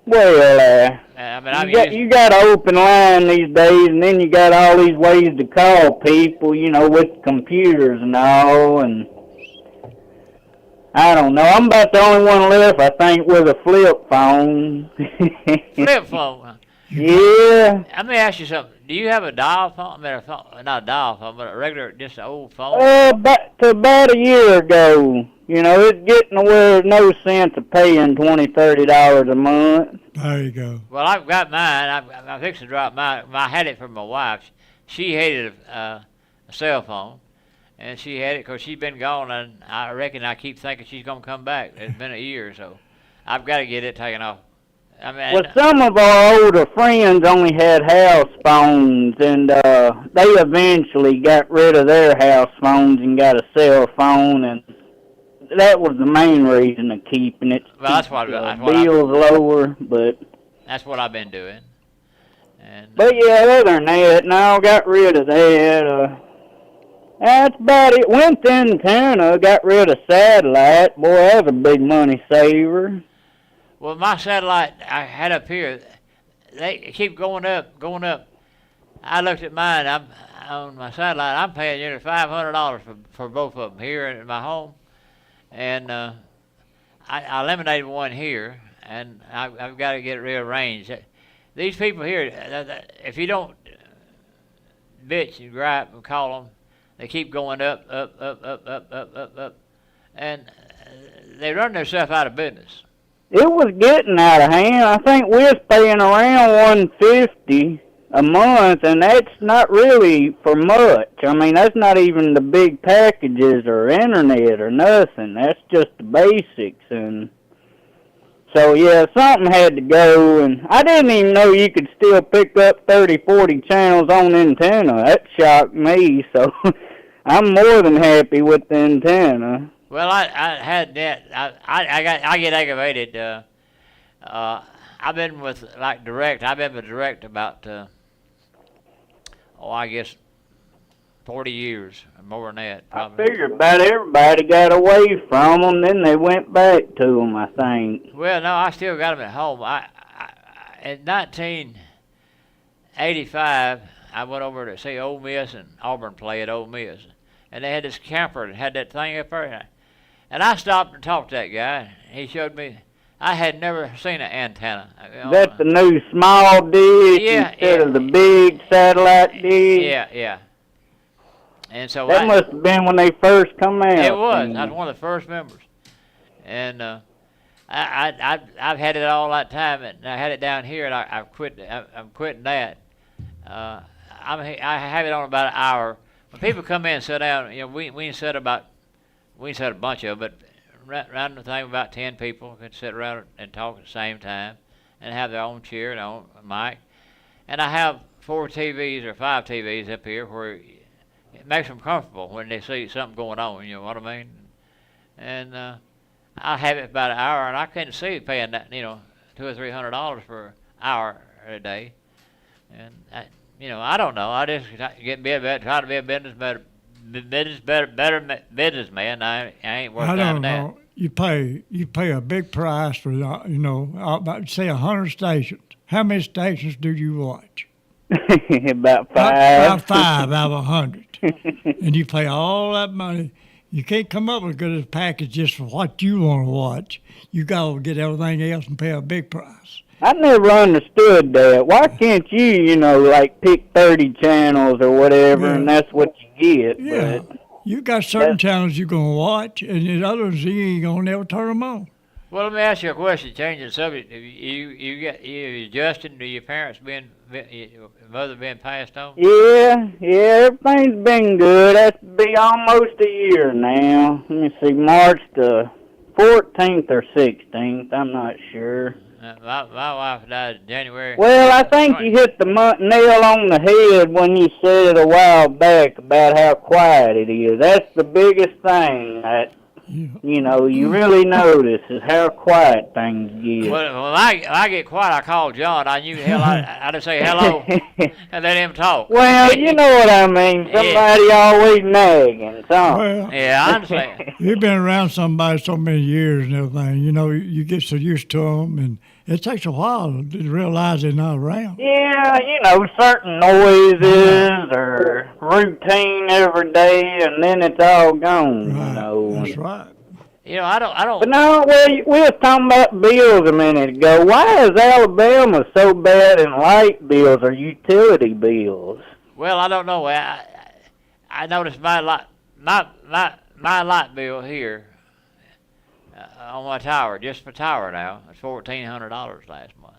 Speaker 10: Well,
Speaker 1: I mean,
Speaker 10: you got an open line these days, and then you got all these ways to call people, with computers and all, and I don't know. I'm about the only one left, I think, with a flip phone.
Speaker 1: Flip phone?
Speaker 10: Yeah.
Speaker 1: Let me ask you something. Do you have a dial phone? I mean, not a dial phone, but a regular, just an old phone?
Speaker 10: About a year ago. It's getting to where there's no sense of paying $20-$30 a month.
Speaker 11: There you go.
Speaker 1: Well, I've got mine. I'm fixing to drop mine. I had it from my wife. She hated a cell phone, and she had it because she's been gone, and I reckon I keep thinking she's going to come back. It's been a year or so. I've got to get it taken off. I mean,
Speaker 10: well, some of our older friends only had house phones, and they eventually got rid of their house phones and got a cell phone, and that was the main reason of keeping it.
Speaker 1: Well, that's what
Speaker 10: bills lower, but
Speaker 1: that's what I've been doing.
Speaker 10: But yeah, other than that, no, got rid of that. That's about it. Went to antenna, got rid of satellite. Boy, that was a big money saver.
Speaker 1: Well, my satellite I had up here, they keep going up. I looked at mine. On my satellite. I'm paying nearly $500 for both of them here at my home, and I eliminated one here, and I've got to get it rearranged. These people here, if you don't bitch and gripe and call them, they keep going up, and they run themselves out of business.
Speaker 10: It was getting out of hand. I think we was paying around $150 a month, and that's not really for much. I mean, that's not even the big packages or internet or nothing. That's just the basics, and so yeah, something had to go. And I didn't even know you could still pick up 30-40 channels on antenna. That shocked me. So I'm more than happy with the antenna.
Speaker 1: Well, I had that. I get aggravated. I've been with Direct. I've been with Direct about I guess 40 years or more than that. Probably.
Speaker 10: I figured about everybody got away from them, then they went back to them, I think.
Speaker 1: Well, no, I still got them at home. In 1985, I went over to see Ole Miss and Auburn play at Ole Miss, and they had this camper that had that thing up there. And I stopped and talked to that guy. He showed me. I had never seen an antenna.
Speaker 10: That's the new small dish instead of the big satellite dish.
Speaker 1: Yeah. And so
Speaker 10: that must have been when they first come out.
Speaker 1: It was. I was one of the first members, and I've had it all that time, and I had it down here, and I quit. I'm quitting that. I have it on about an hour. When people come in and sit down, we can sit a bunch of, but around the thing about 10 people can sit around and talk at the same time, and have their own chair and own mic. And I have 4 TVs or 5 TVs up here where it makes them comfortable when they see something going on. You know what I mean? And I have it about an hour, and I couldn't see it paying that, $200 or $300 for an hour a day. And I don't know. I just get better, try to be a businessman. Businessman. I ain't worth that.
Speaker 11: I don't know. You pay a big price for about say 100 stations. How many stations do you watch?
Speaker 10: About 5.
Speaker 11: About 5 out of 100, and you pay all that money. You can't come up with a good package just for what you want to watch. You got to get everything else and pay a big price.
Speaker 10: I never understood that. Why can't you, pick 30 channels or whatever, and that's what you get?
Speaker 11: Yeah.
Speaker 10: But
Speaker 11: You got certain channels you're going to watch, and the others you ain't going to never turn them on.
Speaker 1: Well, let me ask you a question. Changing the subject. You adjusting to your parents your mother being passed on?
Speaker 10: Yeah, everything's been good. That's be almost a year now. Let me see, March the 14th or 16th. I'm not sure.
Speaker 1: My wife died in January.
Speaker 10: Well, I think you hit the nail on the head when you said a while back about how quiet it is. That's the biggest thing that, you really notice is how quiet things get.
Speaker 1: Well, when I get quiet, I call John. I knew I just say hello and let him talk.
Speaker 10: Well, you know what I mean. Somebody always nagging,
Speaker 11: Well,
Speaker 1: yeah, I understand.
Speaker 11: You've been around somebody so many years and everything. You get so used to them, and it takes a while to realize they're not around.
Speaker 10: Yeah, certain noises or routine every day, and then it's all gone.
Speaker 11: Right. That's right.
Speaker 1: I don't.
Speaker 10: But no, we was talking about bills a minute ago. Why is Alabama so bad in light bills or utility bills?
Speaker 1: Well, I don't know. I noticed my light bill here on my tower, just for tower now, it's $1,400 last month,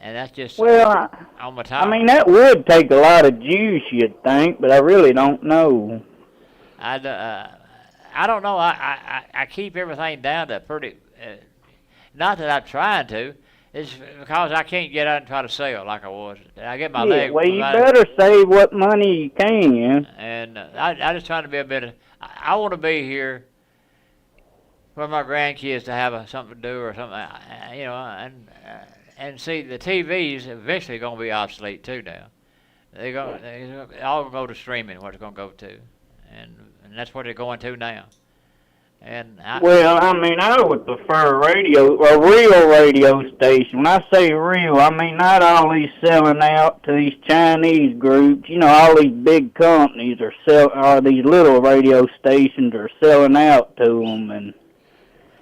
Speaker 1: and that's just on my tower.
Speaker 10: I mean, that would take a lot of juice, you'd think, but I really don't know.
Speaker 1: I don't know. I keep everything down to pretty. Not that I'm trying to. It's because I can't get out and try to sell like I was. I get my leg.
Speaker 10: Well, you better save what money you can.
Speaker 1: And I just trying to be a bit. I want to be here for my grandkids to have something to do or something. And see the TVs eventually going to be obsolete too now. They all go to streaming. What it's going to go to, and that's what they're going to now. And I
Speaker 10: would prefer a real radio station. When I say real, I mean not all these selling out to these Chinese groups. All these big companies or these little radio stations are selling out to them, and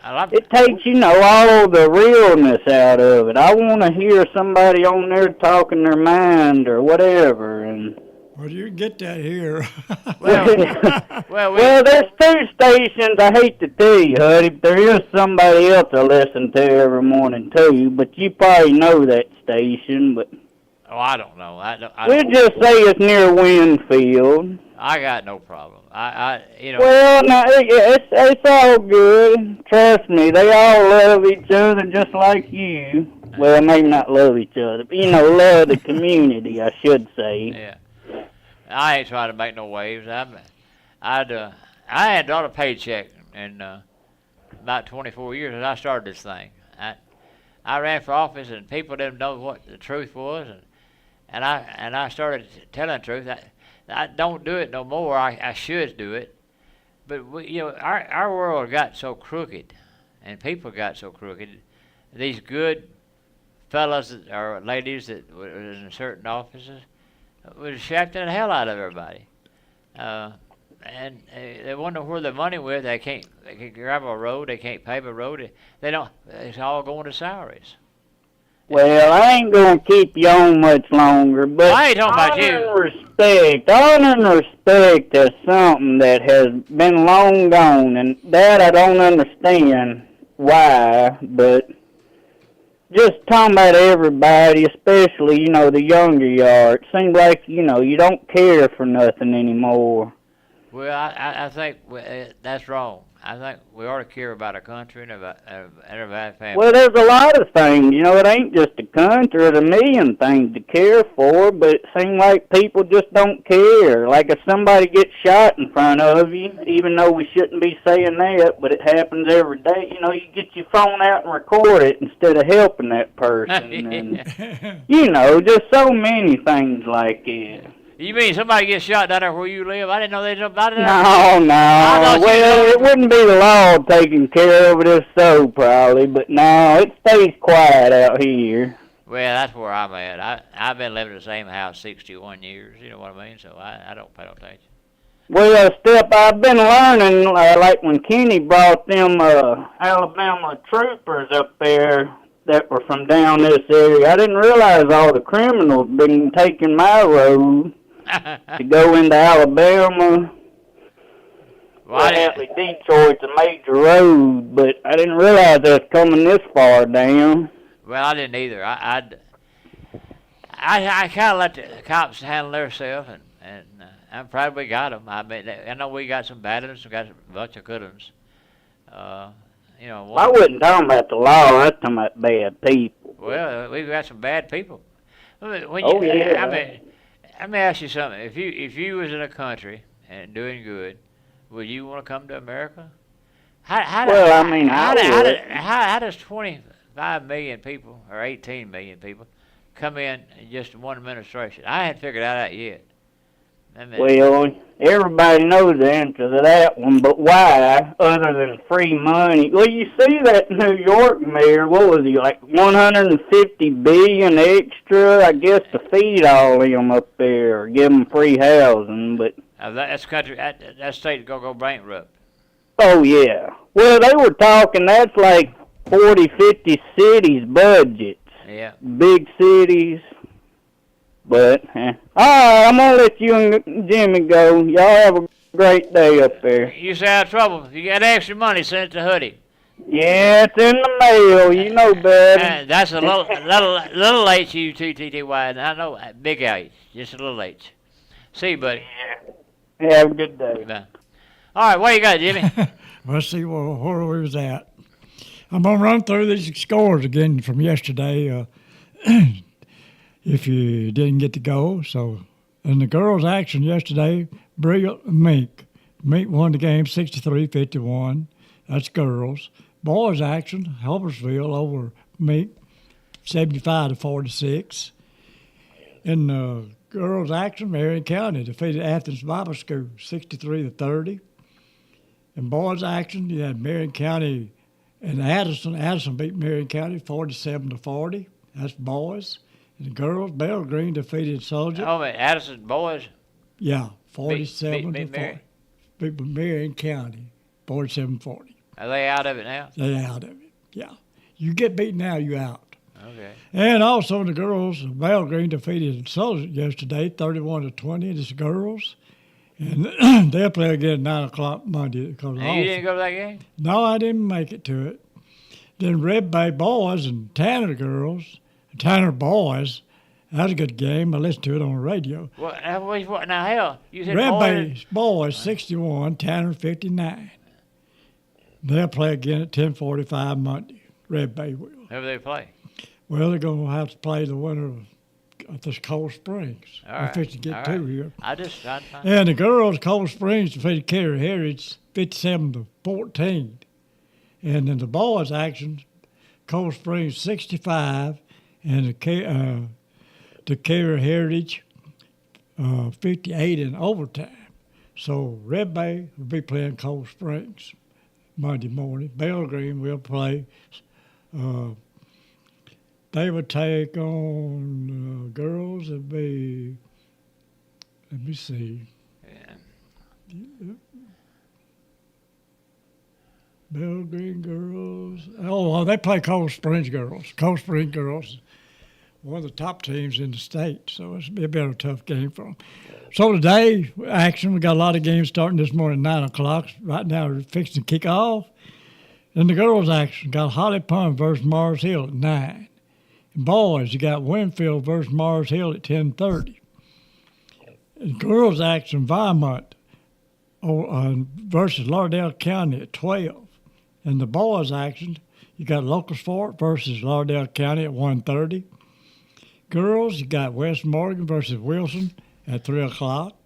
Speaker 10: it takes, all the realness out of it. I want to hear somebody on there talking their mind or whatever, and.
Speaker 11: Well, you can get that here.
Speaker 10: Well, there's two stations. I hate to tell you, Hutty, but there is somebody else I listen to every morning too. But you probably know that station. But
Speaker 1: I don't know.
Speaker 10: We'll just say it's near Winfield.
Speaker 1: I got no problem.
Speaker 10: Well, no, it's all good. Trust me, they all love each other just like you. Well, maybe not love each other, but love the community, I should say.
Speaker 1: Yeah. I ain't trying to make no waves. I hadn't got a paycheck in about 24 years as I started this thing. I ran for office and people didn't know what the truth was, and I started telling the truth. I don't do it no more. I should do it, but our world got so crooked, and people got so crooked. These good fellas or ladies that were in certain offices was shafting the hell out of everybody, and they wonder where the money went. They can't grab a road. They can't pave a road. They don't. It's all going to salaries.
Speaker 10: Well, I ain't gonna keep you on much longer, but
Speaker 1: I ain't talking about you.
Speaker 10: Honor and respect is something that has been long gone, and that I don't understand why, but. Just talking about everybody, especially, the younger yard. It seems like, you don't care for nothing anymore.
Speaker 1: Well, I think that's wrong. I think we ought to care about our country and about our family.
Speaker 10: Well, there's a lot of things. It ain't just the country. There's a million things to care for, but it seems like people just don't care. Like if somebody gets shot in front of you, even though we shouldn't be saying that, but it happens every day, you get your phone out and record it instead of helping that person. And, just so many things like that.
Speaker 1: You mean somebody gets shot down there where you live? I didn't know they jumped out of there.
Speaker 10: No. Well, it wouldn't be the law taking care of it if so, probably. But no, it stays quiet out here.
Speaker 1: Well, that's where I'm at. I've been living in the same house 61 years. You know what I mean? So I don't pay no attention.
Speaker 10: Well, I've been learning, like when Kenny brought them Alabama troopers up there that were from down this area. I didn't realize all the criminals been taking my road to go into Alabama. Apparently Detroit's a major road, but I didn't realize it was coming this far down.
Speaker 1: Well, I didn't either. I kind of let the cops handle themselves, and I'm proud we got them. I mean, I know we got some bad ones, we got a bunch of good ones. You know,
Speaker 10: I wasn't talking about the law. I was talking about bad people.
Speaker 1: Well, we've got some bad people. Yeah. I mean, let me ask you something. If you was in a country and doing good, would you want to come to America? How does 25 million people or 18 million people come in just one administration? I hadn't figured that out yet.
Speaker 10: Well, everybody knows the answer to that one, but why, other than free money? Well, you see that New York mayor, what was he, like $150 billion extra, I guess, to feed all of them up there, give them free housing, but...
Speaker 1: That's country. That state's gonna go bankrupt.
Speaker 10: Oh, yeah. Well, they were talking, that's like 40, 50 cities' budgets.
Speaker 1: Yeah.
Speaker 10: Big cities. But, all right, I'm going to let you and Jimmy go. Y'all have a great day up there.
Speaker 1: You stay out of trouble. If you got extra money, send it to Hutty.
Speaker 10: Yeah, it's in the mail. You know better.
Speaker 1: That's a little H, U-T-T-T-Y. I know, big H, just a little H. See you, buddy.
Speaker 10: Yeah. Have a good day.
Speaker 1: Bye. All right, what you got, Jimmy?
Speaker 11: Let's see where we was at. I'm going to run through these scores again from yesterday. If you didn't get to go. So, in the girls' action yesterday, Brilliant Mink. Mink won the game 63-51. That's girls. Boys' action, Helpersville over Mink 75-46. In the girls' action, Marion County defeated Athens Bible School 63-30. In boys' action, you had Marion County and Addison. Addison beat Marion County 47-40. That's boys. The girls, Bell Green defeated Soldier.
Speaker 1: Oh, man, Addison boys?
Speaker 11: Yeah, 47-40. Beat Marion County, 47-40.
Speaker 1: Are they out of it now?
Speaker 11: They're out of it, yeah. You get beat now, you out.
Speaker 1: Okay.
Speaker 11: And also the girls, Bell Green defeated Soldier yesterday, 31-20. It's girls. And they'll play again at 9 o'clock Monday.
Speaker 1: You didn't go to that game?
Speaker 11: No, I didn't make it to it. Then Red Bay boys and Tanner girls. Tanner boys, that was a good game. I listened to it on the radio.
Speaker 1: What now, hell, you said
Speaker 11: Red
Speaker 1: boys?
Speaker 11: Bay boys 61, Tanner 59. They'll play again at 10:45 Monday. Red Bay will.
Speaker 1: Who do they play?
Speaker 11: Well, they're going to have to play the winner of this Cold Springs.
Speaker 1: All
Speaker 11: I'm
Speaker 1: right.
Speaker 11: fixing to get to here.
Speaker 1: And
Speaker 11: the girls, Cold Springs defeated Carey Heritage 57-14. And in the boys' action, Cold Springs 65. And the Carey Heritage 58 in overtime. So Red Bay will be playing Cold Springs Monday morning. Bell Green will play. They would take on girls. It'd be, let me see. Yeah. Bell Green girls. Oh, they play Cold Springs girls. Cold Springs girls. One of the top teams in the state, so it's a bit of a tough game for them. So today, action, we got a lot of games starting this morning at 9 o'clock. Right now, we're fixing to kick off. And the girls' action, got Holly Pond versus Mars Hill at 9. And boys, you got Winfield versus Mars Hill at 10:30. And girls' action, Vermont versus Lauderdale County at 12. And the boys' action, you got Locust Fork versus Lauderdale County at 1:30. Girls, you got West Morgan versus Wilson at 3 o'clock.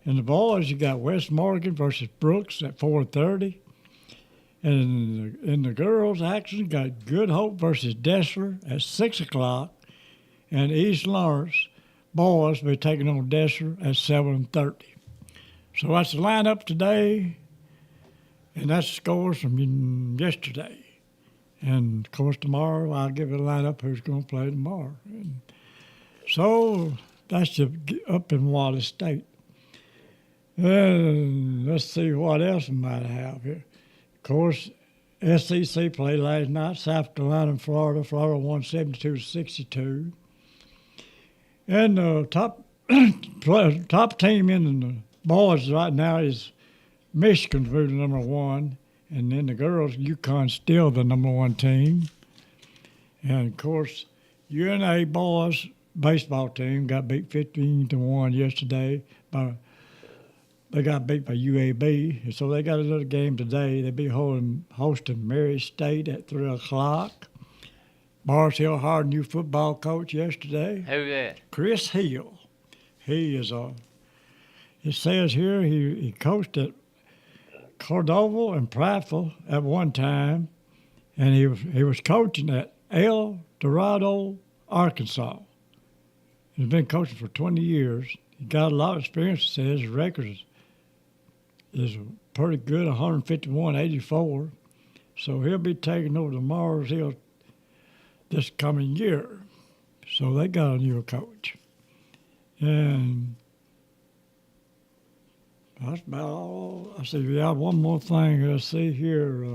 Speaker 11: And the boys, you got West Morgan versus Brooks at 4:30. And in the girls' action, you got Good Hope versus Dessler at 6 o'clock. And East Lawrence boys will be taking on Dessler at 7:30. So that's the lineup today. And that's the scores from yesterday. And, of course, tomorrow I'll give it a lineup who's going to play tomorrow. And so that's up in Wallace State. Let's see what else we might have here. Of course, SEC played last night, South Carolina and Florida. Florida won 72-62. And the top team in the boys right now is Michigan's moved to number one, and then the girls, UConn's still the number one team. And of course, UNA boys baseball team got beat 15-1 yesterday. They got beat by UAB, and so they got another game today. They'll be hosting Mary State at 3:00. Mars Hill hired a new football coach yesterday.
Speaker 1: Who that?
Speaker 11: Chris Hill. He is it says here he coached at Cordova and Prattville at one time, and he was coaching at El Dorado, Arkansas. He's been coaching for 20 years. He got a lot of experience. It says his record is pretty good, 151-84. So he'll be taking over the Mars Hill this coming year. So they got a new coach. And that's about all. I see. Yeah, one more thing. I see here.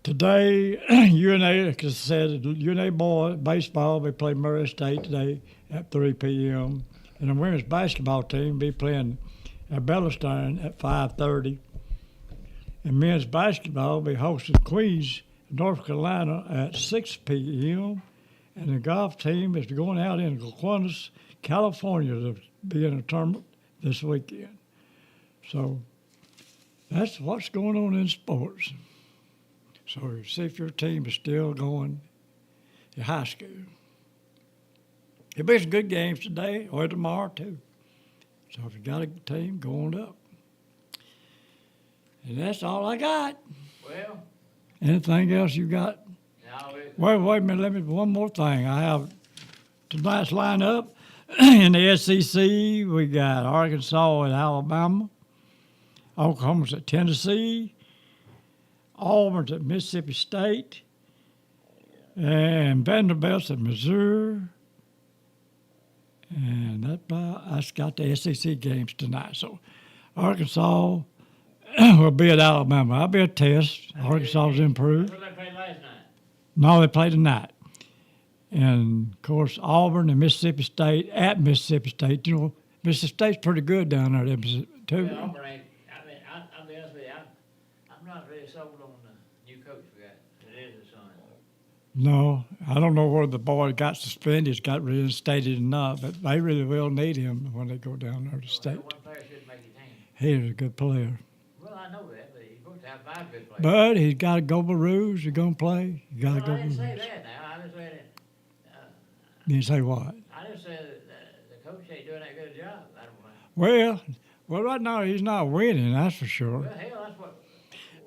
Speaker 11: Today, UNA, like I said, UNA boys baseball, they play Murray State today at 3 p.m. And the women's basketball team be playing at Bellstein at 5:30. And men's basketball be hosting Queens, North Carolina at 6 p.m. And the golf team is going out in Gowanus, California to be in a tournament this weekend. So that's what's going on in sports. So see if your team is still going in high school. There'll be some good games today or tomorrow too. So if you got a team, go on up. And that's all I got.
Speaker 1: Well.
Speaker 11: Anything else you got?
Speaker 1: No,
Speaker 11: Wait a minute. Let me one more thing. I have tonight's lineup in the SEC. We got Arkansas and Alabama. Oklahoma's at Tennessee. Auburn's at Mississippi State. And Vanderbilt's at Missouri. And that's got the SEC games tonight. So Arkansas will be at Alabama. That'll be a test. Arkansas's improved.
Speaker 1: Who they played last night?
Speaker 11: No, they play tonight. And, of course, Auburn and Mississippi State at Mississippi State. You know, Mississippi State's pretty good down there, too.
Speaker 1: Yeah, Auburn ain't. I mean, I'll be honest with you. I'm not really sold on the new coach we got. It is his son.
Speaker 11: No, I don't know whether the boy got suspended, got reinstated or not, but they really will need him when they go down there to state.
Speaker 1: One player shouldn't make your team.
Speaker 11: He's a good player.
Speaker 1: Well, I know that, but he's supposed to have 5 good players.
Speaker 11: But he's got to go Baroos. He's going to play. You got to
Speaker 1: Well,
Speaker 11: go
Speaker 1: I didn't say
Speaker 11: Baroos.
Speaker 1: that now. I just said it.
Speaker 11: You say what?
Speaker 1: I just said the coach ain't doing that good a job. I don't know.
Speaker 11: Well, right now he's not winning, that's for sure.
Speaker 1: Well, hell, that's what.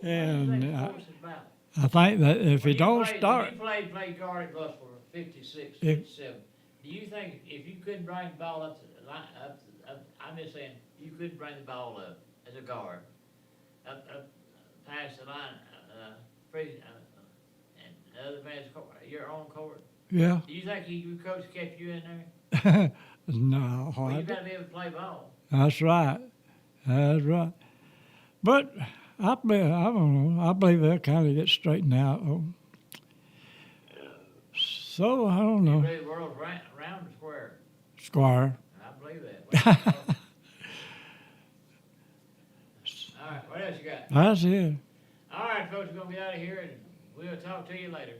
Speaker 11: And
Speaker 1: Sports is about.
Speaker 11: I think that if he don't
Speaker 1: When
Speaker 11: start,
Speaker 1: you played guard at Buffalo 56, 57. Do you think if you couldn't bring the ball up to the line, I'm just saying, you couldn't bring the ball up as a guard, up past the line, and the other man's court, your own court?
Speaker 11: yeah.
Speaker 1: Do you think your coach kept you in there?
Speaker 11: No,
Speaker 1: Well, you got to be able to play ball.
Speaker 11: that's right. That's right. But I don't know. I believe they'll kind of get straightened out. So I don't
Speaker 1: You
Speaker 11: know.
Speaker 1: believe the world's round or square?
Speaker 11: Squire.
Speaker 1: I believe that. All right, what else you got?
Speaker 11: That's it.
Speaker 1: All right, folks, we're going to be out of here, and we'll talk to you later.